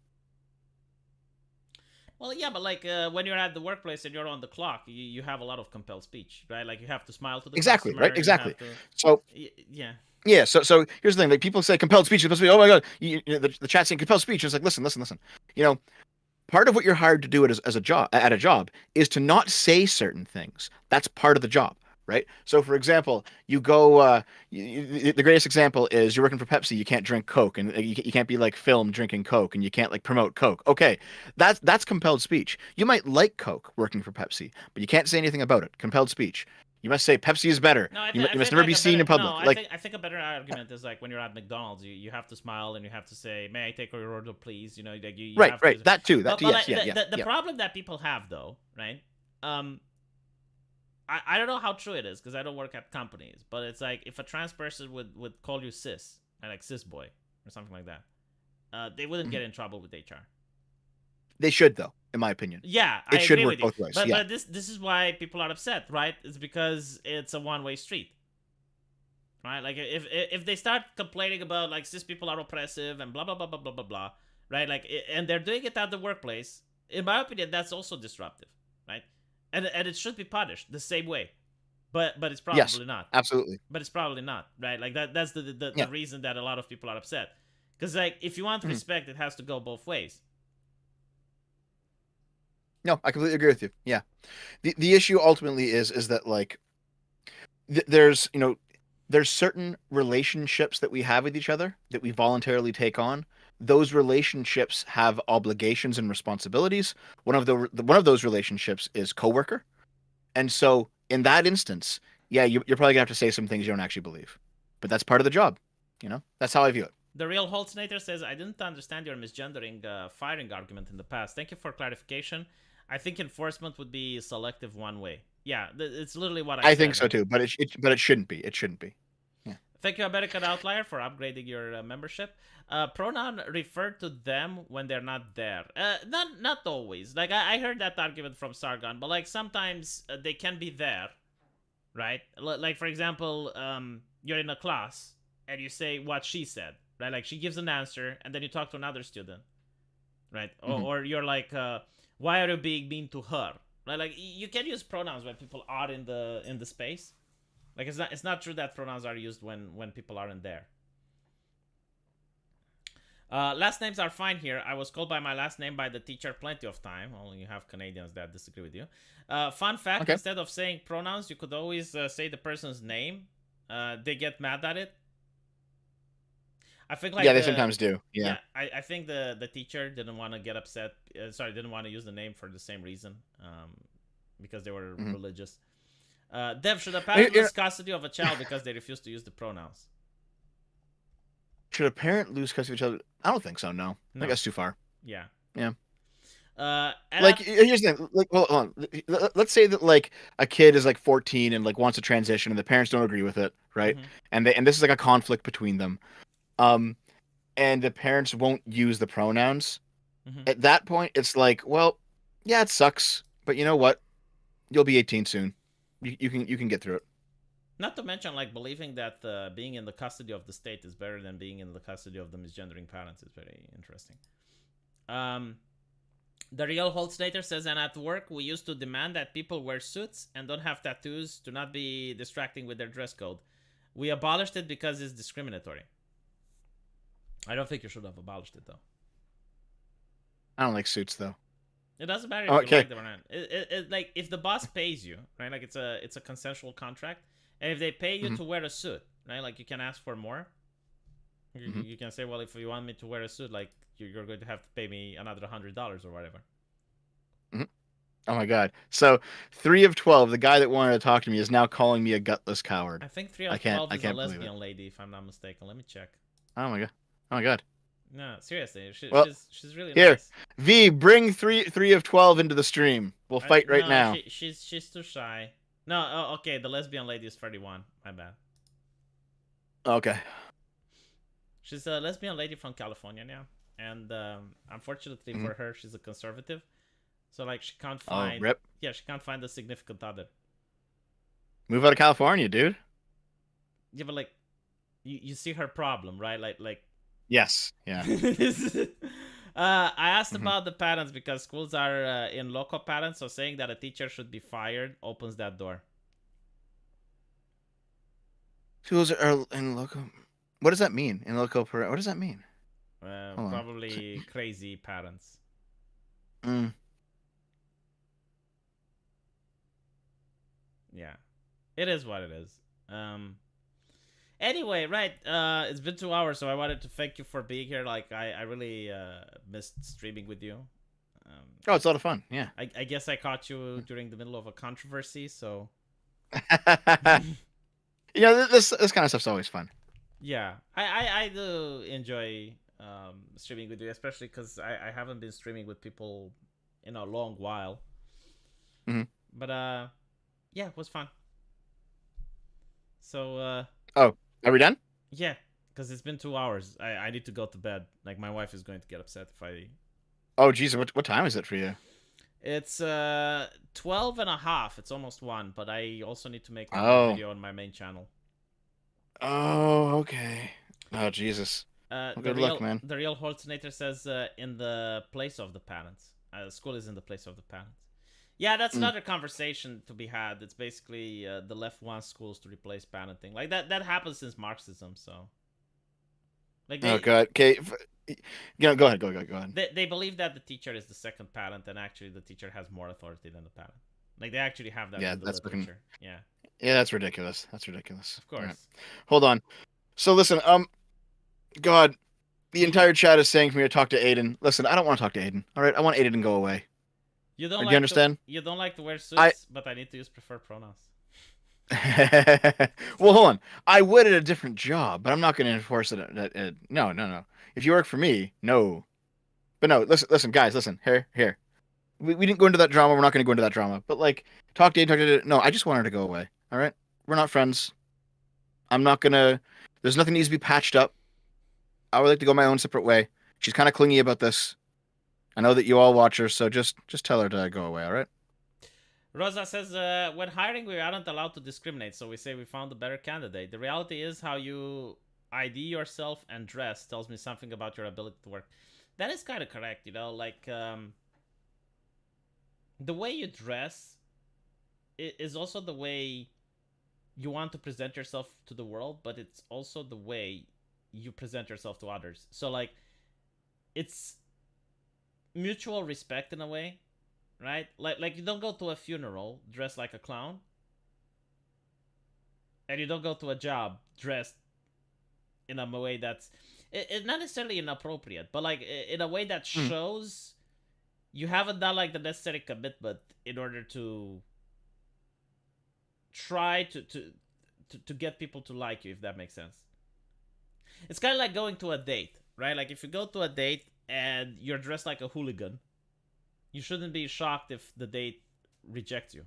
Well, yeah, but like when you're at the workplace and you're on the clock, you have a lot of compelled speech, right? Like you have to smile to the Exactly, right? customer. You Exactly. have to, So yeah. yeah, so here's the thing. Like people say compelled speech is supposed to be, oh my god, the chat saying compelled speech. It's like listen. You know, part of what you're hired to do it as a job at a job is to not say certain things. That's part of the job, right? So for example, you go the greatest example is you're working for Pepsi, you can't drink Coke, and you can't be like filmed drinking Coke, and you can't like promote Coke. Okay, that's compelled speech. You might like Coke working for Pepsi, but you can't say anything about it. Compelled speech. You must say Pepsi is better. No, You I must think never like be a seen better in public. Like I think a better argument is like when you're at McDonald's, you have to smile and you have to say, "May I take your order, please?" You know, like you right, have right. to. That too. That too. But like Yes. Yeah. Yeah. the Yeah. problem that people have though, right? Um, I don't know how true it is because I don't work at companies, but it's like if a trans person would call you cis, like cis boy or something like that, they wouldn't Mhm. get in trouble with HR. They should though, in my opinion. Yeah, I It should agree work with you. both ways. Yeah. But this is why people are upset, right? It's because it's a one way street, right? Like if they start complaining about like cis people are oppressive and blah blah blah blah blah blah blah, right? Like and they're doing it at the workplace. In my opinion, that's also disruptive, right? And it should be punished the same way, but it's Yes. probably not. Absolutely. But it's probably not, right? Like that's the Yeah. reason that a lot of people are upset. Because like if you want Mhm. respect, it has to go both ways. No, I completely agree with you. Yeah. The issue ultimately is that like there's there's certain relationships that we have with each other that we voluntarily take on. Those relationships have obligations and responsibilities. One of those relationships is coworker, and so in that instance, yeah, you're probably gonna have to say some things you don't actually believe, but that's part of the job. That's how I view it. The real Holznator says, I didn't understand your misgendering firing argument in the past. Thank you for clarification. I think enforcement would be selective one way. Yeah, it's literally what I said. I think so right? too, but it shouldn't be. It shouldn't be. Yeah. Thank you, American Outlier, for upgrading your membership. Pronoun refer to them when they're not there. Not always. Like I heard that argument from Sargon, but like sometimes they can be there, right? Like for example, you're in a class and you say what she said, right? Like she gives an answer, and then you talk to another student, right? Or you're like, why are you being mean to her? Right? Like you can use pronouns when people are in the space. Like it's not true that pronouns are used when people aren't there. Last names are fine here. I was called by my last name by the teacher plenty of time. Only you have Canadians that disagree with you. Fun fact: Okay. instead of saying pronouns, you could always say the person's name. They get mad at it. I think like they sometimes do. Yeah. I think the teacher didn't want to get upset. Didn't want to use the name for the same reason. Because they were religious. Dev, should a parent lose custody of a child because they refuse to use the pronouns? Should a parent lose custody of a child? I don't think so. No. I think that's too far. Yeah. Yeah. Like here's the thing. Like, hold on. Let's say that like a kid is like 14 and like wants to transition, and the parents don't agree with it, right? And this is like a conflict between them. And the parents won't use the pronouns. At that point, it's like, well, yeah, it sucks, but you know what? You'll be 18 soon. You can get through it. Not to mention, like, believing that being in the custody of the state is better than being in the custody of the misgendering parents is very interesting. The real Holznator says, and at work, we used to demand that people wear suits and don't have tattoos to not be distracting with their dress code. We abolished it because it's discriminatory. I don't think you should have abolished it, though. I don't like suits, though. It doesn't matter if you like them or not. Like, if the boss pays you, right? Like, it's a consensual contract. And if they pay you to wear a suit, right? Like, you can ask for more. You can say, well, if you want me to wear a suit, like, you're going to have to pay me another $100 or whatever. Oh my god. So 3 of 12, the guy that wanted to talk to me is now calling me a gutless coward. I think 3 of 12 is a lesbian lady, if I'm not mistaken. Let me check. Oh my god. Oh my god. No, seriously. She's really here, nice. V, bring 3 of 12 into the stream. We'll fight right now. She's too shy. No, okay, the lesbian lady is 31. My bad. Okay. She's a lesbian lady from California now. And unfortunately for her, she's a conservative. So, like, she can't find... rip. Yeah, she can't find a significant other. Move out of California, dude. Yeah, but, like, you see her problem, right? Like... Yes, yeah. I asked about the parents because schools are in local parents, so saying that a teacher should be fired opens that door. Schools are in local... What does that mean? In local... What does that mean? Probably crazy parents. Yeah. It is what it is. Anyway, right, it's been 2 hours, so I wanted to thank you for being here. Like, I really missed streaming with you. It's a lot of fun, yeah. I guess I caught you during the middle of a controversy, so... this kind of stuff's always fun. Yeah, I do enjoy streaming with you, especially because I haven't been streaming with people in a long while. But, yeah, it was fun. So, are we done? Yeah, because it's been 2 hours. I need to go to bed. Like, my wife is going to get upset if I... Oh, geez, what time is it for you? It's 12 and a half. It's almost 1, but I also need to make a video on my main channel. Oh, okay. Oh, Jesus. Good luck, man. The real Holznator says in the place of the parents. School is in the place of the parents. Yeah, that's another conversation to be had. It's basically the left wants schools to replace parenting. Like, that happens since Marxism, so... Like Oh, God. Okay. Go ahead. Go ahead. They believe that the teacher is the second parent, and actually the teacher has more authority than the parent. Like, they actually have that in the literature. Yeah. Yeah, that's ridiculous. That's ridiculous. Of course. Right. Hold on. So, listen, God, the entire chat is saying for me to talk to Aiden. Listen, I don't want to talk to Aiden. All right? I want Aiden to go away. You don't Do like you understand? You don't like to wear suits, but I need to use preferred pronouns. Well, hold on. I would at a different job, but I'm not going to enforce it. No, no, no. If you work for me, no. But no, listen, guys, listen. Here. We didn't go into that drama. We're not going to go into that drama. But like, talk to no. I just want her to go away. All right, we're not friends. I'm not gonna. There's nothing needs to be patched up. I would like to go my own separate way. She's kind of clingy about this. I know that you all watch her, so just tell her to go away. All right. Rosa says, when hiring, we aren't allowed to discriminate, so we say we found a better candidate. The reality is how you ID yourself and dress tells me something about your ability to work. That is kind of correct, you know, like, the way you dress is also the way you want to present yourself to the world, but it's also the way you present yourself to others. So, like, it's mutual respect in a way, right? Like you don't go to a funeral dressed like a clown, and you don't go to a job dressed in a way that's it's not necessarily inappropriate, but like in a way that shows you haven't done like the necessary commitment in order to try to get people to like you, if that makes sense. It's kind of like going to a date, right? Like if you go to a date and you're dressed like a hooligan, you shouldn't be shocked if the date rejects you.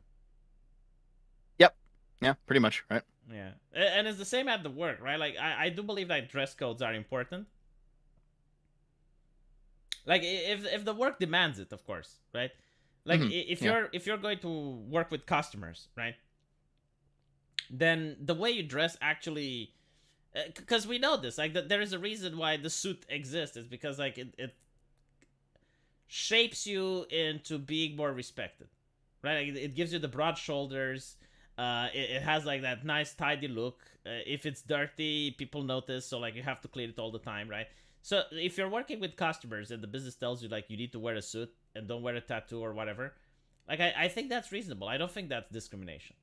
Yep. Yeah, pretty much, right? Yeah. And it's the same at the work, right? Like I do believe that dress codes are important. Like if the work demands it, of course, right? Like if you're going to work with customers, right? Then the way you dress actually, because we know this, like there is a reason why the suit exists. Is because like it shapes you into being more respected, right? Like, it gives you the broad shoulders. It has like that nice tidy look. If it's dirty, people notice, so like you have to clean it all the time, right? So if you're working with customers and the business tells you like you need to wear a suit and don't wear a tattoo or whatever, like I think that's reasonable. I don't think that's discrimination.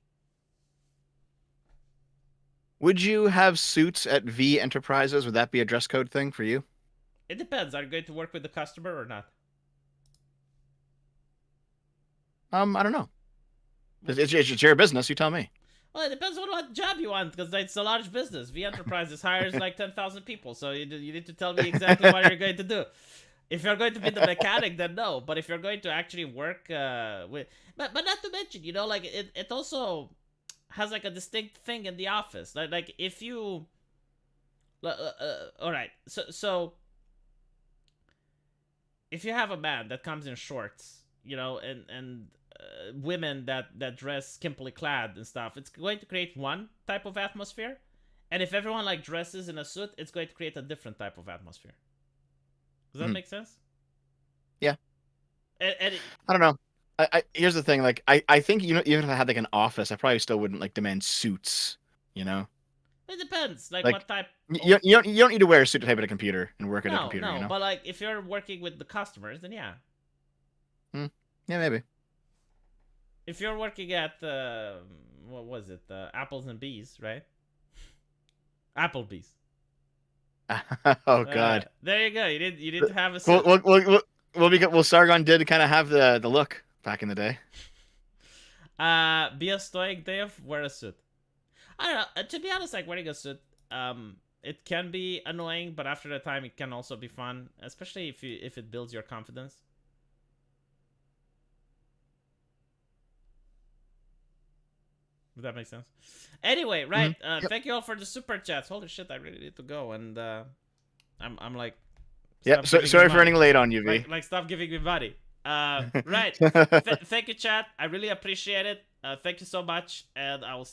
Would you have suits at V Enterprises? Would that be a dress code thing for you? It depends. Are you going to work with the customer or not? I don't know. It's your business. You tell me. Well, it depends on what job you want, because it's a large business. V Enterprises hires like 10,000 people, so you need to tell me exactly what you're going to do. If you're going to be the mechanic, then no. But if you're going to actually work with, but not to mention, you know, like it also has like a distinct thing in the office. Like if you, all right, so if you have a man that comes in shorts, you know, and women that dress skimpily clad and stuff, it's going to create one type of atmosphere. And if everyone like dresses in a suit, it's going to create a different type of atmosphere. Does that make sense? Yeah. And I don't know. I here's the thing. Like I think, you know, even if I had like an office, I probably still wouldn't like demand suits. You know. It depends, like what type. You don't need to wear a suit to type at a computer and work at a computer. No, you know? but like if you're working with the customers, then yeah. Yeah, maybe. If you're working at what was it? Apples and Bees, right? Applebee's. Oh God. There you go. You did have a suit. Well, Sargon did kind of have the look back in the day. Be a stoic, Dave. Wear a suit. I don't know. To be honest, like wearing a suit, it can be annoying, but after the time, it can also be fun, especially if it builds your confidence. Does that make sense? Anyway, right. Thank you all for the super chats. Holy shit, I really need to go, and I'm like, yep. So, sorry for running late on you, V. Like stop giving me money. Right. Thank you, chat. I really appreciate it. Thank you so much, and I will.